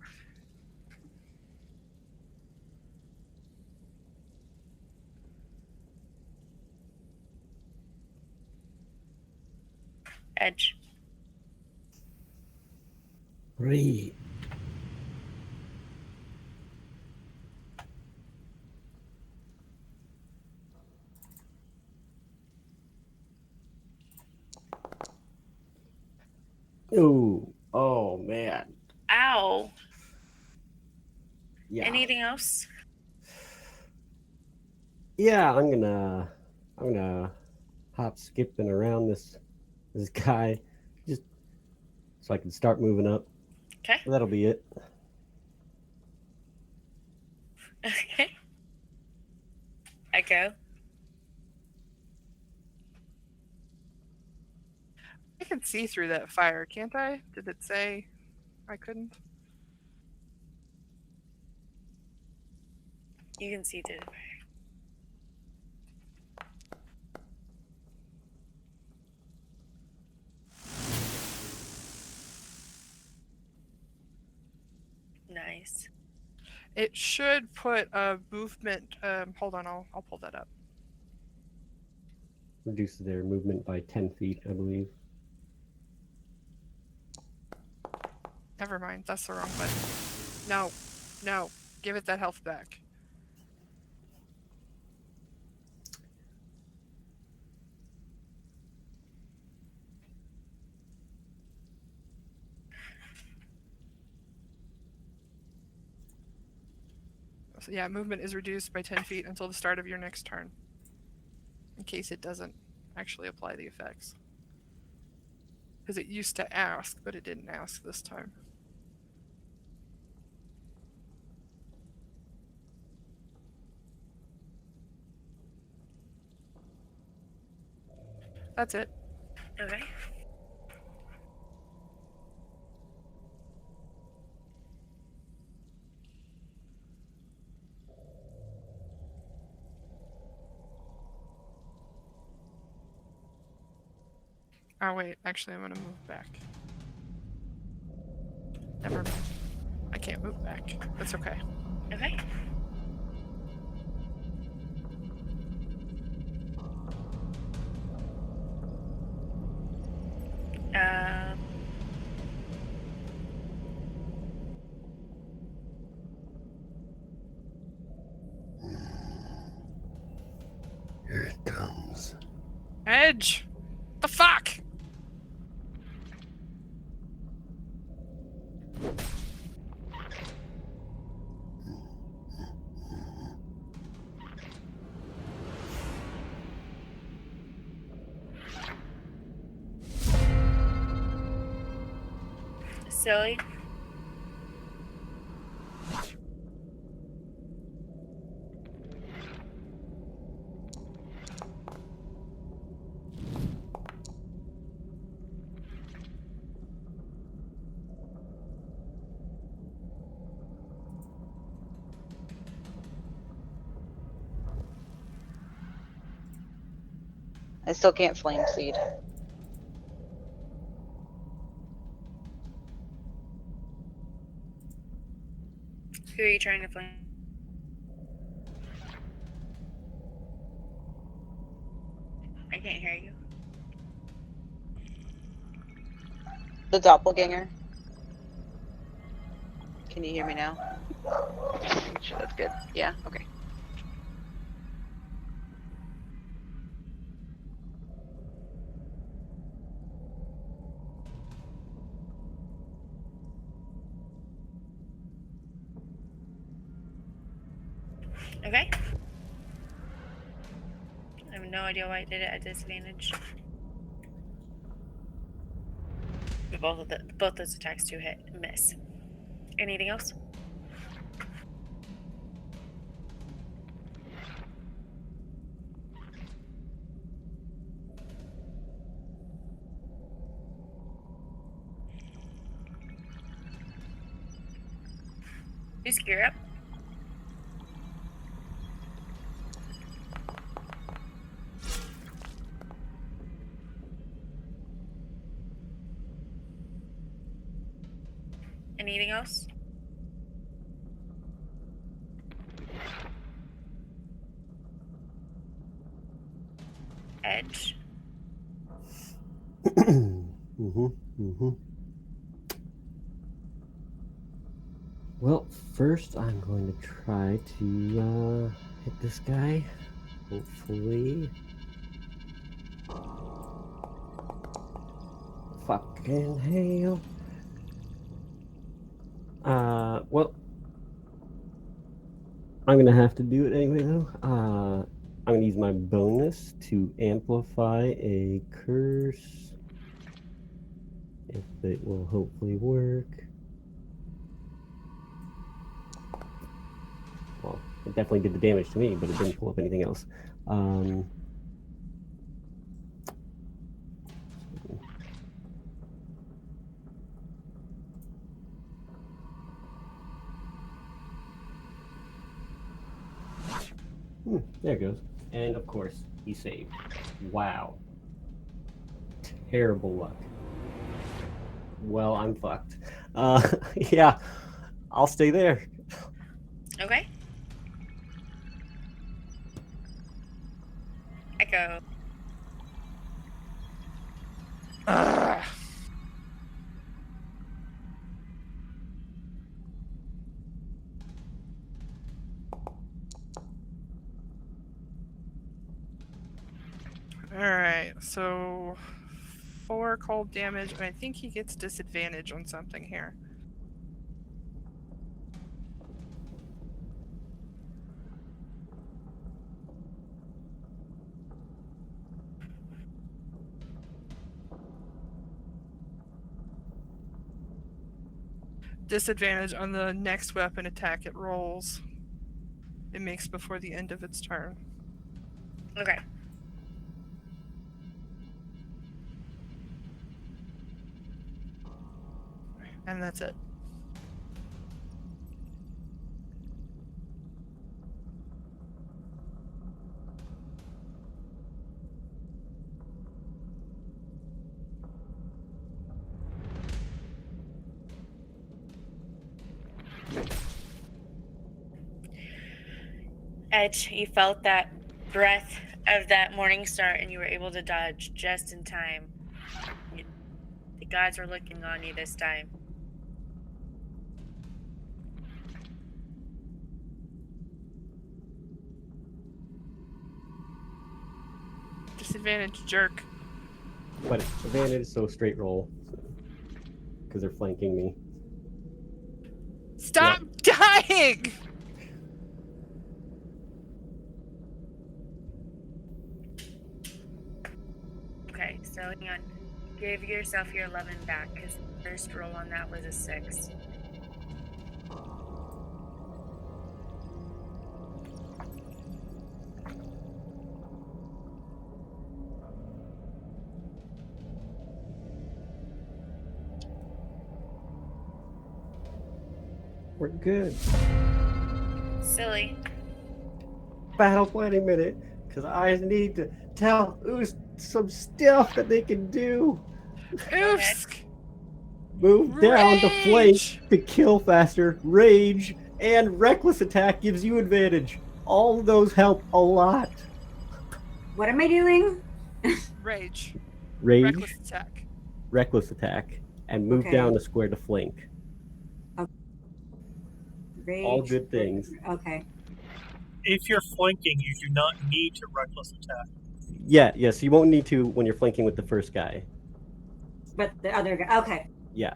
Edge. Great. Ooh. Oh man. Ow. Yeah. Anything else? Yeah, I'm gonna hop skipping around this guy just so I can start moving up. Okay. That'll be it. Okay. Echo. I can see through that fire, can't I? Did it say I couldn't? You can see through the fire. Nice. It should put a movement. Hold on, I'll pull that up. Reduces their movement by 10 feet, I believe. Never mind, that's the wrong button. No, give it that health back. So yeah, movement is reduced by 10 feet until the start of your next turn. In case it doesn't actually apply the effects. Because it used to ask, but it didn't ask this time. That's it. Okay. Oh wait, actually I'm gonna move back. Never mind. I can't move back. That's okay. Okay. Um, Here it comes. Edge! The fuck? Silly. I still can't flame seed. Who are you trying to flame? I can't hear you. The doppelganger. Can you hear me now? Sure, that's good. Yeah, okay. Okay. I have no idea why I did it at disadvantage. But both those attacks do hit miss. Anything else? You gear up. Anything else? Edge. Well, first I'm going to try to hit this guy. Hopefully. Fucking hell. Well, I'm gonna have to do it anyway, though. I'm gonna use my bonus to amplify a curse. If it will hopefully work. Well, it definitely did the damage to me, but it didn't pull up anything else. There it goes. And of course, he saved. Wow. Terrible luck. Well, I'm fucked. Yeah, I'll stay there. Okay. Echo. Ugh. Alright, so 4 cold damage, and I think he gets disadvantage on something here. Disadvantage on the next weapon attack it rolls. It makes before the end of its turn. Okay. And that's it. Edge, you felt that breath of that morning star and you were able to dodge just in time. The gods were looking on you this time. Disadvantage, jerk. But advantage, so straight roll. Because they're flanking me. Stop dying! Okay, so hang on. Give yourself your 11 back, because the first roll on that was a 6. We're good. Silly. Battle planning minute, because I need to tell Oost some stuff that they can do. Oosk! Move down to flank Rage! to kill faster. Rage and reckless attack gives you advantage. All of those help a lot. What am I doing? Rage. Rage, Reckless attack. reckless attack, and move Okay. down to square to flank. Rage. All good things. Okay. If you're flanking, you do not need to reckless attack. Yeah, yes, you won't need to when you're flanking with the first guy. But the other guy. Okay. Yeah.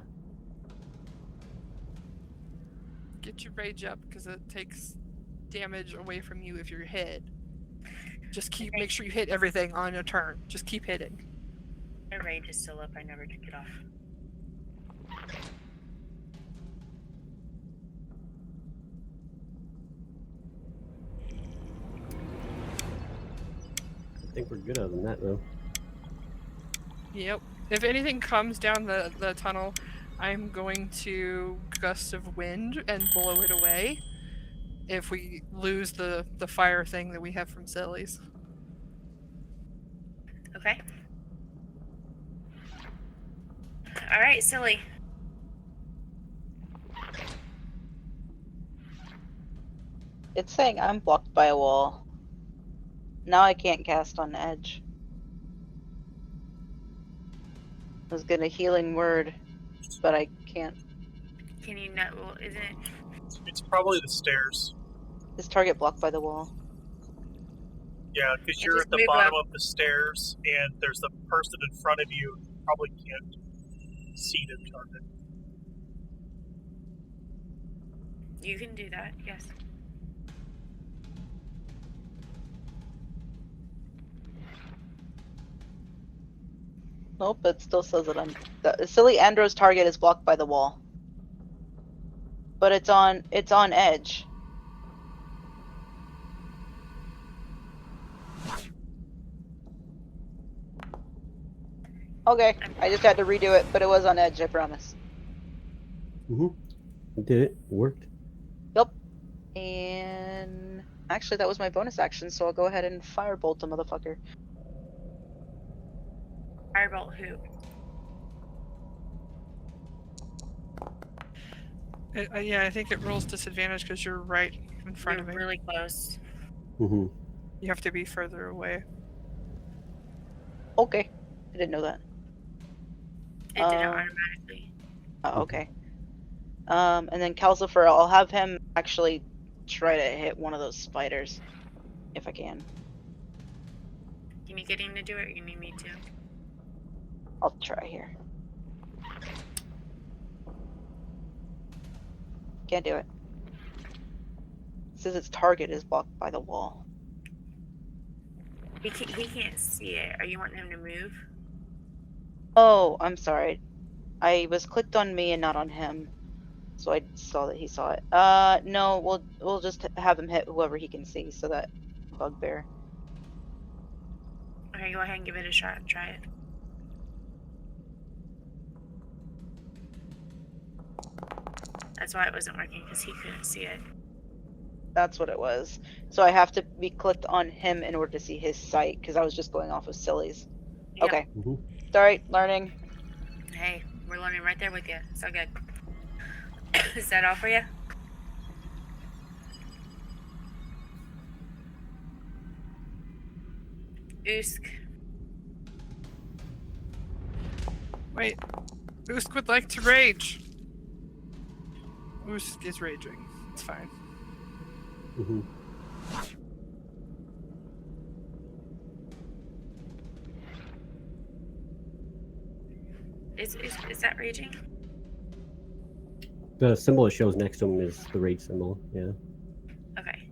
Get your rage up because it takes damage away from you if you're hit. Just make sure you hit everything on your turn. Just keep hitting. My rage is still up. I never took it off. I think we're good other than that, though. Yep. If anything comes down the tunnel, I'm going to gust of wind and blow it away. If we lose the fire thing that we have from Silly's. Okay. All right, Silly. It's saying I'm blocked by a wall. Now I can't cast on edge. I was gonna healing word, but I can't. Can you not? Well, isn't it? It's probably the stairs. Is target blocked by the wall? Yeah, because And you're just at the move bottom up. of the stairs, and there's the person in front of you. You probably can't see them target. You can do that. Yes. Nope, it still says that the silly Andro's target is blocked by the wall. But it's on edge. Okay, I just had to redo it, but it was on edge, I promise. Did it? It worked. Yep. And actually that was my bonus action, so I'll go ahead and firebolt the motherfucker. Firebolt who? Yeah, I think it rolls disadvantage because you're right in front You're of me. really close. Mm-hmm. You have to be further away. Okay. I didn't know that. It did it automatically. Oh, okay. And then Calcifer, I'll have him actually try to hit one of those spiders. If I can. Can you get him to do it, or you need me to? I'll try here. Can't do it. It says its target is blocked by the wall. He can't see it. Are you wanting him to move? Oh, I'm sorry. I was clicked on me and not on him. So I saw that he saw it. No, we'll just have him hit whoever he can see, so that bugbear. Okay, go ahead and give it a shot. Try it. That's why it wasn't working, because he couldn't see it. That's what it was. So I have to be clicked on him in order to see his sight, because I was just going off of Silly's. Yep. Okay. Mm-hmm. It's alright, learning. Hey, we're learning right there with you. So good. Is that all for you? Usk. Wait. Usk would like to rage. Usk is raging. It's fine. Mm-hmm. Is that raging? The symbol it shows next to him is the rage symbol. Yeah. Okay.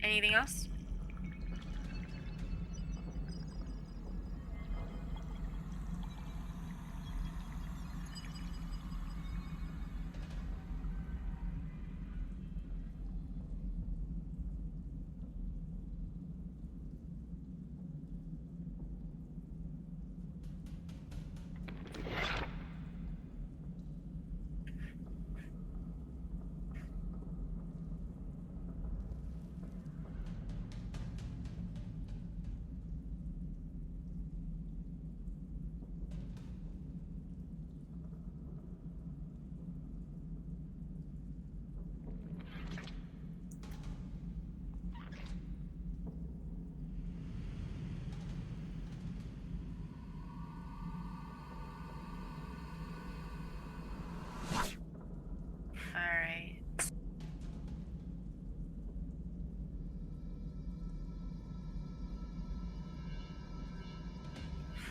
Anything else?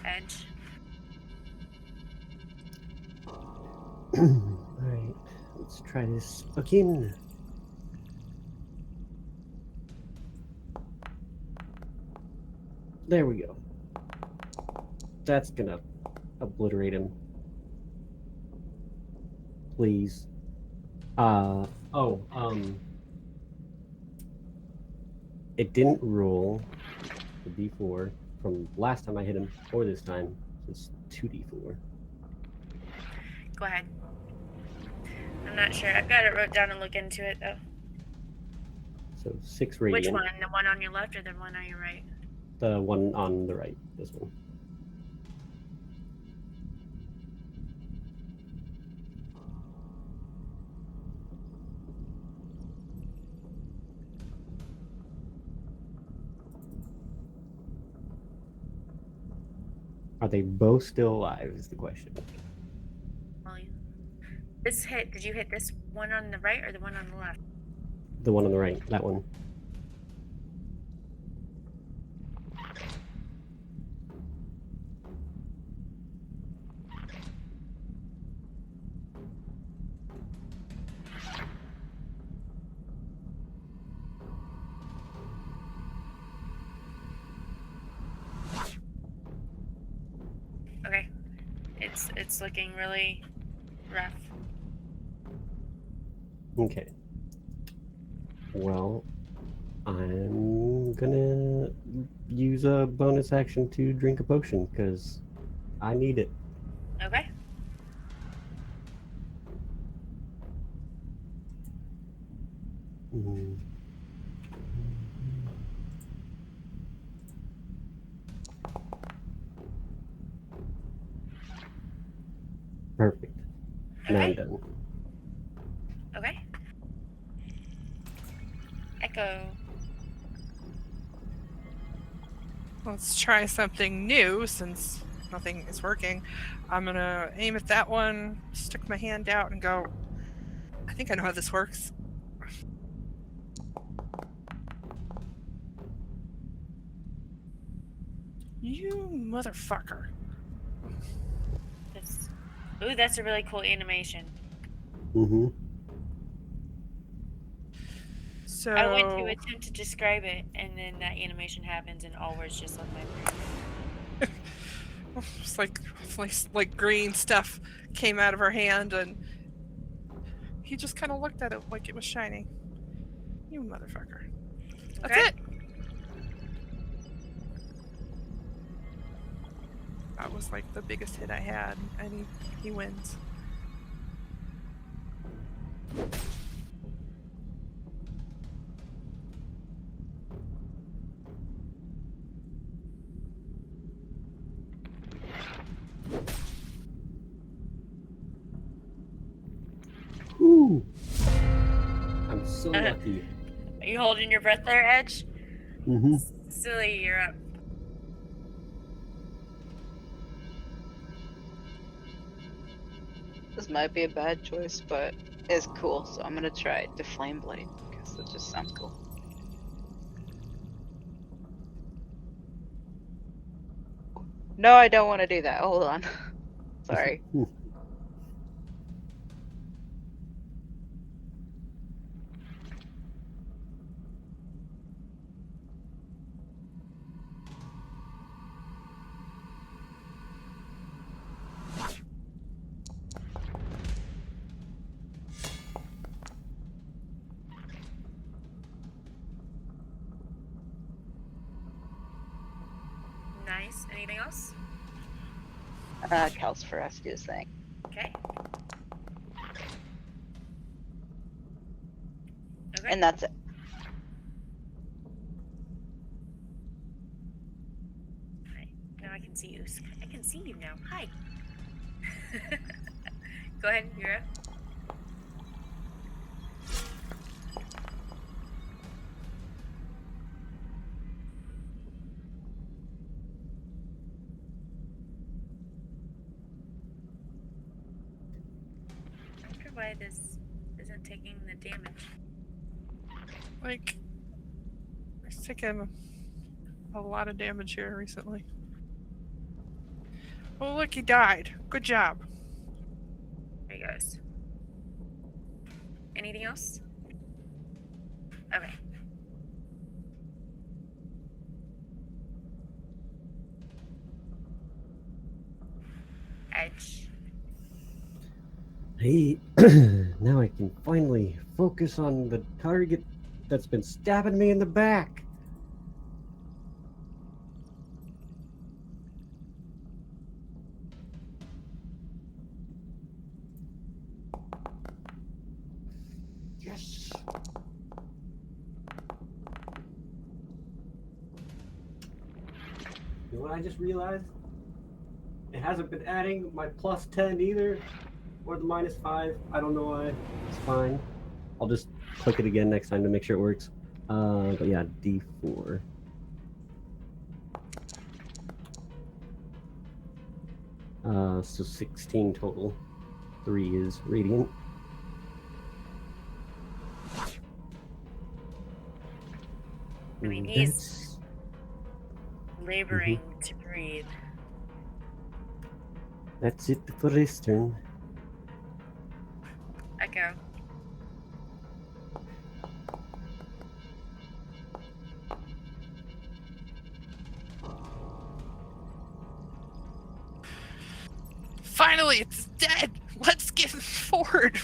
Edge. Alright, let's try this again. There we go. That's gonna obliterate him. Please. It didn't roll the d4 from last time I hit him or this time, so it's 2d4. Go ahead. I'm not sure. I've got it wrote down and look into it though. So 6 radiant. Which one? The one on your left or the one on your right? The one on the right, this one. Are they both still alive is the question. Well, this hit, did you hit this one on the right or the one on the left? The one on the right, that one. Okay. It's looking really rough. Okay. Well, I'm gonna use a bonus action to drink a potion because I need it. Okay. Mm. Perfect. Now I'm Okay. done. Okay. Echo. Let's try something new since nothing is working. I'm gonna aim at that one, stick my hand out, and go. I think I know how this works. You motherfucker. Ooh, that's a really cool animation. Mm-hmm. So I went to attempt to describe it, and then that animation happens, and all words just left my brain. it's like green stuff came out of her hand, and he just kind of looked at it like it was shiny. You motherfucker. That's Okay. it. That was like the biggest hit I had, and he wins. Ooh. I'm so lucky. Are you holding your breath there, Edge? Mm-hmm. Silly, you're up. This might be a bad choice, but it's cool, so I'm gonna try it to Flame Blade because it just sounds cool. No, I don't want to do that. Hold on. Sorry. Nice. Anything else? Cal's for us to do his thing. Okay. Okay. And that's it. Hi. Now I can see you. I can see you now. Hi. Go ahead, you're up. I wonder why this isn't taking the damage. Like, I've taken a lot of damage here recently. Oh, look, he died. Good job. There he goes. Anything else? Okay. Edge. Hey, now I can finally focus on the target that's been stabbing me in the back. Yes. You know what I just realized? It hasn't been adding my plus 10 either, or the minus 5. I don't know why. It's fine. I'll just click it again next time to make sure it works. But yeah, D4. So 16 total. 3 is radiant. I mean, And he's laboring to breathe. that's it for this turn. Echo. Finally, it's dead. Let's get forward.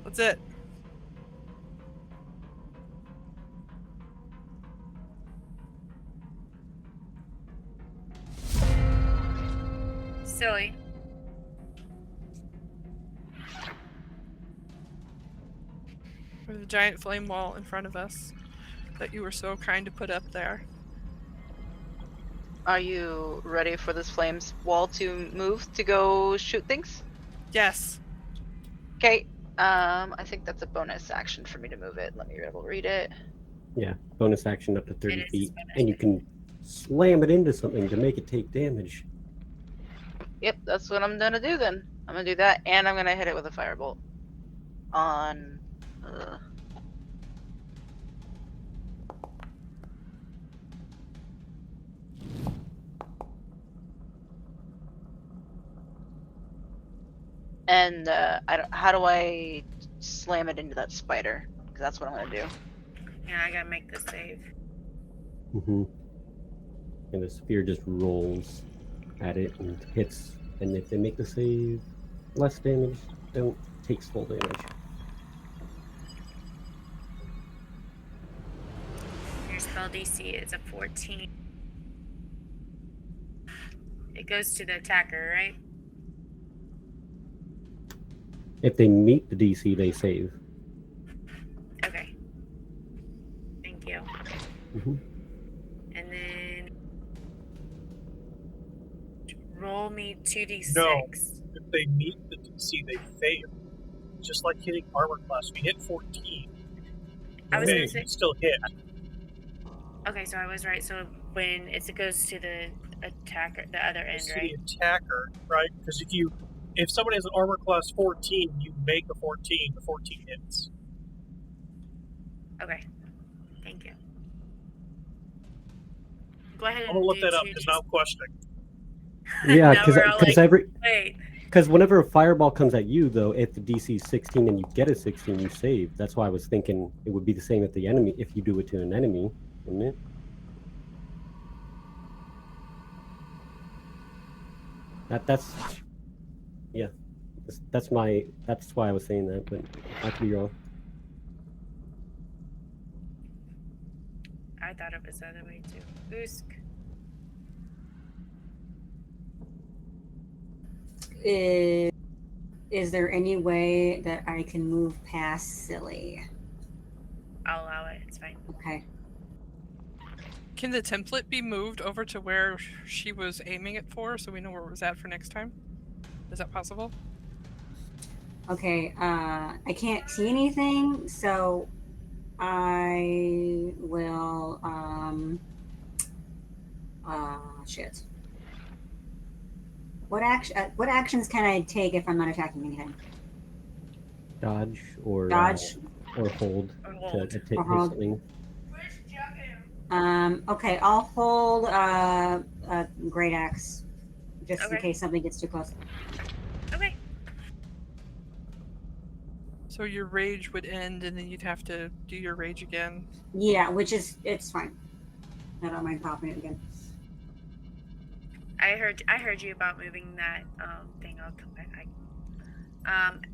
That's it. Silly. There's a giant flame wall in front of us that you were so kind to put up there. Are you ready for this flames wall to move to go shoot things? Yes. Okay. I think that's a bonus action for me to move it. Let me be able to read it. Yeah, bonus action up to It 30 is feet. bonus And you can slam it into something to make it take damage. Yep, that's what I'm gonna do then. I'm gonna do that, and I'm gonna hit it with a firebolt. On. And how do I slam it into that spider? Because that's what I'm gonna do. Yeah, I gotta make the save. Mm-hmm. And the spear just rolls at it and hits. And if they make the save, less damage, don't takes full damage. Your spell DC is a 14. It goes to the attacker, right? If they meet the DC, they save. Okay. Thank you. Mm-hmm. And then roll me 2d6. No. If they meet the DC, they fail. Just like hitting armor class. If you hit 14, I was you gonna say. still hit. Okay, so I was right. So when it goes to the attacker, the other end, It's right? the attacker, right? Because if somebody has an armor class 14, you make a 14, the 14 hits. Okay. Thank you. Go ahead I'm and gonna look do that up 2d6. because now I'm questioning. Yeah, Now we're all like, wait. because whenever a fireball comes at you, though, if the DC is 16 and you get a 16, you save. That's why I was thinking it would be the same if the enemy, if you do it to an enemy, wouldn't it? That's yeah. That's why I was saying that, but I could be wrong. I thought it was the other way too. Boosk. Is there any way that I can move past Silly? I'll allow it. It's fine. Okay. Can the template be moved over to where she was aiming it for so we know where it was at for next time? Is that possible? Okay, I can't see anything, so I will, shit. What actions can I take if I'm not attacking anything? Dodge or Dodge. or hold Or to hold. hit Or hold. something. Okay, I'll hold a great axe just in Okay. case something gets too close. Okay. So your rage would end, and then you'd have to do your rage again. Yeah, it's fine. I don't mind popping it again. I heard you about moving that thing. I'll come back.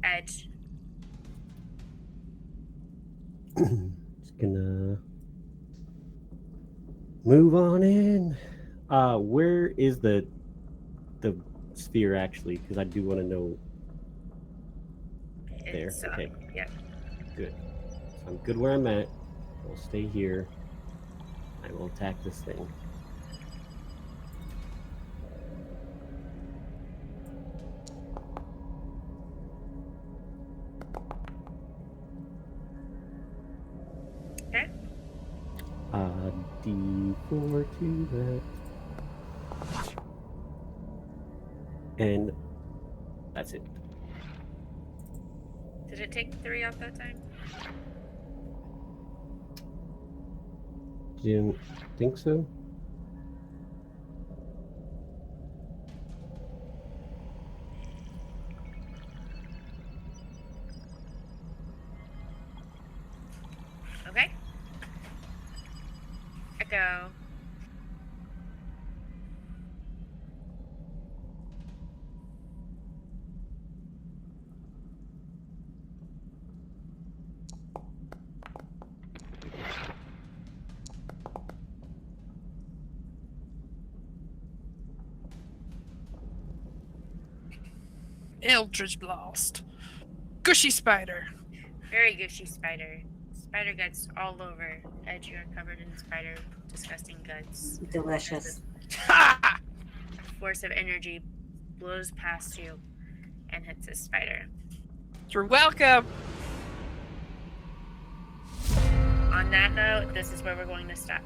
Edge. Just gonna move on in. Where is the sphere actually? Because I do want to know. There. It's Okay. Yeah. Good. So I'm good where I'm at. I'll stay here. I will attack this thing. Okay. D4 to that. And that's it. Did it take 3 off that time? Didn't think so. Okay. Echo. Eldritch Blast. Gushy Spider. Very gushy spider. Spider guts all over. Edge, you are covered in spider disgusting guts. Delicious. Ha! Force of energy blows past you and hits this spider. You're welcome. On that note, this is where we're going to stop.